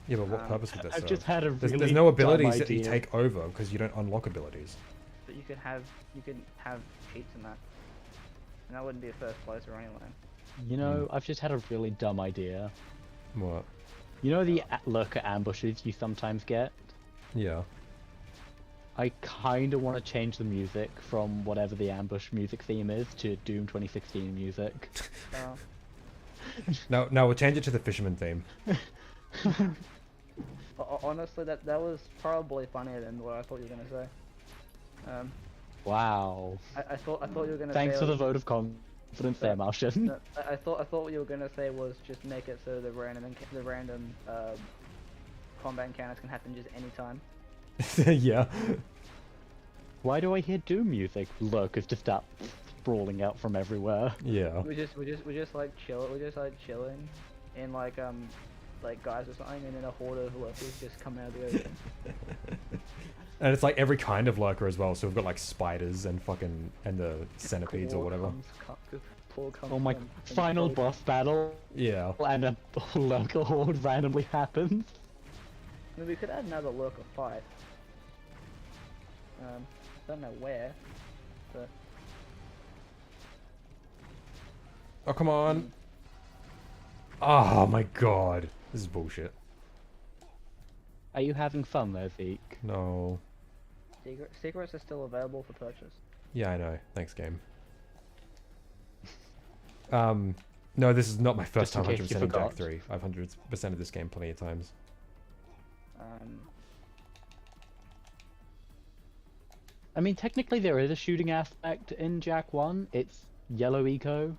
Yeah, but what purpose would that I've serve? just had a There's really no dumb abilities that you idea. take over because you don't unlock abilities. But you could have cheats in that. And that wouldn't be a first placer anyway. You know, I've just had a really dumb idea. What? You know the lurker ambushes you sometimes get? Yeah. I kind of want to change the music from whatever the ambush music theme is to Doom 2016 music. No, we'll change it to the fisherman theme. Honestly, that was probably funnier than what I thought you were gonna say. Wow. I thought you were gonna Thanks say. for the vote of confidence there, Martian. No, I thought what you were gonna say was just make it so the random combat encounters can happen just any time. Yeah. Why do I hear Doom music? Look, it's just that sprawling out from everywhere. Yeah. We're just like chilling in like guys or something, and then a horde of lurkers just come out of the ocean. And it's like every kind of lurker as well. So we've got like spiders and the centipedes or whatever. Oh my! Final boss battle. Yeah. And a lurker horde randomly happens. I mean, we could add another lurker fight. Don't know where, but. Oh, come on. Oh my god. This is bullshit. Are you having fun there, Zeke? No. Secrets are still available for purchase. Yeah, I know. Thanks, game. No, this is not my first time 100% in Jak 3. I've 100% of this game plenty of times. I mean, technically there is a shooting aspect in Jak 1. It's yellow eco.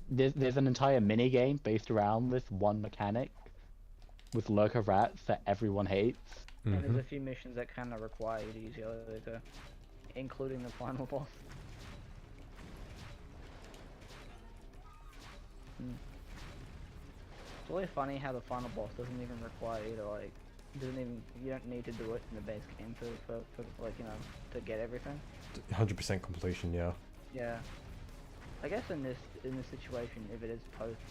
There's an entire mini game based around this one mechanic with lurker rats that everyone hates. And there's a few missions that kind of require you to use yellow eco, including the final boss. It's really funny how the final boss doesn't even require you to like, you don't need to do it in the base game for like, you know, to get everything. 100% completion, yeah. Yeah. I guess in this situation, if it is post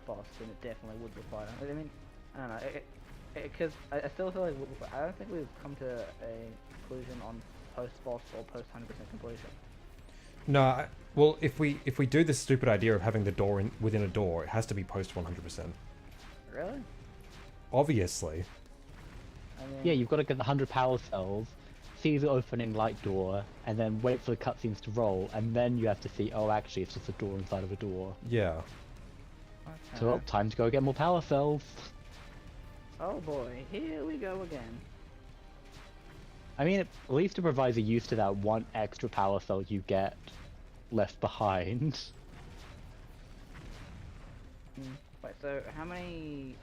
boss, then it definitely would require. I mean, I don't know, because I still feel like I don't think we've come to a conclusion on post boss or post 100% completion. No, well, if we do this stupid idea of having the door within a door, it has to be post 100%. Really? Obviously. I mean, Yeah, you've got to get the 100 power cells, see the opening light door, and then wait for the cutscenes to roll, and then you have to see, oh, actually, it's just a door inside of a door. Yeah. okay. So, well, time to go get more power cells. Oh boy, here we go again. I mean, at least it provides a use to that one extra power cell you get left behind. Wait, so how many?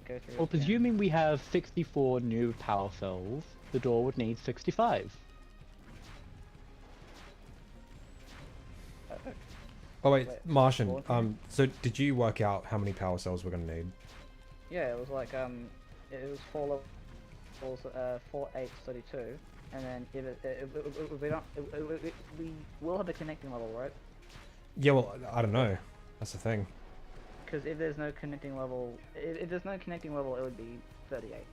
Go through. Well, presuming we have 64 new power cells, the door would need 65. Oh wait, Martian. So did you work out how many power cells we're gonna need? Yeah, it was like it was 4 levels, 4, 8, 32, and then if we don't, we will have a connecting level, right? Yeah, well, I don't know. That's the thing. Because if there's no connecting level, if there's no connecting level, it would be 38.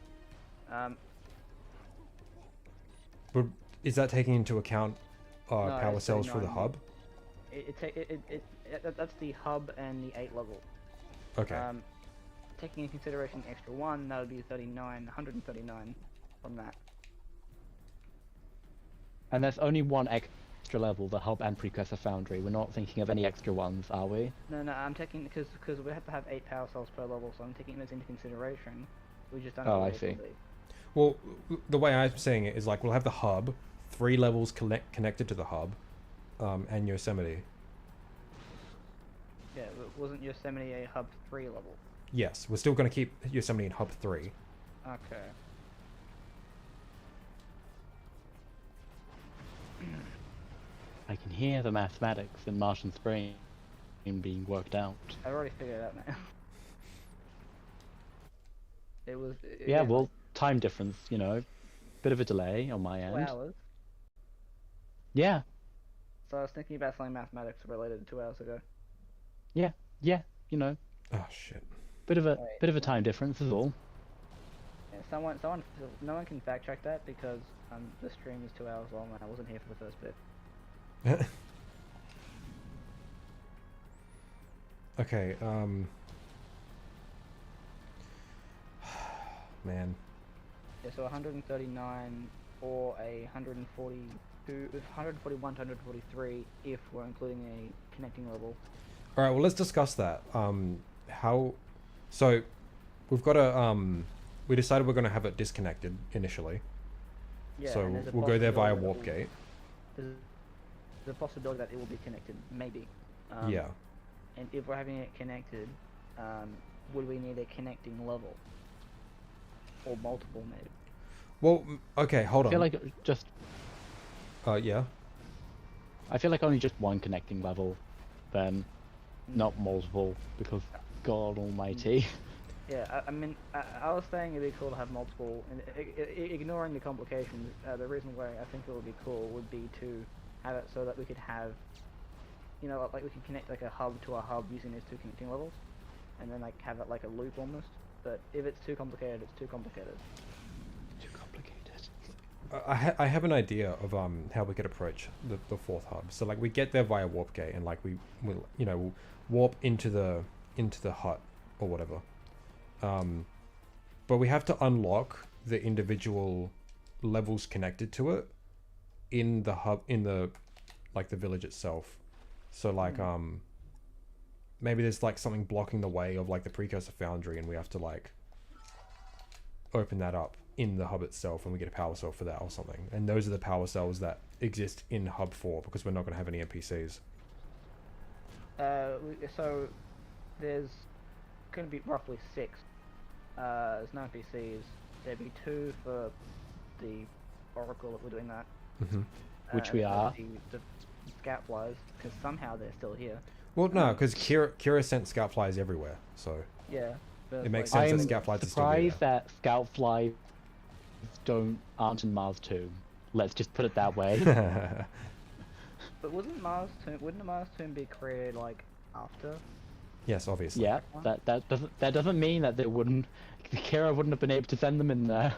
But is that taking into account No, power it's cells for the 39. hub? That's the hub and the 8 level. Okay. Taking into consideration the extra 1, that would be 139 from that. And there's only one extra level, the hub and precursor foundry. We're not thinking of any extra ones, are we? No, I'm taking, because we have to have 8 power cells per level, so I'm taking those into consideration. We just don't know Oh, what I see. Well, the way I'm saying it is like we'll have the hub, 3 levels connected to the hub, and Yosemite. Yeah, wasn't Yosemite a hub 3 level? Yes, we're still going to keep Yosemite in hub 3. Okay. I can hear the mathematics in Martian's brain being worked out. I already figured it out now. It was... Yeah, well, time difference, you know. Bit of a delay on my 2 end. hours. Yeah, So I was thinking about something mathematics related to 2 hours ago. yeah, you know. Oh shit. Bit of a time difference is all. Yeah, no one can fact check that because the stream is 2 hours long and I wasn't here for the first bit. Okay, man. Yeah, so 139 or a 142, 141 to 143 if we're including a connecting level. All right, well, let's discuss that. How? So, we've got a we decided we're going to have it disconnected initially. Yeah, So and there's a we'll go there via possibility that warp gate. There's a possibility that it will be connected, maybe. Yeah. And if we're having it connected, would we need a connecting level? Or multiple, maybe? Well, okay, hold I feel on. like just Yeah. I feel like only just one connecting level, then not multiple, because God Almighty. Yeah, I mean, I was saying it'd be cool to have multiple, and ignoring the complications, the reason why I think it would be cool would be to have it so that we could have, you know, like we could connect like a hub to a hub using these two connecting levels, and then like have it like a loop almost. But if it's too complicated, it's too complicated. Too complicated. I have an idea of how we could approach the fourth hub. So like we get there via warp gate and like we will, you know, we'll warp into the hut or whatever. But we have to unlock the individual levels connected to it in the hub, in the like the village itself. So like maybe there's like something blocking the way of like the precursor foundry, and we have to like open that up in the hub itself, and we get a power cell for that or something. And those are the power cells that exist in hub 4 because we're not going to have any NPCs. So there's going to be roughly 6. There's no NPCs. There'd be 2 for the Oracle if we're doing that. Mm-hmm. Which we are. The scout flies, because somehow they're still here. Well, no, because Kira sent scout flies everywhere, so Yeah. But it makes like, sense that I'm scout flies are still there. surprised that scout flies aren't in Mars tomb. Let's just put it that way. But wouldn't the Mars tomb be created like after? Yes, obviously. Yeah, that doesn't mean that they wouldn't. Kira wouldn't have been able to send them in there.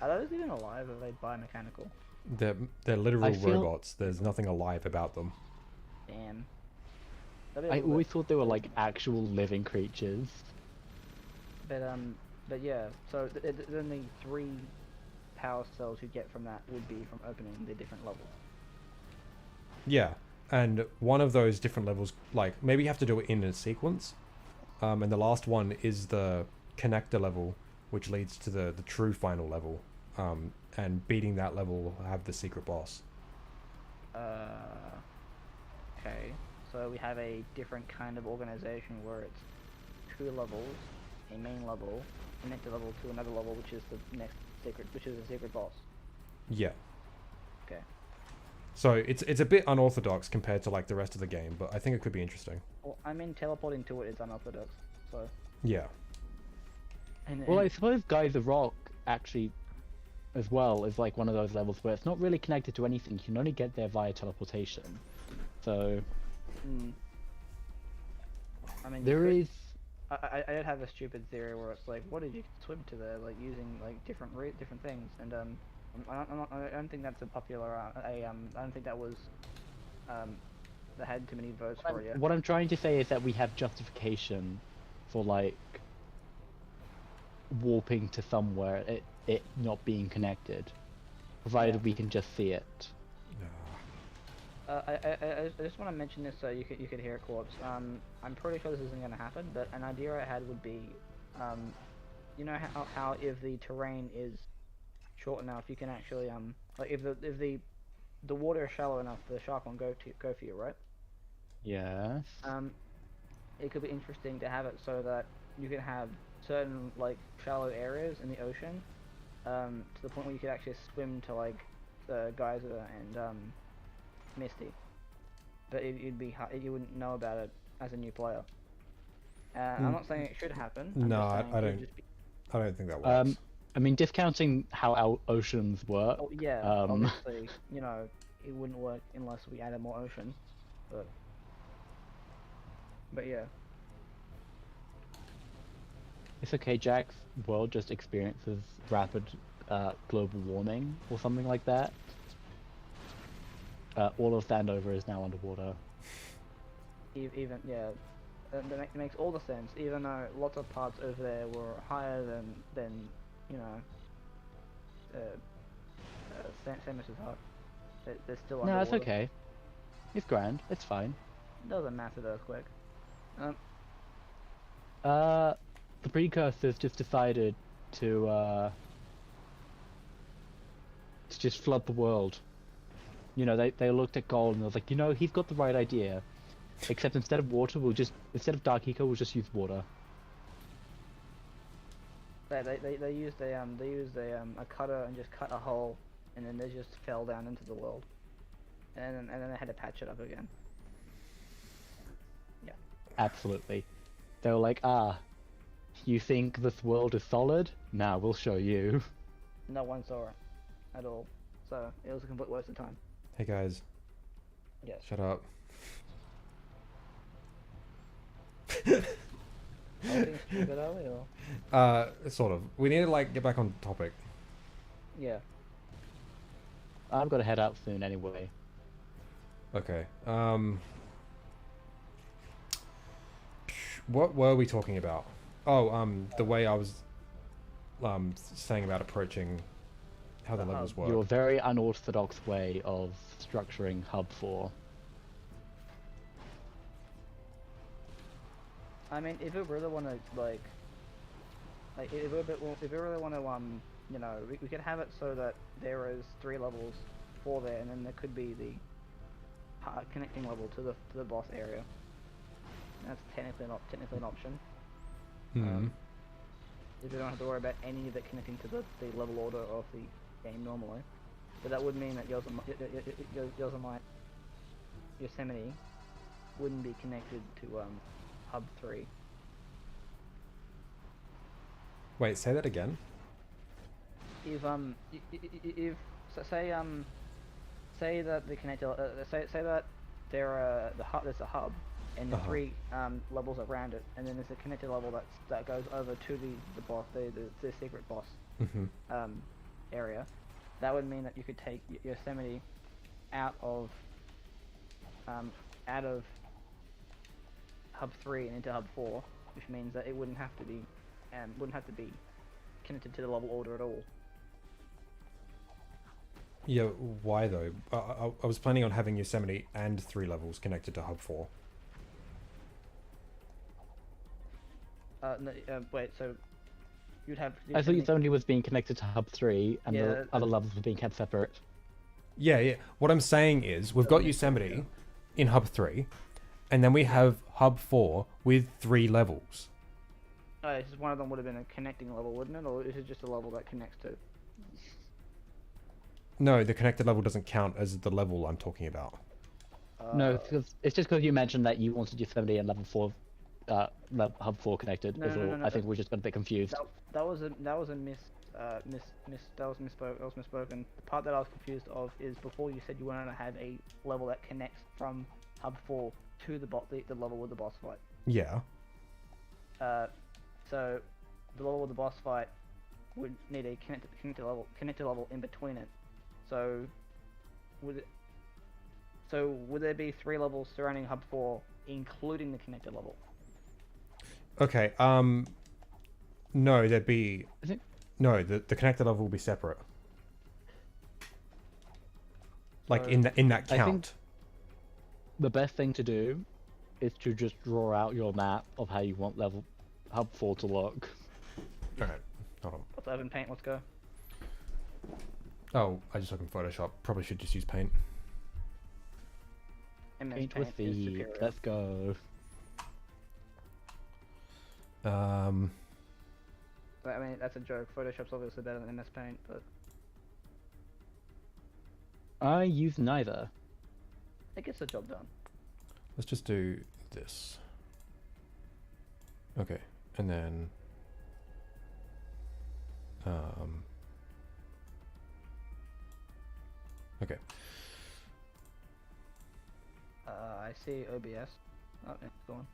Are those even alive, or are they biomechanical? They're literal I feel- robots. There's nothing alive about them. Damn. I always thought they were like actual living creatures. But yeah. So then the 3 power cells you get from that would be from opening the different levels. Yeah, and one of those different levels, like maybe you have to do it in a sequence, and the last one is the connector level, which leads to the true final level, and beating that level will have the secret boss. Okay. So we have a different kind of organization where it's 2 levels, a main level, connector level to another level, which is the next secret, which is a secret boss. Yeah. Okay. So it's a bit unorthodox compared to like the rest of the game, but I think it could be interesting. Well, I mean, teleporting to it is unorthodox, so. Yeah. Well, I suppose Guy the Rock actually, as well, is like one of those levels where it's not really connected to anything. You can only get there via teleportation. So. I mean, There is. I did have a stupid theory where it's like, what did you swim to there, like using like different things, and I don't think that's a popular. I don't think that was that had too many votes for it yet. What I'm trying to say is that we have justification for like warping to somewhere, it not being connected, provided we can just see it. I just want to mention this so you could hear it, Corpse. I'm pretty sure this isn't going to happen, but an idea I had would be, you know how if the terrain is short enough, you can actually like if the water is shallow enough, the shark won't go for you, right? Yes. It could be interesting to have it so that you can have certain like shallow areas in the ocean, to the point where you could actually swim to like the geyser and Misty, but it'd be hard, you wouldn't know about it as a new player. I'm not saying it should happen. No, I don't think that works. I mean, discounting how our oceans work. Oh, yeah, obviously, you know, it wouldn't work unless we added more ocean, but yeah. It's okay, Jack's world just experiences rapid global warming or something like that. All of Sandover is now underwater. Even yeah, That makes all the sense, even though lots of parts over there were higher than you know, Samus's heart. They're still No, underwater. it's okay. It's grand. It's fine. That was a massive earthquake. The precursors just decided to just flood the world. You know, they looked at gold and they was like, you know, he's got the right idea. Except instead of water, instead of dark eco, we'll just use water. They used a cutter and just cut a hole, and then they just fell down into the world, and then they had to patch it up again. Yeah. Absolutely. They were like, you think this world is solid? Nah, we'll show you. No one saw it at all, so it was a complete waste of time. Hey guys. Yes. Shut up. Anything stupid, are we, or? Sort of. We need to like get back on topic. Yeah. I've got to head out soon anyway. Okay. What were we talking about? Oh, the way I was saying about approaching how the levels work. Your very unorthodox way of structuring Hub 4. I mean, if we really want to if we really want to you know, we could have it so that there is 3 levels, 4 there, and then there could be the connecting level to the boss area. That's technically an option. If you don't have to worry about any of it connecting to the level order of the game normally, but that would mean that Yosemite wouldn't be connected to Hub 3. Wait, say that again. If say that the connector say that there's a hub and the 3 levels around it, and then there's a connected level that goes over to the boss, the secret boss area. That would mean that you could take Yosemite out of Hub 3 and into Hub 4, which means that it wouldn't have to be connected to the level order at all. Yeah, why though? I was planning on having Yosemite and 3 levels connected to Hub 4. No, wait, so you'd have... I thought Yosemite was being connected to Hub 3, and Yeah, the other levels were being kept separate. Yeah. What I'm saying is, we've got Yosemite in Hub 3, and then we have Hub 4 with 3 levels. Oh, it's just one of them would have been a connecting level, wouldn't it? Or is it just a level that connects to? No, the connected level doesn't count as the level I'm talking about. No, it's just because you mentioned that you wanted Yosemite and level 4, Hub 4 connected. No, I think we just got a bit confused. That was misspoken. The part that I was confused of is before you said you wanted to have a level that connects from Hub 4 to the level with the boss fight. Yeah. So the level with the boss fight would need a connected level in between it. So would there be 3 levels surrounding Hub 4, including the connected level? Okay. No, there'd be. No, the connected level will be separate. Like So- in that I think count. the best thing to do is to just draw out your map of how you want level Hub 4 to look. Alright, hold on. Let's open Paint. Let's go. Oh, I just opened Photoshop. Probably should just use Paint. MS Paint Paint with is the. superior. Let's go. But, I mean, that's a joke. Photoshop's obviously better than MS Paint, but I use neither. it gets the job done. Let's just do this. Okay, and then okay. I see OBS. Oh, it's gone.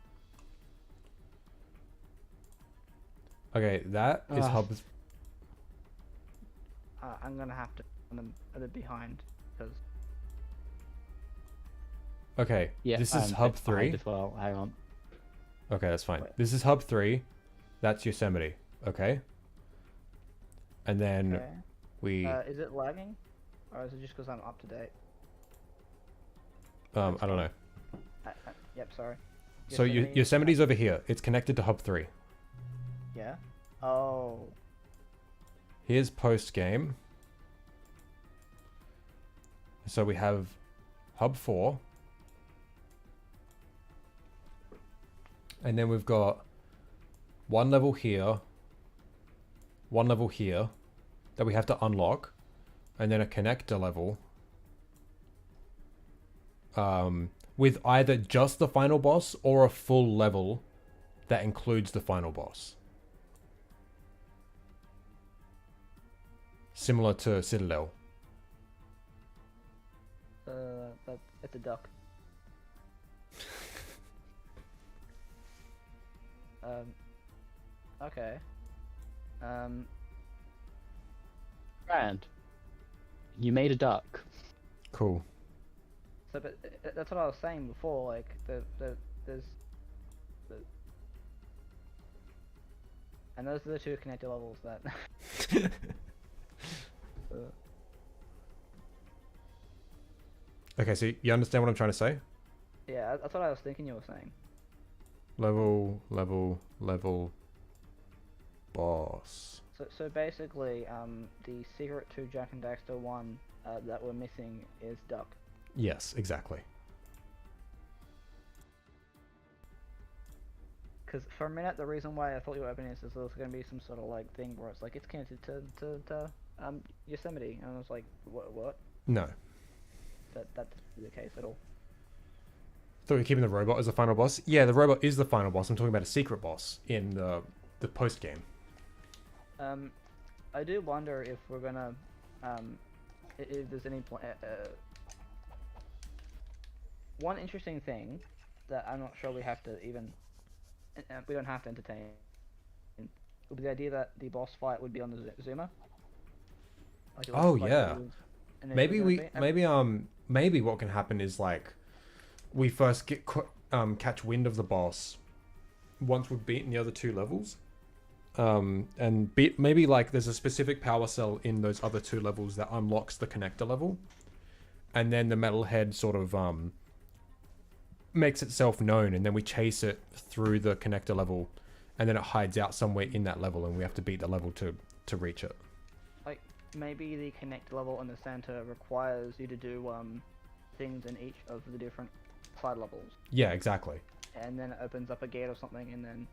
Okay, that is Hub. I'm gonna have to put them a bit behind because Okay, Yeah, this is I'm Hub behind 3. as well. Hang on. Okay, that's fine. Wait. This is hub 3. That's Yosemite. Okay. And then Okay. we... Is it lagging? Or is it just because I'm up to date? I don't know. Yep, sorry. So Yosemite's over here. It's connected to hub 3. Yeah? Oh. Here's post game. So we have hub 4. And then we've got one level here, one level here that we have to unlock, and then a connector level with either just the final boss or a full level that includes the final boss. Similar to Citadel. It's a duck. Okay. Grand. You made a duck. Cool. So, but that's what I was saying before. Like there's and those are the two connector levels that. Okay, so you understand what I'm trying to say? Yeah, that's what I was thinking you were saying. Level, level, level, boss. So basically, the secret to Jack and Daxter 1 that we're missing is Duck. Yes, exactly. Because for a minute, the reason why I thought you were opening this is there's going to be some sort of like thing where it's like it's connected to Yosemite, and I was like, what? No. That's the case at all. Thought you're keeping the robot as the final boss? Yeah, the robot is the final boss. I'm talking about a secret boss in the post game. I do wonder if we're gonna, if there's any one interesting thing that I'm not sure we have to even, we don't have to entertain, would be the idea that the boss fight would be on the Zoomer. Like oh yeah, maybe maybe what can happen is like we first get catch wind of the boss once we've beaten the other two levels. And maybe like there's a specific power cell in those other two levels that unlocks the connector level, and then the metalhead sort of makes itself known, and then we chase it through the connector level, and then it hides out somewhere in that level, and we have to beat the level to reach it. Like maybe the connector level in the center requires you to do things in each of the different side levels. Yeah, exactly. And then it opens up a gate or something, and then.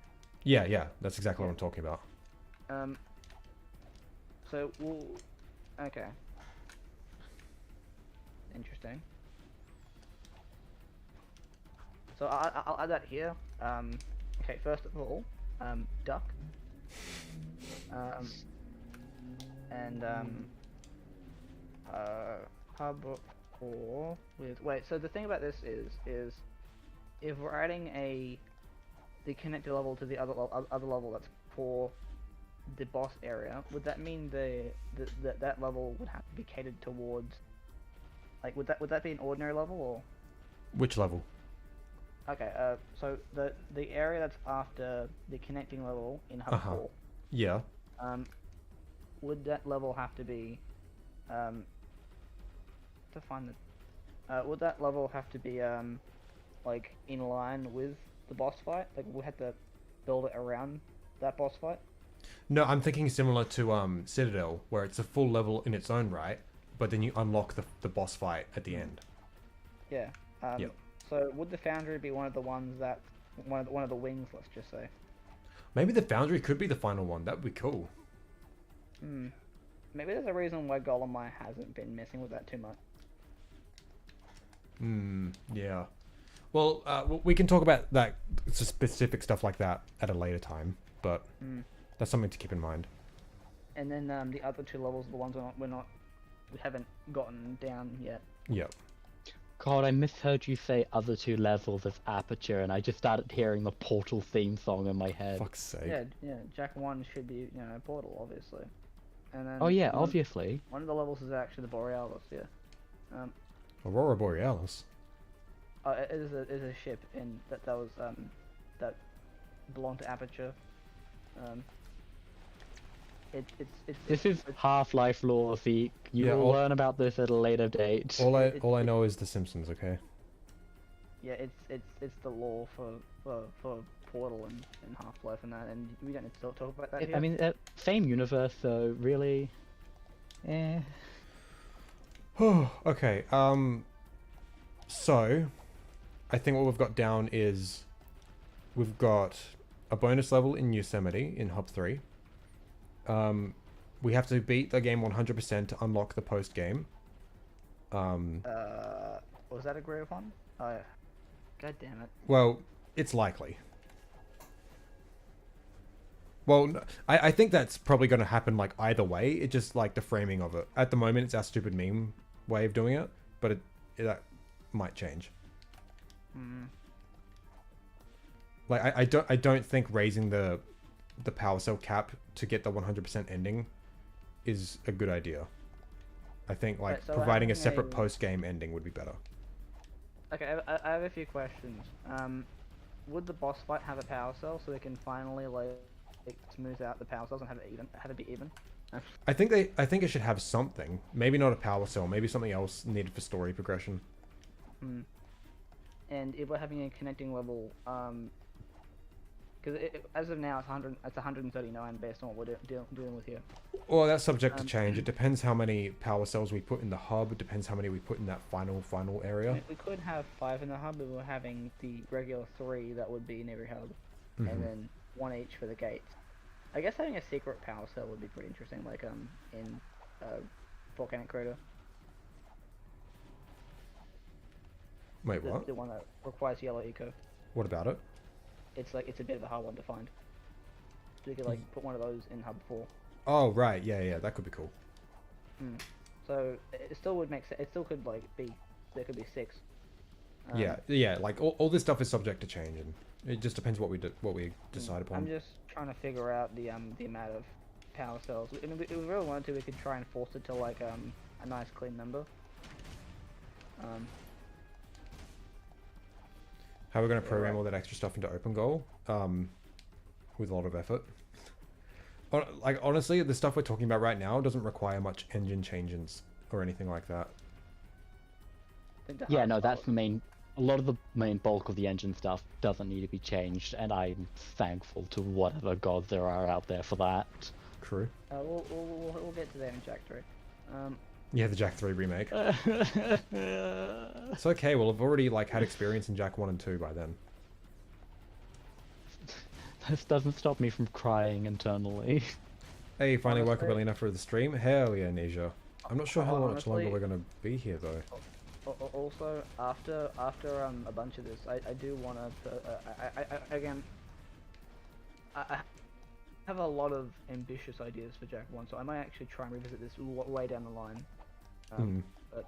Yeah, that's exactly what I'm talking about. So we'll. Okay. Interesting. So I'll add that here. Okay, first of all, duck. And hub 4 with. Wait. So the thing about this is if we're adding the connector level to the other level that's for the boss area, would that mean that level would have to be catered towards, like, would that be an ordinary level or? Which level? Okay, so the area that's after the connecting level in hub 4. Yeah. Would that level have to be to find the would that level have to be like in line with the boss fight? Like we had to build it around that boss fight? No, I'm thinking similar to Citadel, where it's a full level in its own right, but then you unlock the boss fight at the end. Yeah. Yep. So would the Foundry be one of the ones that one of the wings? Let's just say. Maybe the Foundry could be the final one. That would be cool. Maybe there's a reason why Golemai hasn't been messing with that too much. Yeah. Well, we can talk about that specific stuff like that at a later time, but that's something to keep in mind. And then the other two levels are the ones we haven't gotten down yet. Yep. God, I misheard you say other two levels of Aperture, and I just started hearing the Portal theme song in my head. Fuck's sake. Yeah. Jack 1 should be, Portal, obviously. And then oh yeah, obviously. One of the levels is actually the Borealis, yeah. Aurora Borealis. It is a ship, and that was that belong to Aperture. This is Half-Life lore, Zeke. You Yeah, will learn about this at a later date. All I know is The Simpsons. Okay. Yeah, it's the lore for Portal and Half-Life and that, and we don't need to talk about that here. I mean, same universe, so really, Okay. So, I think what we've got down is we've got a bonus level in Yosemite in Hub 3. We have to beat the game 100% to unlock the post game. Was that agreed upon? Oh yeah. God damn it. Well, it's likely. Well, I think that's probably going to happen like either way. It's just like the framing of it. At the moment, it's our stupid meme way of doing it, but that might change. Like I don't think raising the Powercell cap to get the 100% ending is a good idea. I think like Right, so providing a separate post game ending would be better. Okay, I have a few questions. Would the boss fight have a Powercell so they can finally like smooth out the Powercells and have it be even? I think it should have something. Maybe not a Powercell. Maybe something else needed for story progression. And if we're having a connecting level, because as of now it's 139 based on what we're dealing with here. Well, that's subject to change. It depends how many power cells we put in the hub. It depends how many we put in that final area. We could have 5 in the hub, but we're having the regular 3 that would be in every hub, and then 1 each for the gates. I guess having a secret power cell would be pretty interesting, like in Volcanic Crater. Wait, what? The one that requires yellow eco. What about it? It's a bit of a hard one to find. So you could like put one of those in hub 4. Oh right, yeah, that could be cool. So it still would make sense. It still could like be, there could be 6. Yeah. Like all this stuff is subject to change, and it just depends what we decide upon. I'm just trying to figure out the amount of power cells. I mean, if we really wanted to, we could try and force it to like a nice clean number. How are we going to program all that extra stuff into OpenGoal? With a lot of effort. Like honestly, the stuff we're talking about right now doesn't require much engine changes or anything like that. Yeah, no, that's the main. A lot of the main bulk of the engine stuff doesn't need to be changed, and I'm thankful to whatever gods there are out there for that. True. We'll get to that in Jack 3. Yeah, the Jack 3 remake. It's okay. Well, I've already like had experience in Jack 1 and 2 by then. This doesn't stop me from crying internally. Hey, finally woke up early enough for the stream. Hell yeah, Nisha. I'm not sure how much longer we're gonna be here though. Also, after a bunch of this, I do want to again. I have a lot of ambitious ideas for Jack 1, so I might actually try and revisit this way down the line. But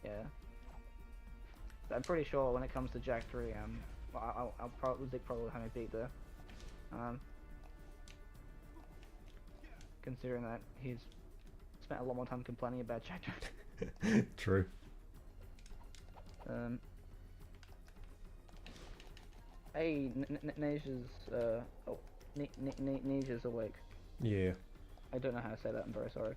yeah, I'm pretty sure when it comes to Jack 3, I'll probably have me beat there. Considering that he's spent a lot more time complaining about Jack 3. True. Hey, Nasia's Nasia's awake. Yeah. I don't know how to say that. I'm very sorry.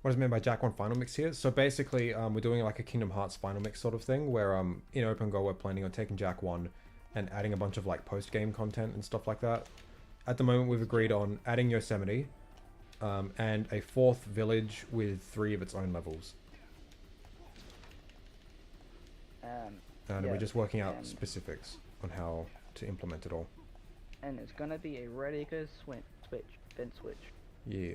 What does it mean by Jack 1 Final Mix here? So basically, we're doing like a Kingdom Hearts Final Mix sort of thing, where in OpenGoal we're planning on taking Jack 1 and adding a bunch of like post-game content and stuff like that. At the moment, we've agreed on adding Yosemite, and a 4th village with 3 of its own levels. And we're just working out specifics on how to implement it all. And it's gonna be a radical vent switch. Yeah.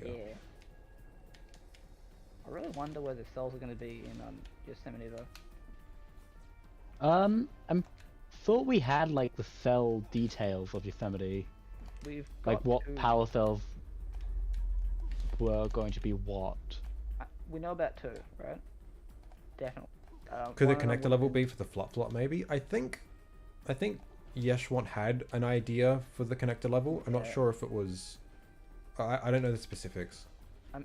I really wonder where the cells are gonna be in Yosemite though. I thought we had like the cell details of Yosemite. We've got like what power cells were going to be what. We know about 2, right? Definitely. Could the connector level be for the flop maybe? I think Yeshwant had an idea for the connector level. I'm not sure if it was. I don't know the specifics.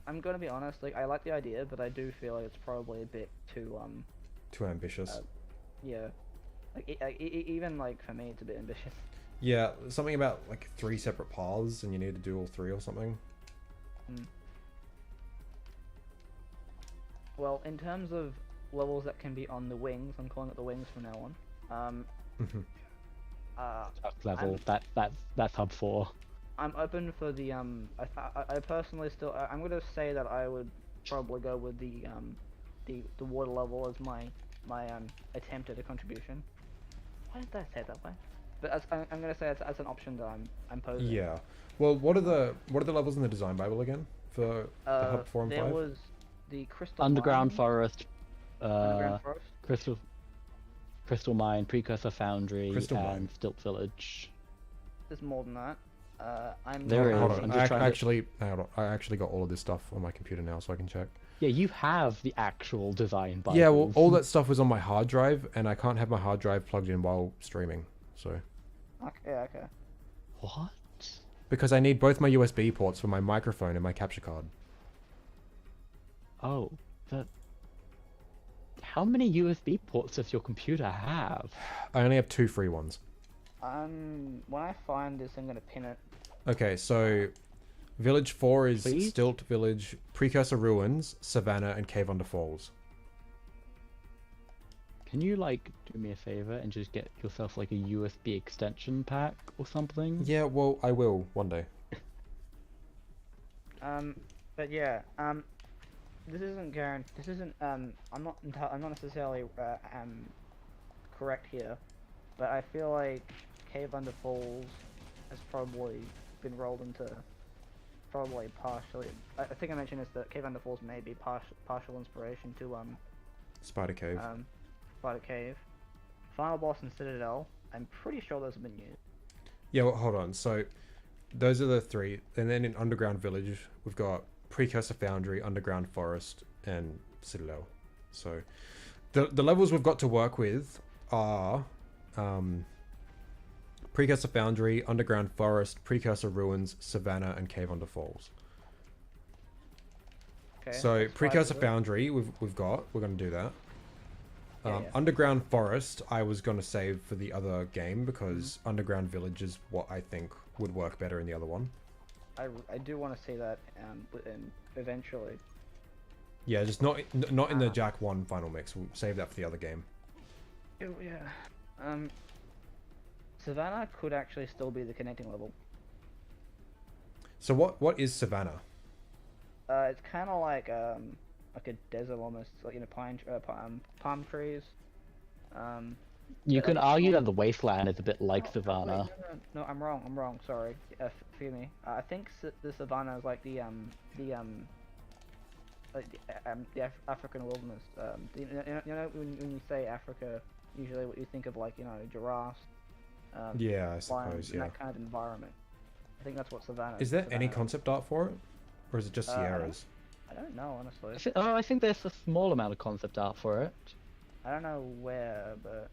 I'm gonna be honest. Like I like the idea, but I do feel like it's probably a bit too too ambitious. Yeah. Even like for me, it's a bit ambitious. Yeah, something about like 3 separate paths, and you need to do all 3 or something. Mm. Well, in terms of levels that can be on the wings, I'm calling it the wings from now on. Level. That's hub 4. I'm open for the I personally still I'm gonna say that I would probably go with the water level as my attempt at a contribution. Why did I say it that way? But I'm gonna say as an option that I'm posing. Yeah. Well, what are the levels in the design Bible again for the hub 4 and 5? There was the crystal Underground mine, forest. underground forest. Crystal mine, precursor foundry, Crystal and mine. stilt village. There's more than that. There is. Hold I'm on. just trying to- I actually got all of this stuff on my computer now, so I can check. Yeah, you have the actual design Bible. Yeah, well, all that stuff was on my hard drive, and I can't have my hard drive plugged in while streaming, so. Okay. What? Because I need both my USB ports for my microphone and my capture card. Oh, how many USB ports does your computer have? I only have 2 free ones. When I find this, I'm gonna pin it. Okay, so Village 4 is Please? Stilt Village, Precursor Ruins, Savannah, and Cave Under Falls. Can you, like, do me a favor and just get yourself, like, a USB extension pack or something? Yeah, well, I will one day. But yeah, this isn't guaranteed. This isn't. I'm not necessarily correct here, but I feel like Cave Under Falls has probably been rolled into probably partially. I think I mentioned this, that Cave Under Falls may be partial inspiration to Spider Cave. Spider Cave, Final Boss and Citadel. I'm pretty sure those have been used. Yeah, well, hold on. So those are the 3, and then in Underground Village we've got Precursor Foundry, Underground Forest, and Citadel. So the levels we've got to work with are Precursor Foundry, Underground Forest, Precursor Ruins, Savannah, and Cave Under Falls. Okay. So that's 5 Precursor of it. Foundry we're going to do that. Yeah. Underground Forest I was going to save for the other game because Underground Village is what I think would work better in the other one. I do want to see that eventually. Yeah, just not in the Jack 1 final mix. We'll save that for the other game. Oh, yeah. Savannah could actually still be the connecting level. So what is Savannah? It's kind of like a desert almost, like palm trees. You can it's argue not- that the wasteland is a bit like Savannah. No, I'm wrong. Sorry. Forgive me. I think the Savannah is like the African wilderness. You know when you say Africa, usually what you think of, like, giraffes. Yeah, I lions, suppose. in Yeah. that kind of environment. I think that's what Savannah. Is there any Savannah. concept art for it, or is it just I don't- Sierras? I don't know, honestly. I think there's a small amount of concept art for it. I don't know where, but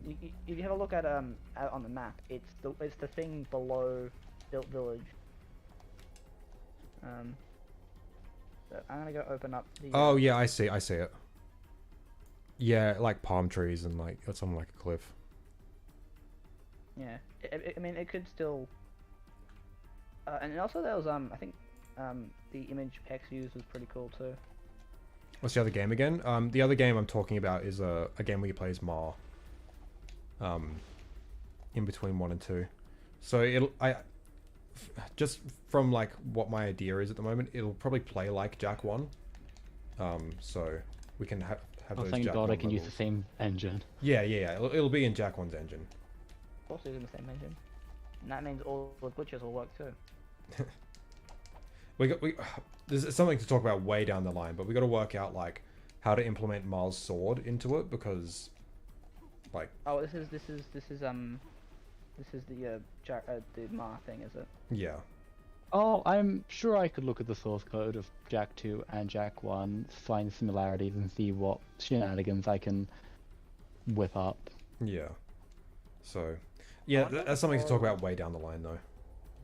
if you have a look at out on the map, it's the thing below Built Village. So I'm gonna go open up the. Oh yeah, I see it. Yeah, like palm trees and like it's on like a cliff. Yeah, I mean it could still. And also there was I think the image X used was pretty cool too. What's the other game again? The other game I'm talking about is a game where you play as Mar. In between 1 and 2, so just from like what my idea is at the moment, it'll probably play like Jack 1. So we can have Oh, those thank Jack God I 1 can use the levels. same engine. Yeah. It'll be in Jack 1's engine. Also using the same engine, and that means all the glitches will work too. There's something to talk about way down the line, but we got to work out like how to implement Mar's sword into it, because like Oh, this is the the Ma thing, is it? yeah. Oh, I'm sure I could look at the source code of Jack 2 and Jack 1, find similarities, and see what shenanigans I can whip up. Yeah. So yeah, wonder that's something to talk if- about way down the line though.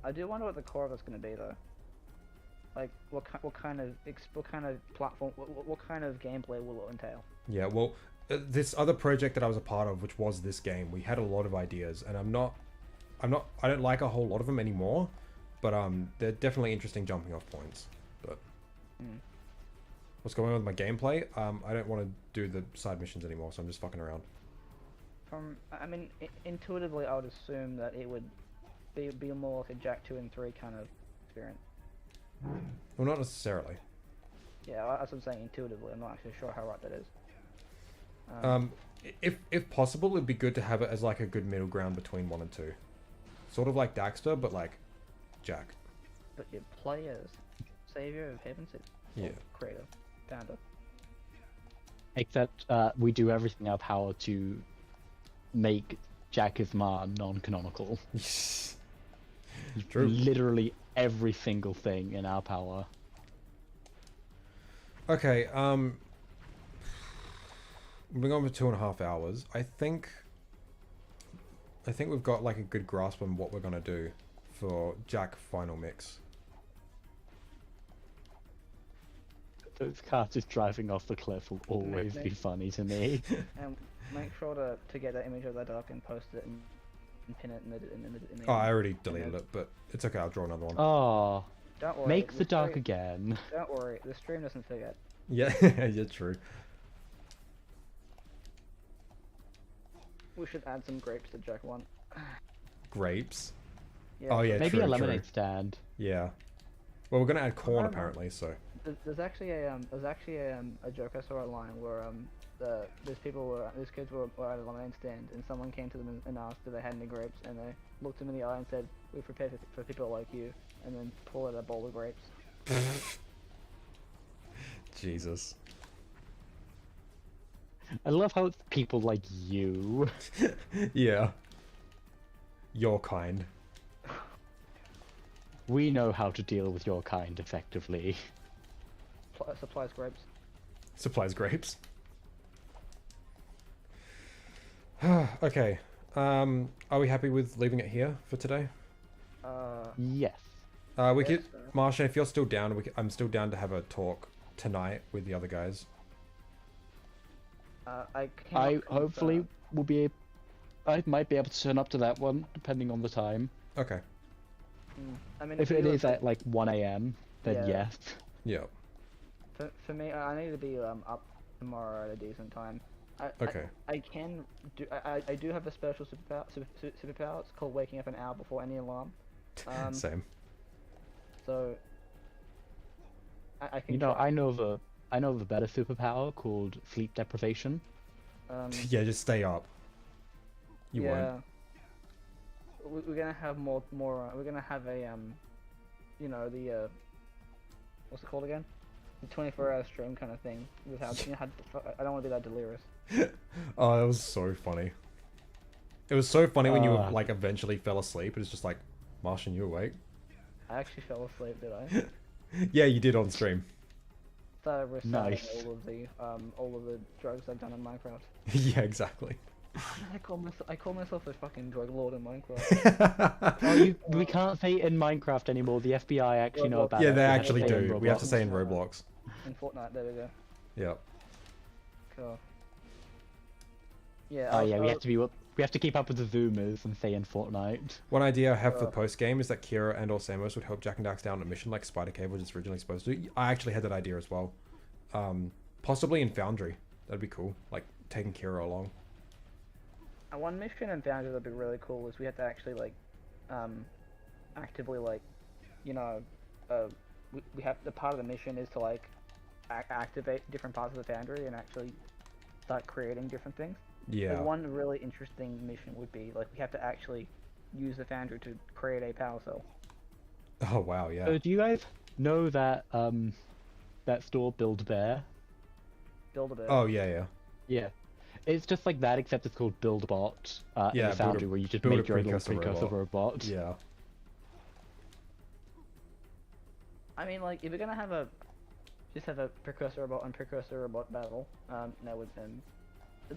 I do wonder what the core of it's going to be though. Like what kind of platform, what kind of gameplay will it entail? Yeah, well, this other project that I was a part of, which was this game, we had a lot of ideas, and I don't like a whole lot of them anymore, but they're definitely interesting jumping off points. But what's going on with my gameplay? I don't want to do the side missions anymore, so I'm just fucking around. I mean, intuitively, I would assume that it would be more like a Jack 2 and 3 kind of experience. Well, not necessarily. Yeah, that's what I'm saying. Intuitively, I'm not actually sure how right that is. If possible, it'd be good to have it as like a good middle ground between 1 and 2, sort of like Daxter, but like Jack. But your players, savior of heaven, yeah, creator, founder. Except we do everything in our power to make Jack of Ma non-canonical. True. Literally every single thing in our power. Okay, we've been on for 2.5 hours. I think we've got like a good grasp on what we're gonna do for Jack final mix. Those cars just driving off the cliff will always be funny to me. And make sure to get that image of that duck and post it and pin it in the Oh, I already deleted it, but it's okay. I'll draw another one. Oh, don't worry. make the duck again. Don't worry. The stream doesn't forget. Yeah, yeah, true. We should add some grapes to Jack 1. Grapes? Yeah, Oh yeah, maybe true, a lemonade true. stand. Yeah. Well, we're gonna add corn apparently, so. There's actually a joke I saw online where these kids were at a lemonade stand and someone came to them and asked if they had any grapes, and they looked them in the eye and said, "We're prepared for people like you," and then pull out a bowl of grapes. Jesus. I love how it's people like you. Yeah. Your kind. We know how to deal with your kind effectively. Supplies grapes. Supplies grapes. Okay. Are we happy with leaving it here for today? Yes. We could, Marsha, if you're still down, I'm still down to have a talk tonight with the other guys. I hopefully will be. I might be able to turn up to that one, depending on the time. Okay. I mean, If it is at like 1 AM, then Yeah. yes. Yeah. For me, I need to be up tomorrow at a decent time. Okay. I do have a special superpower. It's called waking up an hour before any alarm. Same. So I can. You know, I know of a better superpower called sleep deprivation. Yeah, just stay up. You won't. We're gonna have more. We're gonna have a you know, the what's it called again? The 24-hour stream kind of thing. Without, you know, I don't want to be that delirious. Oh, that was so funny. It was so funny when you like eventually fell asleep. It was just like, Martian, you awake? I actually fell asleep, did I? Yeah, you did on stream. Started reciting Nice. all of the drugs I've done in Minecraft. Yeah, exactly. I call myself a fucking drug lord in Minecraft. Oh, we can't say it in Minecraft anymore. The FBI actually know about it. Yeah, they have to actually say it in do. We have to Roblox. say in Roblox. In Fortnite, there we go. Yep. Cool. Yeah. Oh yeah, we have to keep up with the Zoomers and say in Fortnite. One idea I have for the post game is that Kira and or Samus would help Jack and Dax down on a mission like Spider Cave was originally supposed to. I actually had that idea as well. Possibly in Foundry. That'd be cool. Like taking Kira along. One mission in Foundry that'd be really cool is we have to actually like, actively like, you know, we have the part of the mission is to like activate different parts of the Foundry and actually start creating different things. Yeah. So one really interesting mission would be like we have to actually use the Foundry to create a power cell. Oh wow, yeah. So do you guys know that that store Build Bear? Build a bit. Oh yeah, yeah. Yeah. It's just like that, except it's called BuildBot in Yeah, the Foundry, where you just build a make your own little precursor precursor robot. Yeah. I mean, like, if we're gonna have a precursor robot and precursor robot battle, that would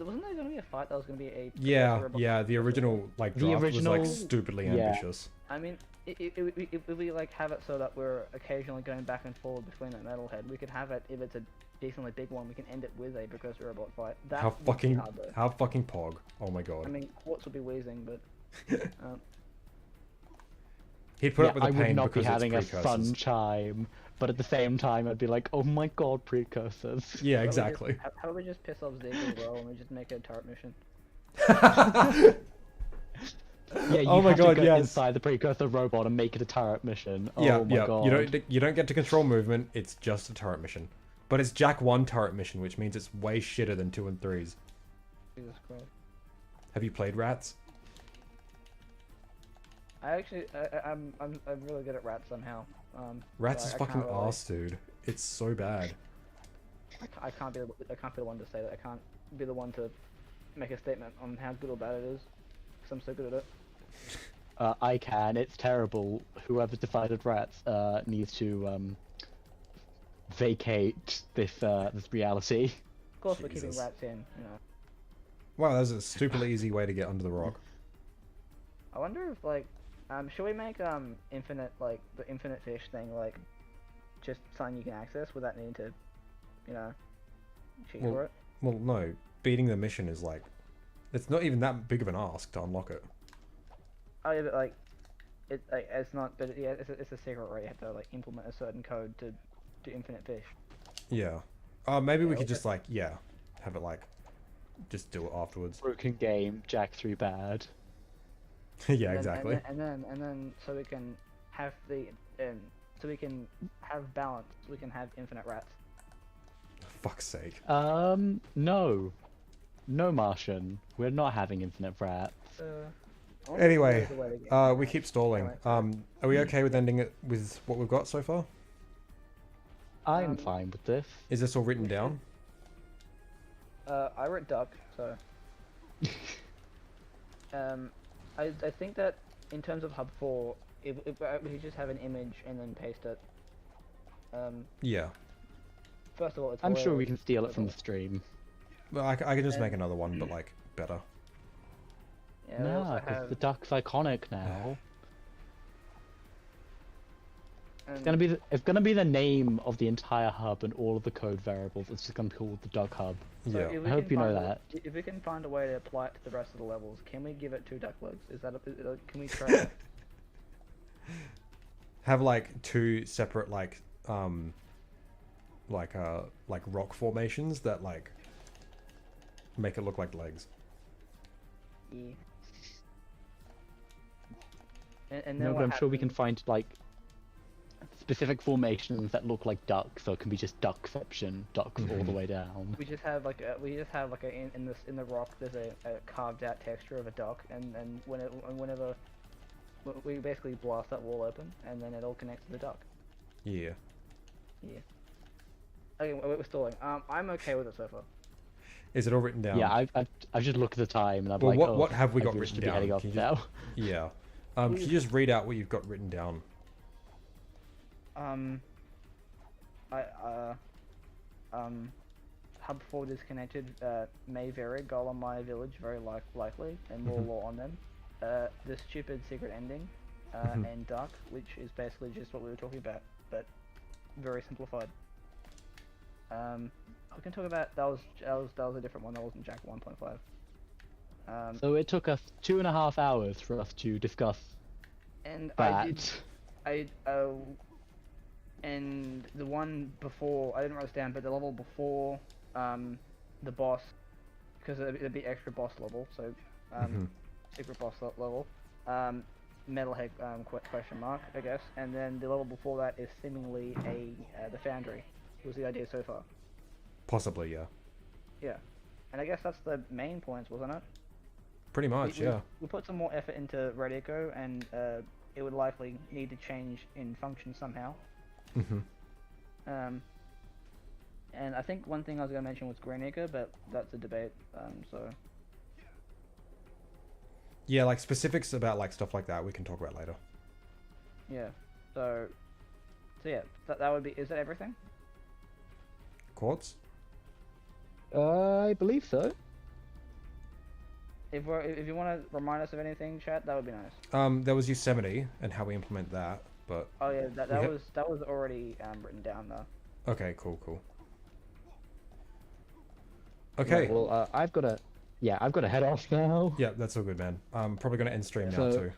wasn't there going to be a fight that was going to be a... Yeah, the original, like, draft was, like, stupidly ambitious. I mean, if we, like, have it so that we're occasionally going back and forward between that metalhead, we could have it, if it's a decently big one, we can end it with a precursor robot fight. That how fucking pog. Oh my god. I mean, Quartz would be wheezing, but... He'd put up with the I pain would not be because having a it's fun time, but at the same time, I'd be like, oh my god, precursors. Yeah, exactly. How about we just piss off Zeke as well, and we just make it a turret mission? Yeah, you have to go inside the precursor robot and make it a turret mission. Oh my god. You don't get to control movement, it's just a turret mission. But it's Jack 1 turret mission, which means it's way shitter than 2 and 3s. Jesus Christ. Have you played Rats? I'm really good at Rats somehow. Rats is fucking arse, dude. It's so bad. I can't be the one to say that. I can't be the one to make a statement on how good or bad it is, because I'm so good at it. I can. It's terrible. Whoever decided Rats needs to vacate this reality. Of course, we're keeping Rats in. You know. Wow, that's a stupidly easy way to get under the rock. I wonder if like, should we make infinite like the infinite fish thing like just something you can access without needing to, you know, cheat for it? Well, no. Beating the mission is like, it's not even that big of an ask to unlock it. Oh yeah, but like, it's not. But yeah, it's a secret, right? You have to like implement a certain code to do infinite fish. Yeah. Maybe we could just like have it like, just do it afterwards. Broken game, Jack 3 bad. Yeah, exactly. And then so we can have so we can have balance. We can have infinite Rats. For fuck's sake. No, Martian. We're not having infinite Rats. Anyway, we keep stalling. Are we okay with ending it with what we've got so far? I'm fine with this. Is this all written down? I wrote duck, so. I think that in terms of Hub 4, if we could just have an image and then paste it. Yeah. First of all, I'm sure we can steal it from the stream. Well, I can just make another one, but like better. Yeah, no, because the duck's iconic now. It's gonna be the name of the entire hub and all of the code variables. It's just gonna be called the duck hub. So yeah, I hope you know that. If we can find a way to apply it to the rest of the levels, can we give it 2 duck legs? Can we try that? Have like 2 separate like rock formations that like make it look like legs. Yeah. And then no, but I'm sure we can find like specific formations that look like ducks, so it can be just duckception, ducks all the way down. We just have like in the rock there's a carved out texture of a duck, and whenever we basically blast that wall open, and then it all connects to the duck. Yeah. Yeah. Okay, we're stalling. I'm okay with it so far. Is it all written down? Yeah, I've just looked at the time and I'm well, like, what have we got written down? Can you just, yeah. Can you just read out what you've got written down? Hub 4 disconnected, may vary, goal on my village, very likely, and more law on them. The stupid secret ending, and dark, which is basically just what we were talking about, but very simplified. We can talk about, that was a different one, that wasn't Jack 1.5. So it took us 2.5 hours for us to discuss and that. And the one before, I didn't write this down, but the level before the boss, because it'd be extra boss level, so secret boss level, metalhead question mark, I guess, and then the level before that is seemingly the foundry, was the idea so far. Possibly, yeah. Yeah, and I guess that's the main points, wasn't it? Pretty much, yeah. We put some more effort into Red Echo, and it would likely need to change in function somehow. And I think one thing I was going to mention was Green Echo, but that's a debate, so... Yeah, like specifics about like stuff like that we can talk about later. Yeah, so yeah, that would be, is that everything? Quartz? I believe so. if you want to remind us of anything, chat, that would be nice. There was Yosemite and how we implement that, but oh yeah, that was already written down though. Okay, cool. Okay. Yeah, well, I've got to head off now. Yeah, that's all good, man. I'm probably gonna end stream now too.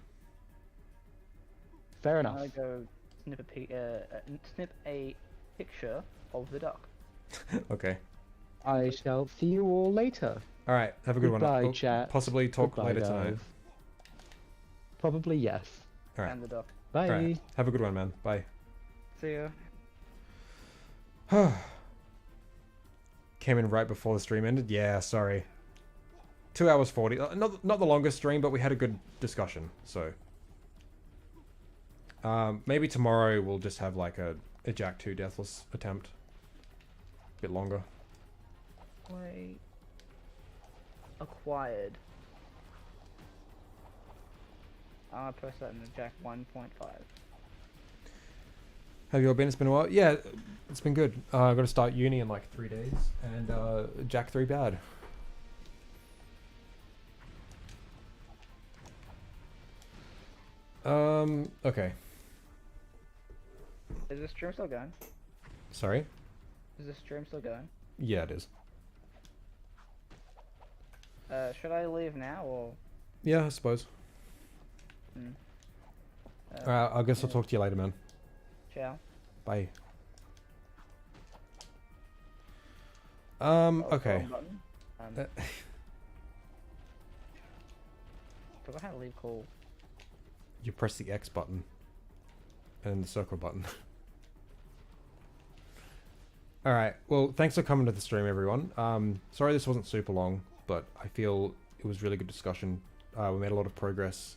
Fair enough. I'm gonna go snip a picture of the duck. Okay. I shall see you all later. All right, have a good Goodbye, one. chat. Possibly talk Goodbye, later guys. tonight. Probably yes. All right. And the duck. Bye. All right. Have a good one, man. Bye. See ya. Came in right before the stream ended. Yeah, sorry. 2 hours 40. Not the longest stream, but we had a good discussion. So maybe tomorrow we'll just have like a Jack 2 deathless attempt. A bit longer. Wait. Acquired. I'll press that in the Jack 1.5. Have you all been? It's been a while. Yeah, it's been good. I've got to start uni in like 3 days, and Jack 3 bad. Okay. Is this stream still going? Sorry? Is this stream still going? Yeah, it is. Should I leave now or? Yeah, I suppose. I guess I'll talk to you later, man. Ciao. Bye. Okay. Forgot how to leave call. You press the X button and the circle button. Alright, well, thanks for coming to the stream, everyone. Sorry this wasn't super long, but I feel it was really good discussion. We made a lot of progress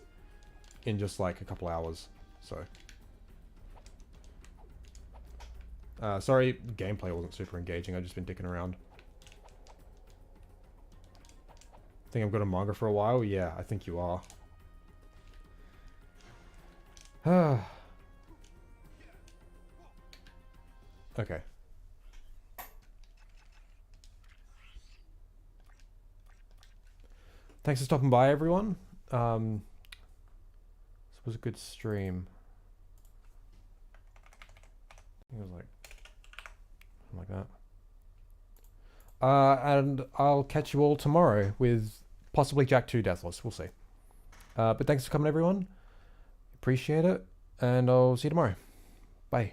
in just like a couple hours, so. Sorry gameplay wasn't super engaging, I've just been dicking around. Think I've got a manga for a while? Yeah, I think you are. Okay. Thanks for stopping by, everyone. This was a good stream. It was like that. And I'll catch you all tomorrow with possibly Jack 2 Deathless. We'll see. But thanks for coming, everyone. Appreciate it. And I'll see you tomorrow. Bye.